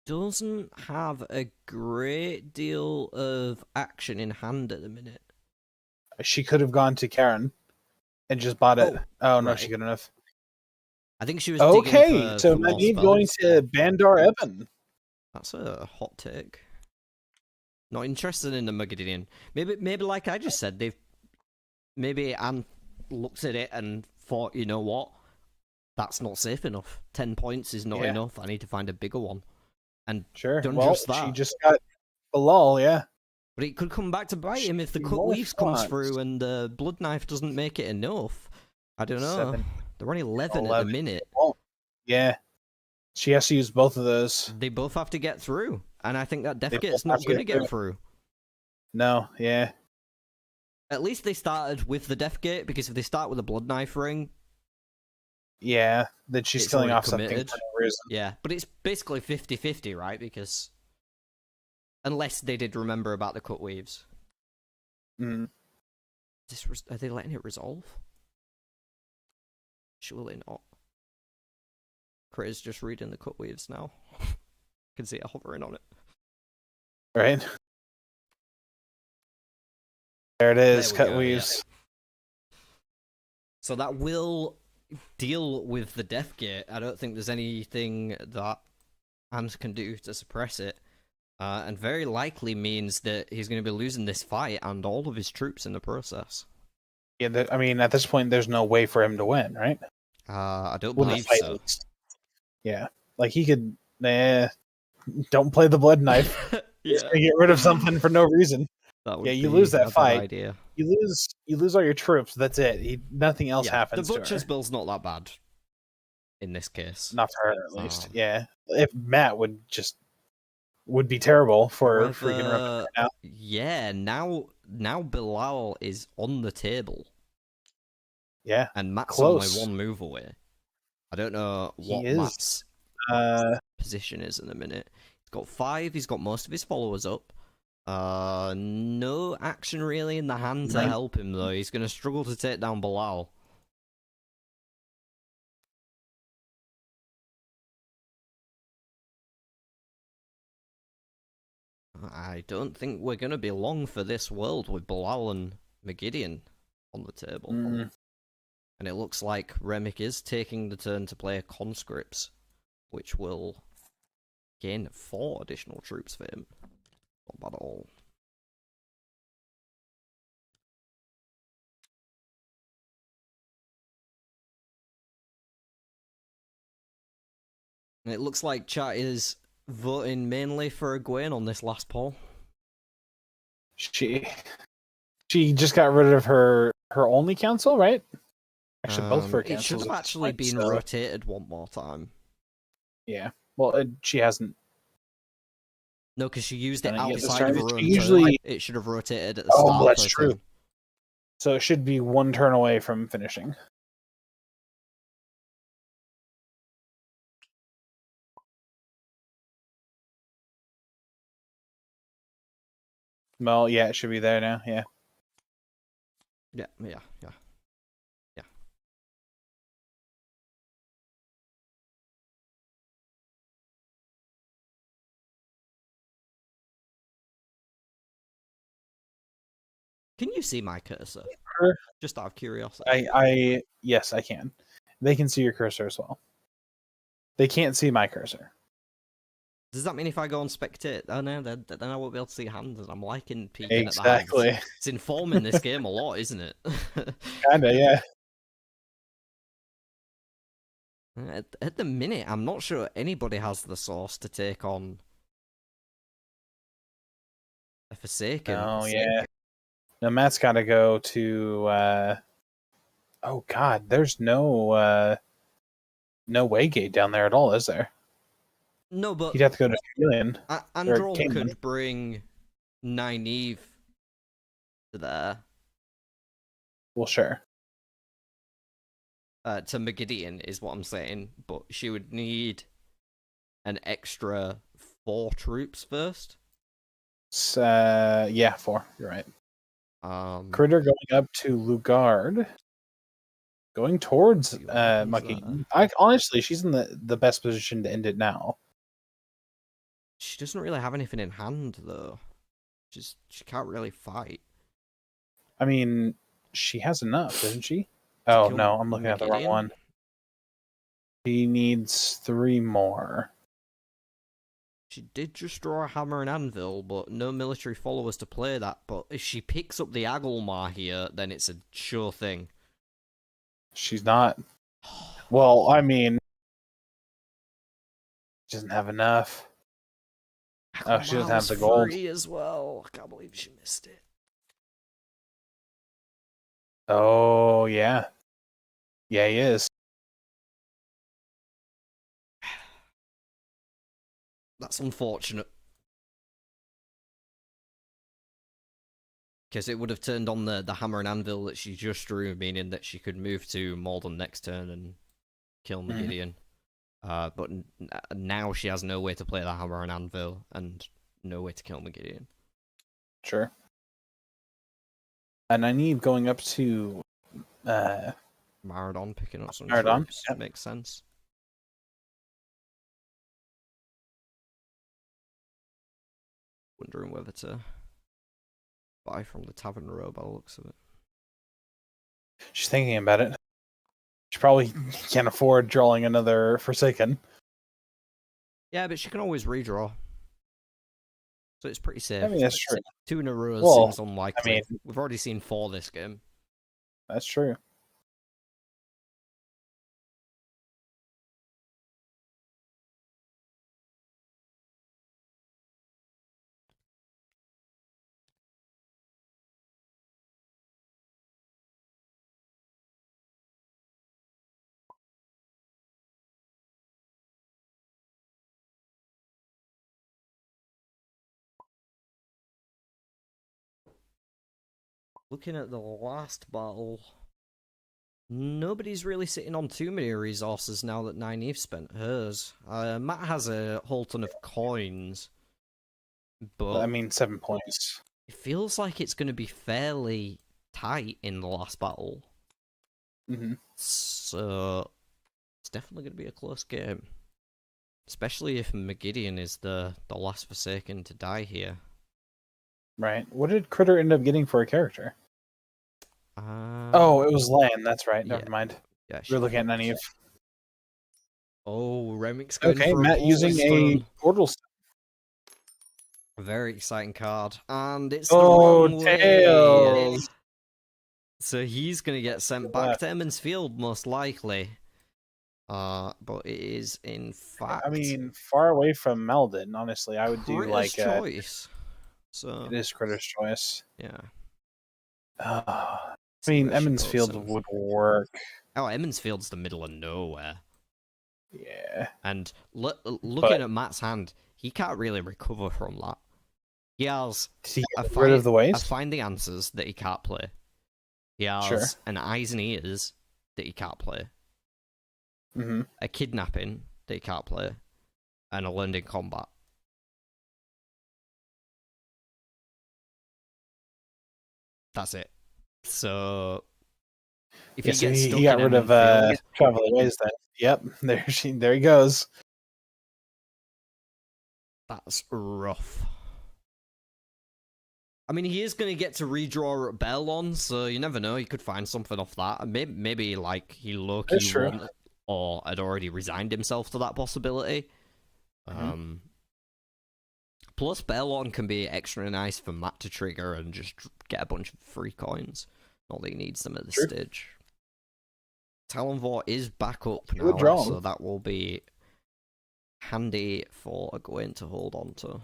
Doesn't have a great deal of action in hand at the minute. She could have gone to Karen and just bought it. Oh, no, right. she couldn't have. I think she was okay. So Nynaeve going to Bandar Evan. That's a hot take. Not interested in the Magidian. Maybe like I just said, maybe Anne looked at it and thought, you know what, that's not safe enough. 10 points is not enough. I need to find a bigger one. And sure, done well, just that. She just got a lull, yeah. But it could come back to bite him if the cut weaves comes through and the blood knife doesn't make it enough. I don't know. 7, They're only 11 at the minute. Yeah. She has to use both of those. They both have to get through. And I think that Deathgate's not going to get through. No, yeah. At least they started with the Deathgate, because if they start with a blood knife ring... Yeah, then she's killing off something for no reason. Yeah, but it's basically 50-50, right? Because... Unless they did remember about the cut weaves. Mm. Are they letting it resolve? Surely not. Critter's just reading the cut weaves now. Can see it hovering on it. Right. There it is, cut weaves. Yeah. So that will deal with the Deathgate. I don't think there's anything that Hans can do to suppress it. And very likely means that he's going to be losing this fight and all of his troops in the process. Yeah, I mean, at this point, there's no way for him to win, right? I don't believe so. Yeah, like he could. Don't play the blood knife. He's gonna get rid of something for no reason. You lose that fight. Idea. You lose all your troops. That's it. Nothing else happens. The butcher's bill's not that bad. In this case, not for her at least. Yeah, if Matt would be terrible for freaking ripping it out. Yeah, now Bilal is on the table. Yeah, and Matt's close. only one move away. I don't know what Matt's position is in a minute. He's got 5. He's got most of his followers up. No action really in the hand to help him though. He's gonna struggle to take down Bilal. I don't think we're gonna be long for this world with Bilal and Magidian on the table. And it looks like Remick is taking the turn to play conscripts, which will gain 4 additional troops for him. Not bad at all. And it looks like chat is voting mainly for Egwene on this last poll. She just got rid of her only council, right? Actually, both of her councils. It should have actually been rotated one more time. Yeah. Well, she hasn't. No, because she used it outside of her own turn. It should have rotated at the start. Oh, that's true. So it should be 1 turn away from finishing. Well, yeah, it should be there now. Yeah. Yeah. Can you see my cursor? Just out of curiosity. Yes, I can. They can see your cursor as well. They can't see my cursor. Does that mean if I go on spectate, then I won't be able to see hands? And I'm liking peeking exactly. at the hands. It's informing this game a lot, isn't it? Kinda, yeah. At the minute, I'm not sure anybody has the source to take on a Forsaken. Oh, yeah. Now Matt's got to go to. Oh God, there's no Waygate down there at all, is there? No, but he'd have to go to Julian. Andron could bring Nynaeve to there. Well, sure. To Magidian is what I'm saying, but she would need an extra 4 troops first. Yeah, 4. You're right. Critter going up to Lugard, going towards Mucky. Honestly, she's in the best position to end it now. She doesn't really have anything in hand though. She can't really fight. I mean, she has enough, doesn't she? Oh no, I'm looking at the wrong one. She needs 3 more. She did just draw a hammer and anvil, but no military followers to play that. But if she picks up the Agelmar here, then it's a sure thing. She's not. Well, I mean, she doesn't have enough. Oh, she doesn't have the gold. Free as well. I can't believe she missed it. Oh, yeah. Yeah, he is. That's unfortunate. Because it would have turned on the hammer and anvil that she just drew, meaning that she could move to Maldon next turn and kill Magidian. But now she has no way to play the hammer and anvil and no way to kill Magidian. Sure. And I need going up to Maradon picking up some Maradon. troops. Yep. Makes sense. Wondering whether to buy from the Tavern Row by the looks of it. She's thinking about it. She probably can't afford drawing another Forsaken. Yeah, but she can always redraw. So it's pretty safe. I mean, that's true. 2 in a row seems unlikely. I mean, we've already seen 4 this game. That's true. Looking at the last battle, nobody's really sitting on too many resources now that Nynaeve spent hers. Matt has a whole ton of coins, but I mean, 7 points. it feels like it's going to be fairly tight in the last battle. Mm-hmm. So it's definitely going to be a close game. Especially if Magidian is the last Forsaken to die here. Right. What did Critter end up getting for a character? Uh, Oh, it was Lan. That's right. yeah. Never mind. Yeah, We're looking at Nynaeve. Oh, Remic's going Okay, for Matt a using a portal stone. A very exciting card. And it's Oh, the wrong way. Tails! So he's going to get sent back to Emond's Field, most likely. But it is, in fact... I mean, far away from Meldon, honestly. I would do like choice. So it is Critter's choice. yeah. I mean, Emond's Field would work. Oh, Emond's Field's the middle of nowhere. Yeah. And looking at Matt's hand, he can't really recover from that. He has rid of the waste? a Find the Answers that he can't play. He has an Eyes and Ears that he can't play. Mm-hmm. A Kidnapping that he can't play. And a Learned in Combat. That's it. So if he gets stuck he got rid of Travel Ways then. Yep, there he goes. That's rough. I mean, he is going to get to redraw at Belon, so you never know. He could find something off that. Maybe like, he low-key won, or had already resigned himself to that possibility. Mm-hmm. Plus, Belon can be extra nice for Matt to trigger and just get a bunch of free coins. Not that he needs them at this stage. Talonvor is back up now, so that will be handy for Egwene to hold on to.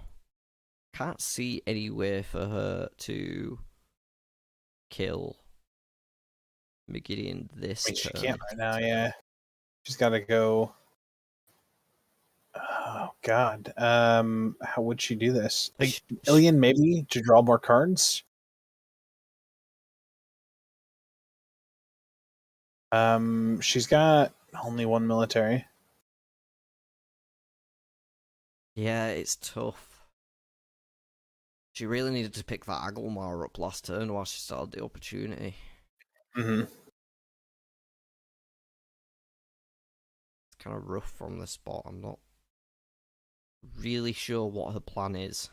Can't see any way for her to kill Magidian this turn. She can't right now, yeah. She's got to go... Oh, God. How would she do this? Like, Ilian, maybe, to draw more cards? She's got only one military. Yeah, it's tough. She really needed to pick that Agelmar up last turn while she still had the opportunity. Mm-hmm. It's kind of rough from this spot. I'm not really sure what her plan is.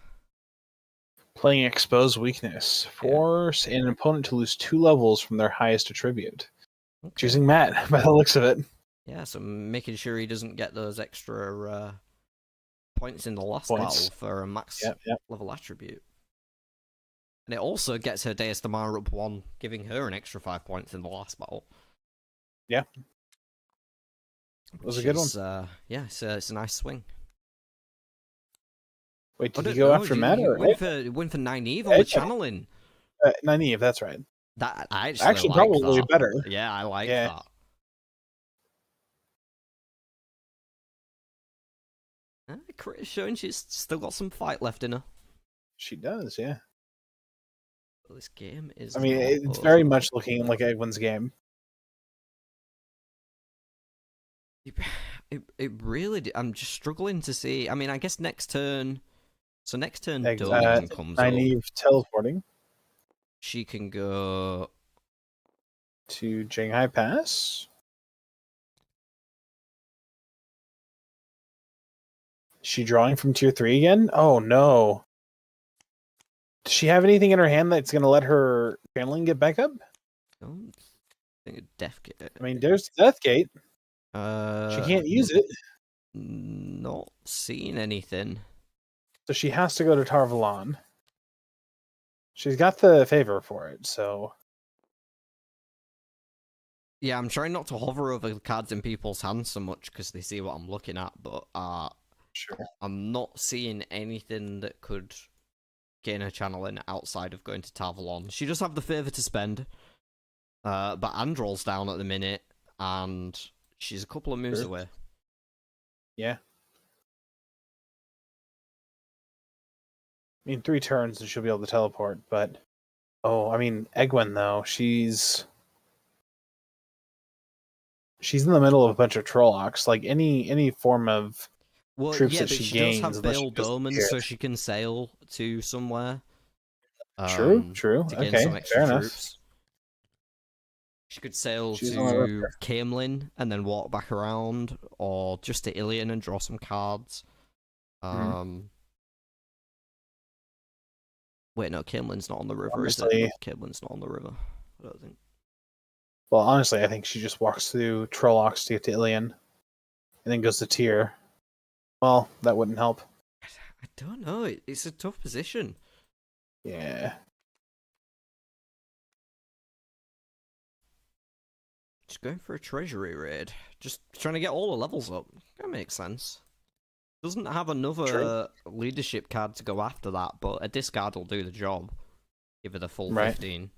Playing Expose Weakness. Force an opponent to lose 2 levels from their highest attribute. Okay. Choosing Matt, by the looks of it. Yeah, so making sure he doesn't get those extra points in the last battle for a max level attribute. And it also gets her Deus Damar up 1, giving her an extra 5 points in the last battle. Yeah. It was a good one. Yeah, it's a nice swing. Wait, did you go after Matt? Or win for Nynaeve on the channeling? Nynaeve, that's right. That I actually like probably that. better. Yeah, I like that. Crit showing she's still got some fight left in her. She does, yeah. Well, this game is... I mean, it's very much looking like Egwene's game. It really... I'm just struggling to see... I mean, I guess next turn... So next turn, Dolan comes up. Nynaeve teleporting. She can go... to Jinghai Pass. Is she drawing from tier 3 again? Oh, no. Does she have anything in her hand that's going to let her channeling get back up? I don't think a Death Gate. I mean, there's Death Gate. She can't use it. Not seeing anything. So she has to go to Tarvalon. She's got the favor for it, so... Yeah, I'm trying not to hover over the cards in people's hands so much because they see what I'm looking at, but sure. I'm not seeing anything that could gain her channeling outside of going to Tarvalon. She does have the favor to spend, but Androl's down at the minute, and she's a couple of moves away. Yeah. I mean, 3 turns and she'll be able to teleport, but... Oh, I mean, Egwene, though, she's in the middle of a bunch of Trollocs. Like, any form of Well, troops yeah, that but she she does gains have unless she Veiled goes to Omen, tier. so she can sail to somewhere. True, true. To gain Okay, some extra fair enough. troops. She could sail She's on the river. to Camelin and then walk back around, or just to Ilion and draw some cards. Wait, no, Camelin's not on the river, is Honestly, it? Camelin's not on the river, I don't think. well, honestly, I think she just walks through Trollocs to get to Ilion, and then goes to Tyr. Well, that wouldn't help. I don't know. It's a tough position. Yeah. Just going for a treasury raid. Just trying to get all the levels up. That makes sense. Doesn't have another leadership card to go after that, but a discard will do the job. Give her the full 15.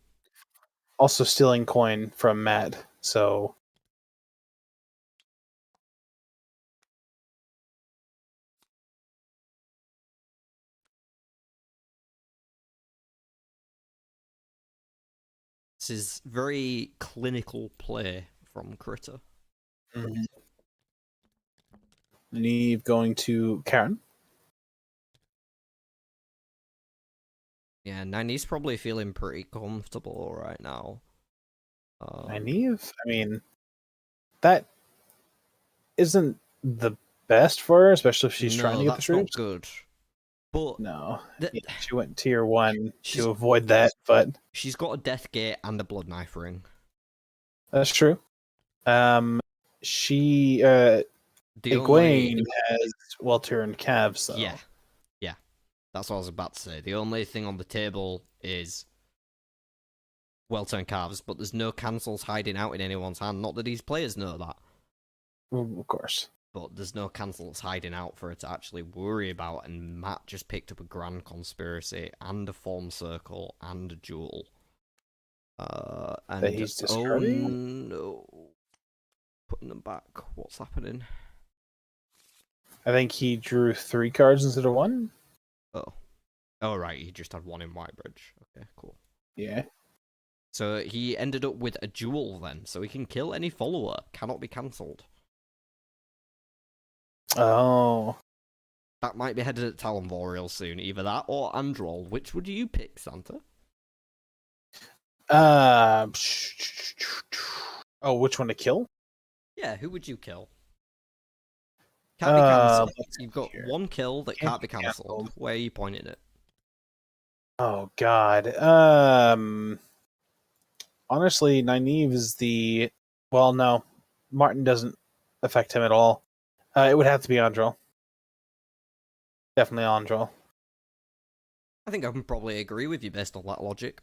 Also stealing coin from Matt, so... This is very clinical play from Critter. Mm-hmm. Nynaeve going to Karen. Yeah, Nynaeve's probably feeling pretty comfortable right now. Nynaeve? I mean, that isn't the best for her, especially if she's trying to get the troops. Not good. But no, she went tier 1 to avoid that, but... She's got a Death Gate and a Blood Knife Ring. That's true. She, Egwene has well-turned calves, though. Yeah. That's what I was about to say. The only thing on the table is well-turned calves, but there's no cancels hiding out in anyone's hand. Not that these players know that. Of course. But there's no cancels hiding out for her to actually worry about, and Matt just picked up a Grand Conspiracy, and a Form Circle, and a Jewel. And that he's discarding? Oh, no. Putting them back. What's happening? I think he drew 3 cards instead of 1. Oh, right, he just had 1 in Whitebridge. Okay, cool. Yeah. So he ended up with a Jewel then, so he can kill any follower. Cannot be cancelled. Oh. That might be headed at Talonvor soon. Either that or Androl. Which would you pick, Santa? Oh, which one to kill? Yeah, who would you kill? Can't be cancelled. You've got here. 1 kill that can't be cancelled. Where are you pointing it? Oh, God. Honestly, Nynaeve is the... Well, no. Martin doesn't affect him at all. It would have to be Androl. Definitely Androl. I think I can probably agree with you based on that logic.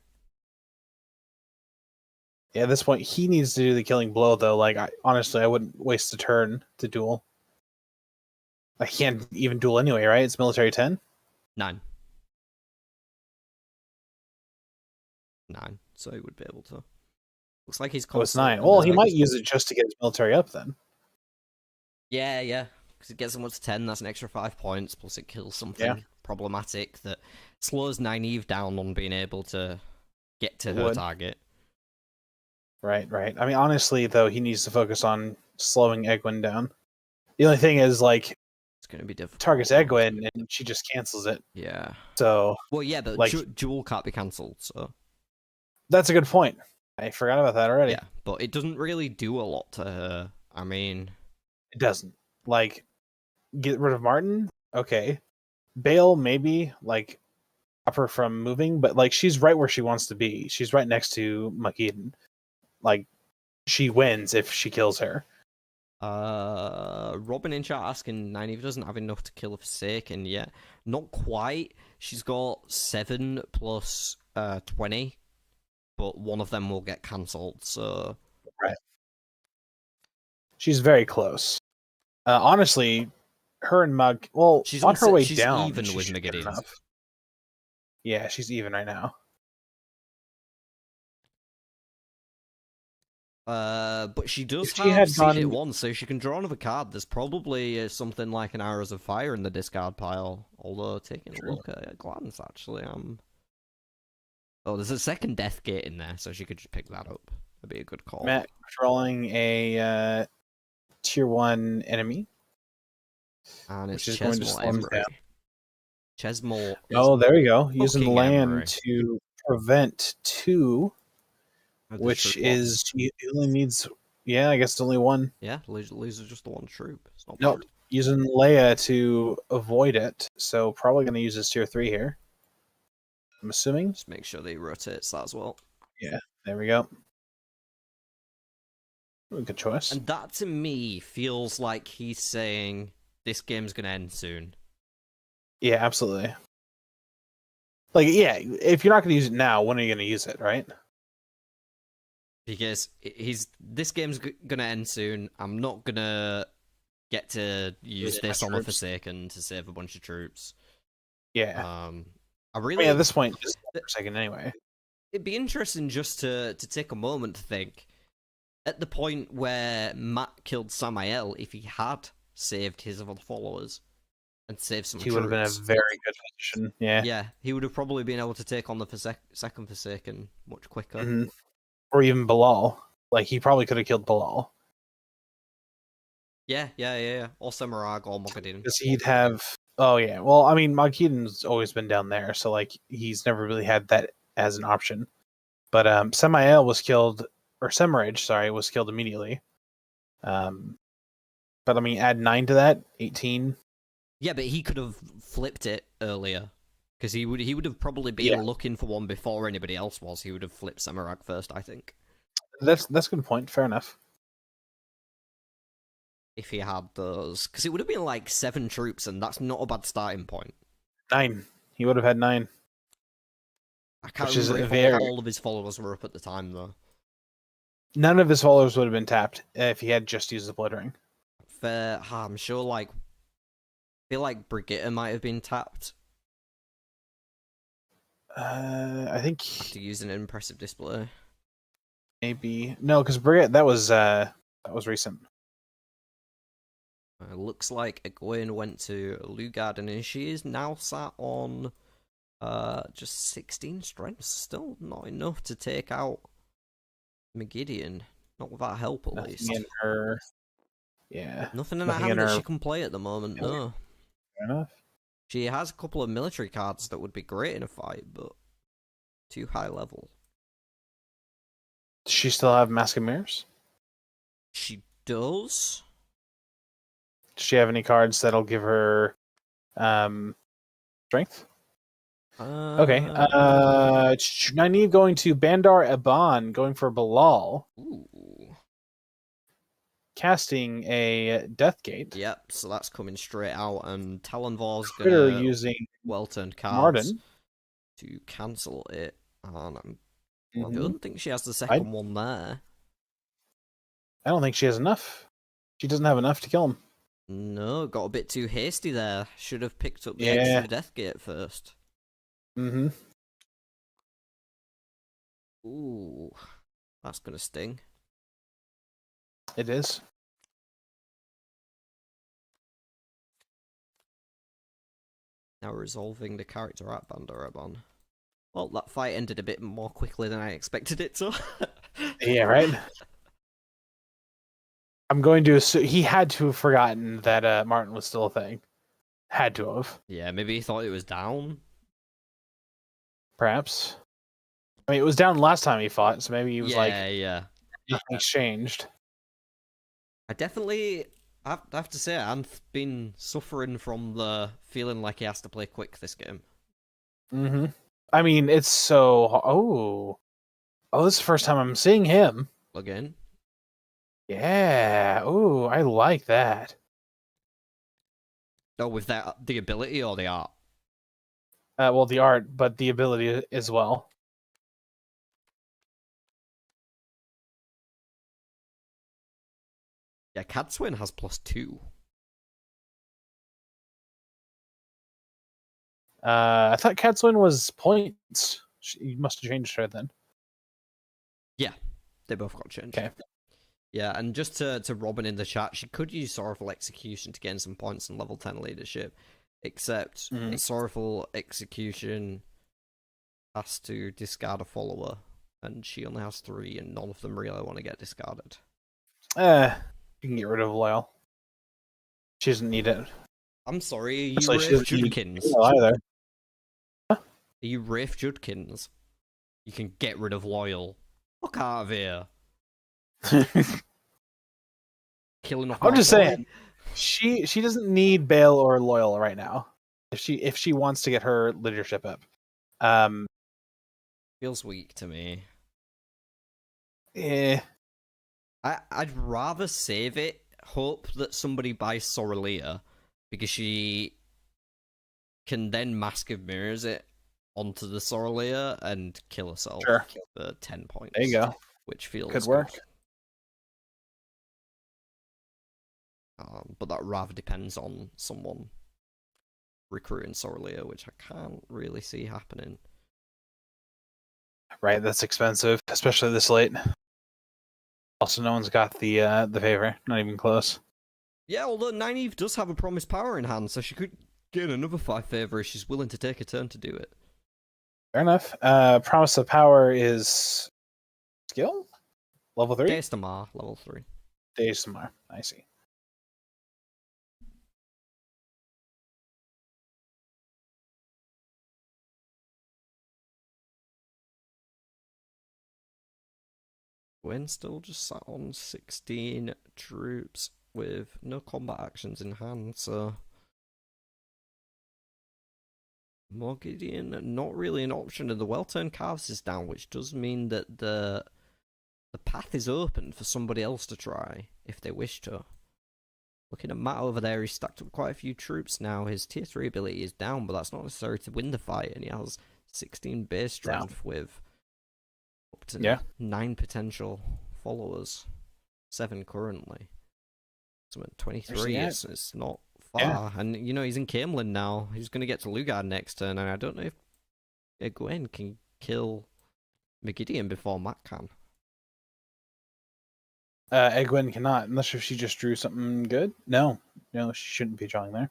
Yeah, at this point, he needs to do the killing blow, though. Like, honestly, I wouldn't waste a turn to duel. I can't even duel anyway, right? It's military 10? 9. 9, so he would be able to. Looks like he's... Oh, it's 9. Well, he might use it just to get his military up, then. Yeah. Because it gets him up to 10, that's an extra 5 points, plus it kills something problematic that slows Nynaeve down on being able to get to her target. Right. I mean, honestly, though, he needs to focus on slowing Egwene down. The only thing is, like, it's going to be difficult. Targets Egwene, and she just cancels it. Yeah. So... Well, yeah, but like, Jewel can't be cancelled, so... That's a good point. I forgot about that already. Yeah, but it doesn't really do a lot to her. I mean... It doesn't. Like, get rid of Martin? Okay. Bale, maybe, like, stop her from moving, but, like, she's right where she wants to be. She's right next to Muckeden. Like, she wins if she kills her. Robin in chat asking, Nynaeve doesn't have enough to kill a Forsaken yet. Not quite. She's got 7 plus 20, but one of them will get cancelled, so... Right. She's very close. Honestly, her and Mug... Well, she's on her way down. She's even with Megadeth. Yeah, she's even right now. But she does have seen it once, so she can draw another card. There's probably something like an Arrows of Fire in the discard pile. Although, taking a look at a glance, actually, oh, there's a second Death Gate in there, so she could just pick that up. That'd be a good call. Matt drawing a tier 1 enemy. And it's which is going to Chesmore slow him down. Emery. Chesmore is Oh, there we go. Using fucking land Emery. to prevent 2, Of the which troop is he only needs. Yeah, I guess it's only 1. Yeah, loses just the 1 troop. It's not Nope. bad. Using Leia to avoid it, so probably going to use his tier 3 here. I'm assuming. Just make sure that he rotates that as well. Yeah, there we go. Good choice. And that to me feels like he's saying this game's gonna end soon. Yeah, absolutely. Like, yeah, if you're not going to use it now, when are you going to use it, right? Because this game's gonna end soon. I'm not gonna get to use this on a Forsaken to save a bunch of troops. Yeah. I really at this point, just for a second anyway. It'd be interesting just to take a moment to think. At the point where Matt killed Samael, if he had saved his other followers and saved some he troops, would have been in a very good position. Yeah. Yeah, he would have probably been able to take on the second Forsaken much quicker. Mm-hmm. Or even Bilal. Like, he probably could have killed Bilal. Yeah. Or Semirag or Mogadin. Because he'd have... Oh, yeah. Well, I mean, Mogadin's always been down there, so, like, he's never really had that as an option. But Samael was killed... Or Semirage, sorry, was killed immediately. But, I mean, add 9 to that, 18. Yeah, but he could have flipped it earlier. Because he would have probably been looking for one before anybody else was. He would have flipped Semirag first, I think. That's a good point. Fair enough. If he had those. Because it would have been like 7 troops, and that's not a bad starting point. 9. He would have had 9. I can't remember if all of his followers were up at the time, though. None of his followers would have been tapped if he had just used the Blood Ring. Fair. I'm sure, like... I feel like Brigitte might have been tapped. I think... After using an impressive display. Maybe... No, because Brigitte, that was recent. Looks like Egwene went to Lugard, and she is now sat on just 16 strength. Still not enough to take out Magidian. Not without help, at least. In her... Yeah. Nothing in her hand that she can play at the moment, no. Fair enough. She has a couple of military cards that would be great in a fight, but too high level. Does she still have Mask of Mirrors? She does. Does she have any cards that'll give her strength? Okay. Nynaeve going to Bandar Eban, going for Bilal. Ooh. Casting a Deathgate. Yep, so that's coming straight out, and Talonvor's Critter gonna using well-turned cards Martin to cancel it. And Mhm. I don't think she has the second one there. I don't think she has enough. She doesn't have enough to kill him. No, got a bit too hasty there. Should have picked up the Yeah. extra Deathgate first. Mm-hmm. Ooh, that's gonna sting. It is. Now resolving the character at Bandar Eban. Well, that fight ended a bit more quickly than I expected it to. Yeah, right? I'm going to assume he had to have forgotten that Martin was still a thing. Had to have. Yeah, maybe he thought it was down. Perhaps. I mean, it was down last time he fought, so maybe he was yeah. nothing's changed. I have to say, I've been suffering from the feeling like he has to play quick this game. Mm-hmm. I mean, it's so... Oh, this is the first time I'm seeing him. Again? Yeah. Oh, I like that. Oh, with that, the ability or the art? Well, the art, but the ability as well. Yeah, Cadswin has +2. I thought Catswin was points. You must have changed her then. Yeah, they both got changed. Okay. Yeah, and just to Robin in the chat, she could use Sorrowful Execution to gain some points and level 10 leadership. Except Sorrowful Execution has to discard a follower, and she only has 3, and none of them really want to get discarded. You can get rid of Lyle. She doesn't need it. I'm sorry, are you Looks like she Rafe doesn't need Judkins? Gale either. Are you Rafe Judkins? You can get rid of Loyal. Fuck out of here. Killing off my I'm just boy. saying, she doesn't need Bale or Loyal right now. If she wants to get her leadership up, Feels weak to me. eh. I'd rather save it, hope that somebody buys Soralia, because she can then Mask of Mirrors it onto the Soralia and kill herself Sure. for 10 points. There you go. Which feels Could work. good. But that rather depends on someone recruiting Soralia, which I can't really see happening. Right, that's expensive, especially this late. Also, no one's got the favor. Not even close. Yeah, although Nynaeve does have a promised power in hand, so she could get another 5 favor if she's willing to take a turn to do it. Fair enough. Promise of power is skill? Level 3? Daystamar, level 3. Daystamar. I see. Gwen still just sat on 16 troops with no combat actions in hand, so... More Gideon, not really an option, and the well-turned calves is down, which does mean that the path is open for somebody else to try, if they wish to. Looking at Matt over there, he's stacked up quite a few troops now. His tier 3 ability is down, but that's not necessary to win the fight, and he has 16 base strength with up to 9 potential followers. 7 currently. So at 23, it's not far. Yeah. And, you know, he's in Camelin now. He's going to get to Lugard next turn, and I don't know if Egwene can kill Megideon before Matt can. Egwene cannot, unless if she just drew something good. No, she shouldn't be drawing there.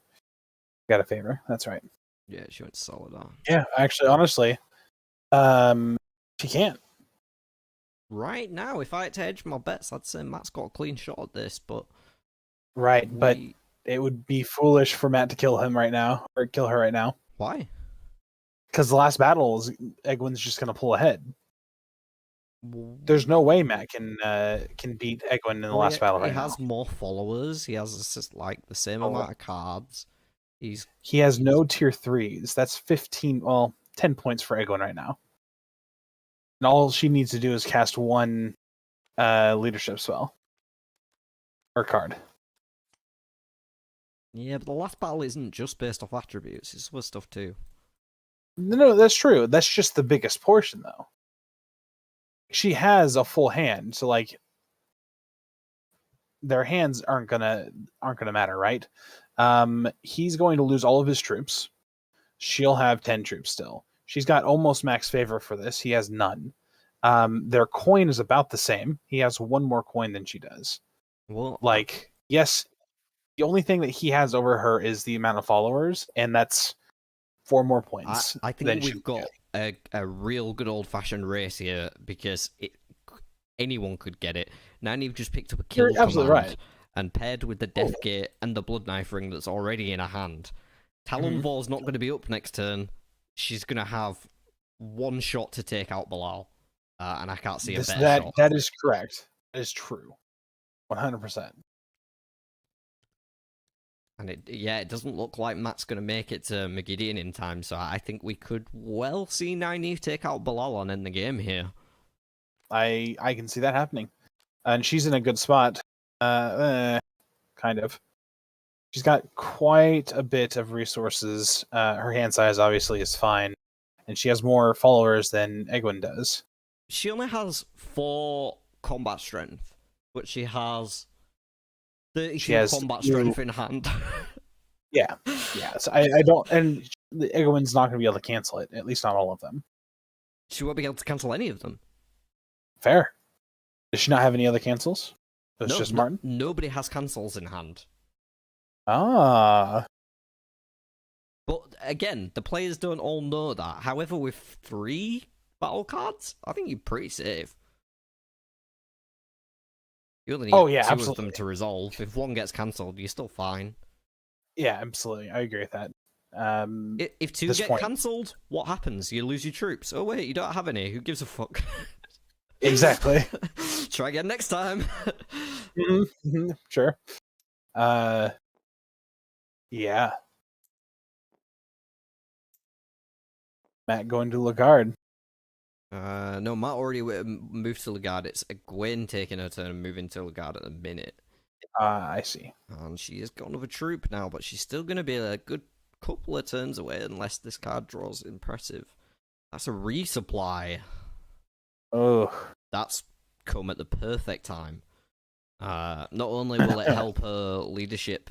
Got a favor. That's right. Yeah, she went solid on. Yeah, actually, honestly, she can't. Right now, if I had to hedge my bets, I'd say Matt's got a clean shot at this, but... Right, but it would be foolish for Matt to kill him right now, or kill her right now. Why? Because the last battle is Egwene's just going to pull ahead. There's no way Matt can beat Egwene in the last battle right now. He has more followers. He has like the same amount of cards. He has no tier 3s. That's 10 points for Egwene right now. And all she needs to do is cast one leadership spell. Or card. Yeah, but the last battle isn't just based off attributes. It's other stuff too. No, that's true. That's just the biggest portion, though. She has a full hand, so like their hands aren't gonna matter, right? He's going to lose all of his troops. She'll have 10 troops still. She's got almost max favor for this. He has none. Their coin is about the same. He has 1 more coin than she does. Well, yes, the only thing that he has over her is the amount of followers, and that's 4 more points. I think we've got a real good old-fashioned race here, because anyone could get it. Nynaeve just picked up a kill command, right, and paired with the Death Gate and the Blood Knife Ring that's already in her hand. Talonvor's not going to be up next turn. She's going to have 1 shot to take out Bilal, and I can't see a better shot. That is correct. That is true. 100%. And it doesn't look like Matt's going to make it to Megideon in time, so I think we could well see Nynaeve take out Bilal and end the game here. I can see that happening. And she's in a good spot. Kind of. She's got quite a bit of resources. Her hand size obviously is fine. And she has more followers than Egwene does. She only has 4 combat strength, but she has 32 combat strength in hand. Yeah. So I don't, and Egwene's not going to be able to cancel it. At least not all of them. She won't be able to cancel any of them. Fair. Does she not have any other cancels? It's just Martin? Nobody has cancels in hand. Ah. But again, the players don't all know that. However, with 3 battle cards, I think you're pretty safe. You only need 2 of them to resolve. If 1 gets cancelled, you're still fine. Yeah, absolutely. I agree with that. If two This get point, cancelled, what happens? You lose your troops. Oh wait, you don't have any. Who gives a fuck? exactly. Try again next time. Sure. Yeah. Matt going to Lagarde. No, Matt already moved to Lagarde. It's Egwene taking her turn and moving to Lagarde at the minute. I see. And she has got another troop now, but she's still going to be a good couple of turns away unless this card draws impressive. That's a resupply. Oh. That's come at the perfect time. Not only will it help her leadership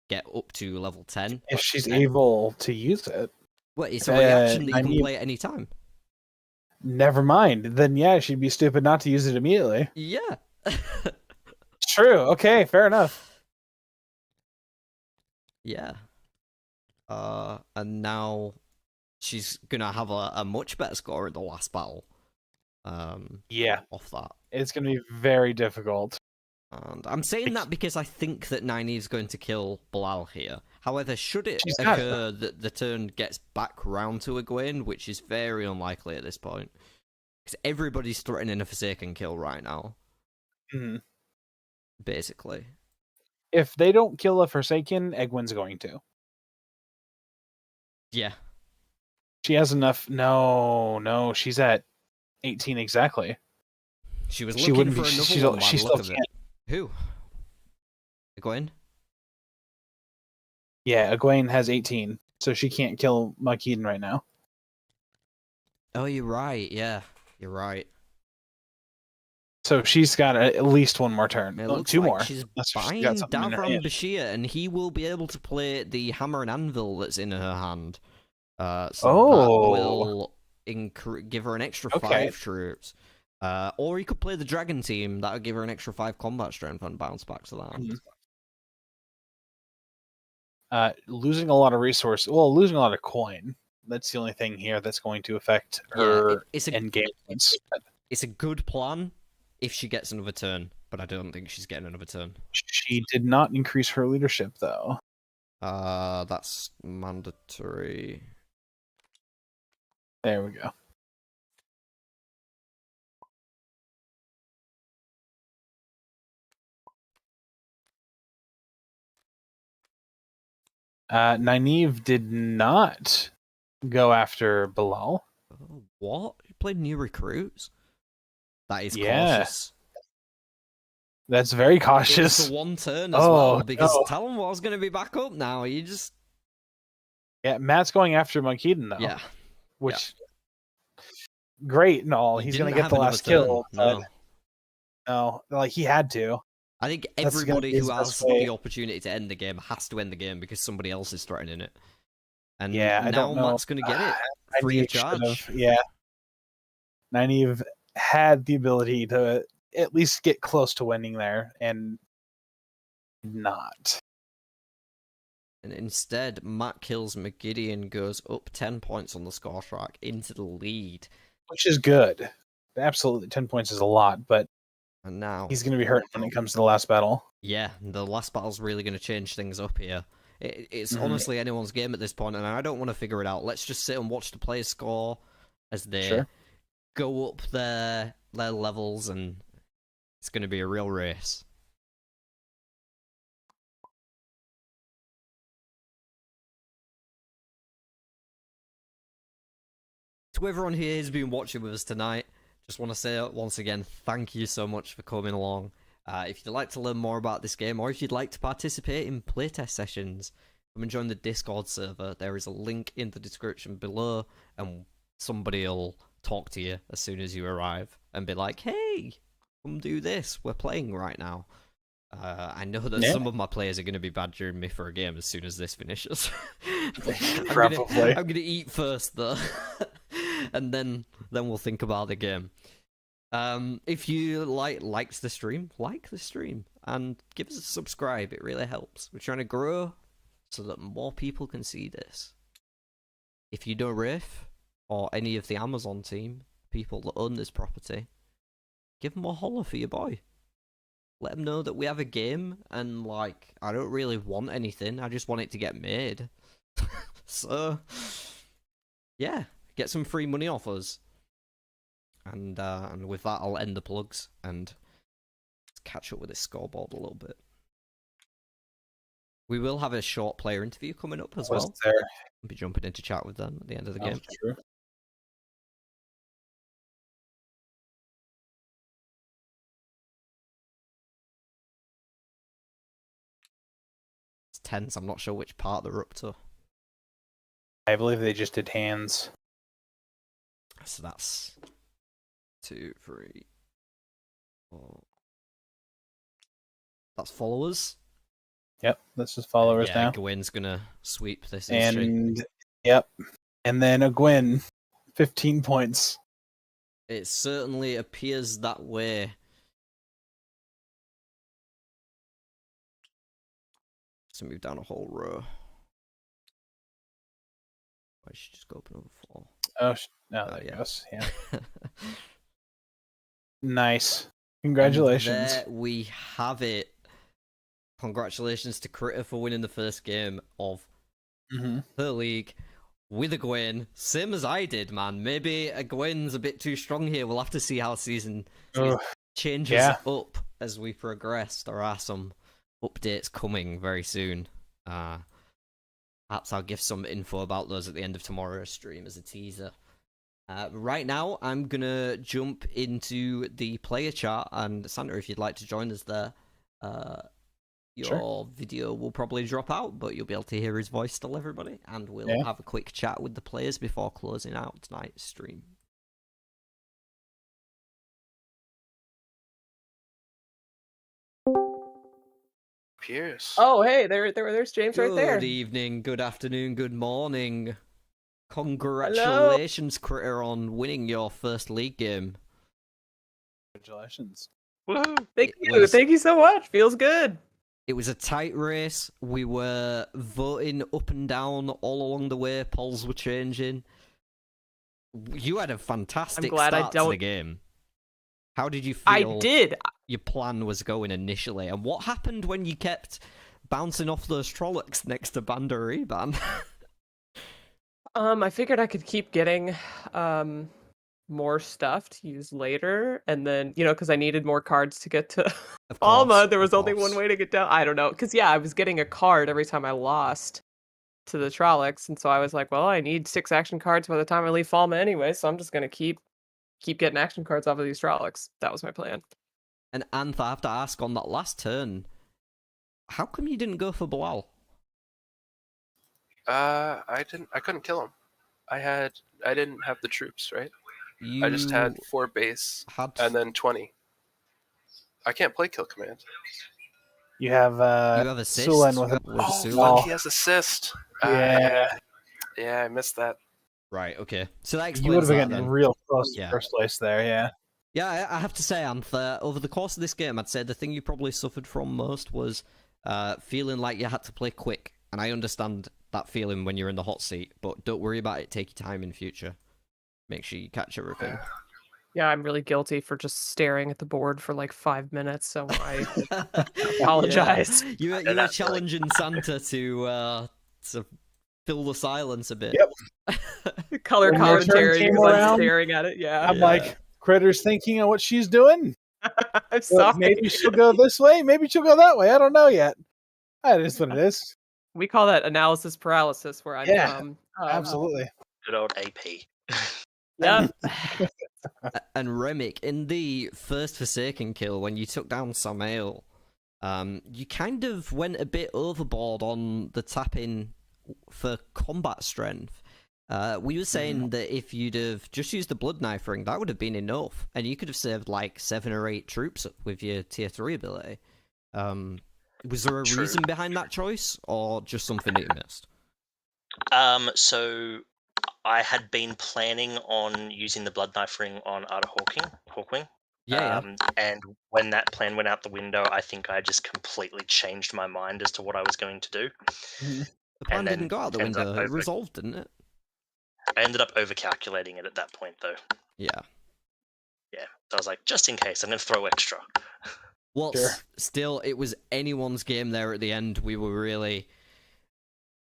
get up to level 10, if she's able to use it. Well, it's a reaction that you can play at any time. Never mind. Then yeah, she'd be stupid not to use it immediately. Yeah. True. Okay, fair enough. Yeah. And now she's gonna have a much better score in the last battle. Yeah. Off that. It's gonna be very difficult. And I'm saying that because I think that Nynaeve's going to kill Bilal here. However, should it occur that the turn gets back round to Egwene, which is very unlikely at this point, because everybody's threatening a Forsaken kill right now. Mm-hmm. Basically. If they don't kill a Forsaken, Egwene's going to. Yeah. She has enough. No, she's at 18 exactly. She was looking for another one. She still can't. Who? Egwene? Yeah, Egwene has 18, so she can't kill Mike-Eden right now. Oh, you're right. Yeah, you're right. So she's got at least one more turn. Two more. She's buying Davram Bashir, and he will be able to play the hammer and anvil that's in her hand. So that will give her an extra 5 troops. Or he could play the dragon team. That would give her an extra 5 combat strength and bounce back to that. Losing a lot of resource. Well, losing a lot of coin. That's the only thing here that's going to affect her endgame points. It's a good plan if she gets another turn, but I don't think she's getting another turn. She did not increase her leadership, though. That's mandatory. There we go. Nynaeve did not go after Bilal. What? You played new recruits? That is cautious. That's very cautious. It's a one turn as well, because Talon War's going to be back up now. You just... Yeah, Matt's going after Mike-Eden, though. Yeah. Which... Great and all. He's going to get the last kill. No, like, he had to. I think everybody who has the opportunity to end the game has to end the game because somebody else is threatening it. And now Matt's going to get it free of charge. Yeah. Nynaeve had the ability to at least get close to winning there, and not. And instead, Matt kills McGideon, goes up 10 points on the score track into the lead. Which is good. Absolutely, 10 points is a lot, but and now he's going to be hurt when it comes to the last battle. Yeah, the last battle's really going to change things up here. It's honestly anyone's game at this point, and I don't want to figure it out. Let's just sit and watch the players score as they go up their levels, and it's going to be a real race. To everyone here who's been watching with us tonight, just want to say once again, thank you so much for coming along. If you'd like to learn more about this game, or if you'd like to participate in playtest sessions, come and join the Discord server. There is a link in the description below, and somebody will talk to you as soon as you arrive and be like, hey, come do this. We're playing right now. I know that some of my players are going to be badgering me for a game as soon as this finishes. Probably. I'm going to eat first, though. And then we'll think about the game. If you liked the stream, like the stream and give us a subscribe. It really helps. We're trying to grow so that more people can see this. If you know Rafe or any of the Amazon team, people that own this property, give them a holler for your boy. let them know that we have a game, and like, I don't really want anything. I just want it to get made. So, yeah, get some free money off us. And with that, I'll end the plugs and catch up with this scoreboard a little bit. We will have a short player interview coming up as well. There? I'll be jumping into chat with them at the end of the game. True. It's tense. I'm not sure which part they're up to. I believe they just did hands. So that's 2, 3, 4. That's followers. Yep, this is followers now. Gwen's gonna sweep this. And yep, and then a Gwen, 15 points. It certainly appears that way. So move down a whole row. I should just go up another 4. Oh, no, there it goes. Yeah. Nice. Congratulations. And there we have it. Congratulations to Critter for winning the first game of her league with a Gwen. Same as I did, man. Maybe a Gwen's a bit too strong here. We'll have to see how season changes up as we progress. There are some updates coming very soon. Perhaps I'll give some info about those at the end of tomorrow's stream as a teaser. Right now, I'm going to jump into the player chart. And Santa, if you'd like to join us there, your video will probably drop out, but you'll be able to hear his voice still, everybody. And we'll have a quick chat with the players before closing out tonight's stream. Pierce. Oh, hey, there's James right there. Good evening, good afternoon, good morning. Congratulations, Critter, on winning your first league game. Congratulations. Woohoo. Thank you so much. Feels good. It was a tight race. We were voting up and down all along the way. Polls were changing. You had a fantastic start to the game. How did you feel? I did. Your plan was going initially, and what happened when you kept bouncing off those Trollocs next to Banda Reban? I figured I could keep getting more stuff to use later, and then, because I needed more cards to get to Alma, there was only one way to get down. I don't know, because I was getting a card every time I lost to the Trollocs, and so I was like, well, I need 6 action cards by the time I leave Falma anyway, so I'm just gonna keep getting action cards off of these Trollocs. That was my plan. And Anth, I have to ask, on that last turn, how come you didn't go for Bilal? I couldn't kill him. I didn't have the troops, right? I just had 4 base and then 20. I can't play kill command. You have assist. Sulan with fuck, he has assist. Yeah, I missed that. Right, okay. So that explains you would have been getting real close to first place there, yeah. Yeah, I have to say, Anth, over the course of this game, I'd say the thing you probably suffered from most was feeling like you had to play quick. And I understand that feeling when you're in the hot seat, but don't worry about it. Take your time in future. Make sure you catch everything. Yeah, I'm really guilty for just staring at the board for like 5 minutes, so I apologize. Yeah. You were challenging Santa to fill the silence a bit. Yep. Color commentary because I'm staring at it, yeah. I'm like, Critter's thinking of what she's doing. I'm sorry. Maybe she'll go this way, maybe she'll go that way. I don't know yet. That is what it is. We call that analysis paralysis where I'm from. Absolutely. Good old AP. Yeah. And Remick, in the first Forsaken kill, when you took down Samael, you kind of went a bit overboard on the tapping for combat strength. We were saying that if you'd have just used the Blood Knife Ring, that would have been enough, and you could have saved like 7 or 8 troops with your tier 3 ability. Was there a reason behind that choice, or just something that you missed? So I had been planning on using the Blood Knife Ring on Ada Hawkwing. Yeah. And when that plan went out the window, I think I just completely changed my mind as to what I was going to do. The plan didn't go out the window. It resolved, didn't it? I ended up overcalculating it at that point, though. Yeah. Yeah. So I was like, just in case, I'm going to throw extra. Well, Sure. still, it was anyone's game there at the end. We were really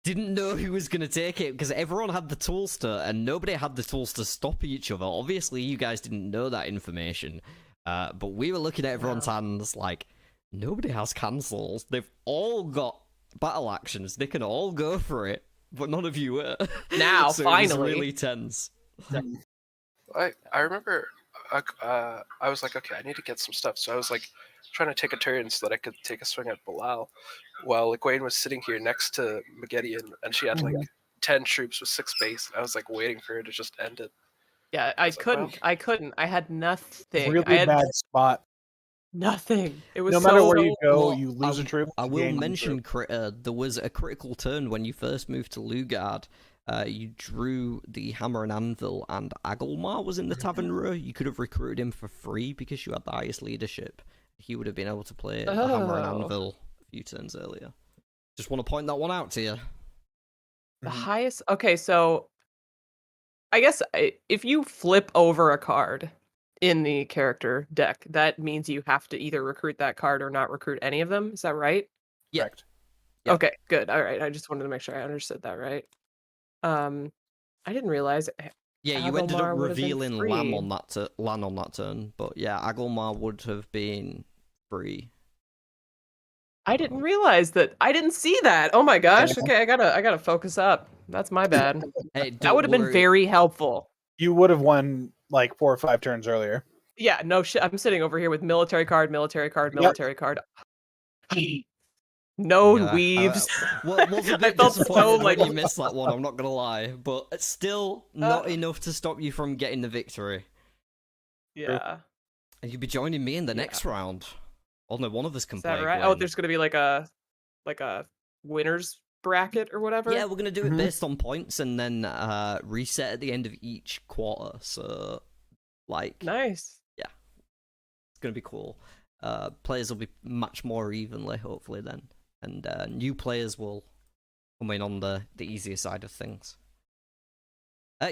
didn't know who was going to take it because everyone had the tools to, and nobody had the tools to stop each other. Obviously, you guys didn't know that information, but we were looking at everyone's hands like, nobody has cancels. They've all got battle actions. They can all go for it, but none of you were. Now, so finally. it was really tense. I remember I was like, okay, I need to get some stuff. So I was like trying to take a turn so that I could take a swing at Bilal, while Egwene was sitting here next to Maggedion, and she had like 10 troops with 6 base. I was like waiting for her to just end it. Yeah, I couldn't. I couldn't. I had nothing. Really I had bad spot. nothing. It was No matter so... where you go, Well, you lose a troop. I you will gain one mention, troop. there was a critical turn when you first moved to Lugard. You drew the Hammer and Anvil, and Agelmar was in the tavern row. You could have recruited him for free because you had the highest leadership. He would have been able to play the Hammer and Anvil a few turns earlier. Just want to point that one out to you. The highest... Okay, so... I guess if you flip over a card in the character deck, that means you have to either recruit that card or not recruit any of them. Is that right? Yeah. Correct. Yeah. Okay, good. All right. I just wanted to make sure I understood that right. I didn't realize... Yeah, you ended up Agelmar would have been revealing free. Lan on that turn, but yeah, Agelmar would have been free. I didn't realize that. I didn't see that. Oh my gosh. Okay, I gotta focus up. That's my bad. Hey, That would have been very helpful. You would have won like 4 or 5 turns earlier. Yeah, no shit. I'm sitting over here with military card, military card, military card. No Yeah, weaves. was a I bit felt so disappointed like when you missed that one, I'm not gonna lie, but it's still not enough to stop you from getting the victory. Yeah. And you'll be joining me in the Yeah. next round. Oh no, one of us can Is that play. right? Gwen. Oh, there's gonna be like a winners bracket or whatever. Yeah, we're gonna do it based on points and then reset at the end of each quarter. So, like, Nice. yeah, it's gonna be cool. Players will be much more evenly, hopefully then, and new players will come in on the easier side of things.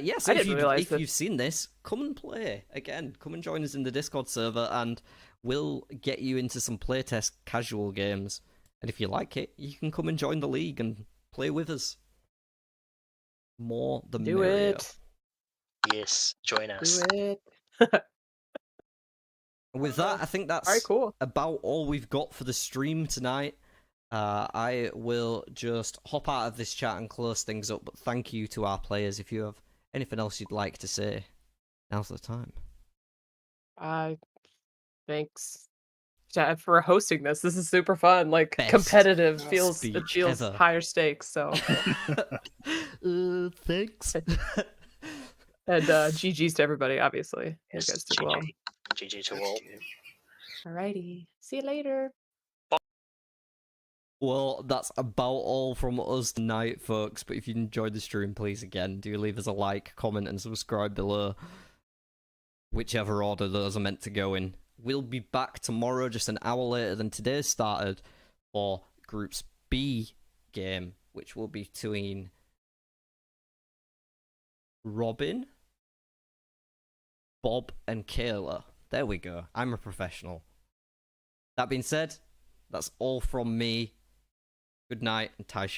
Yeah, so I didn't realize if that... you've seen this, come and play again. Come and join us in the Discord server, and we'll get you into some playtest casual games. And if you like it, you can come and join the league and play with us. More the Do merrier. it. Yes, join us. Do it. With that, I think that's All right, cool. about all we've got for the stream tonight. I will just hop out of this chat and close things up, but thank you to our players. If you have anything else you'd like to say, now's the time. Thanks, Chad, for hosting this. This is super fun. Like, Best competitive. It speech feels ever. higher stakes. So, Thanks. and GGs to everybody. Obviously, Yes, you guys did well. GG to all. Alrighty, see you later. Well, that's about all from us tonight, folks. But if you enjoyed the stream, please, again, do leave us a like, comment, and subscribe below. Whichever order those are meant to go in. We'll be back tomorrow, just an hour later than today started, for Group's B game, which will be between Robin, Bob, and Kayla. There we go. I'm a professional. That being said, that's all from me. Good night, and Tai'Shar.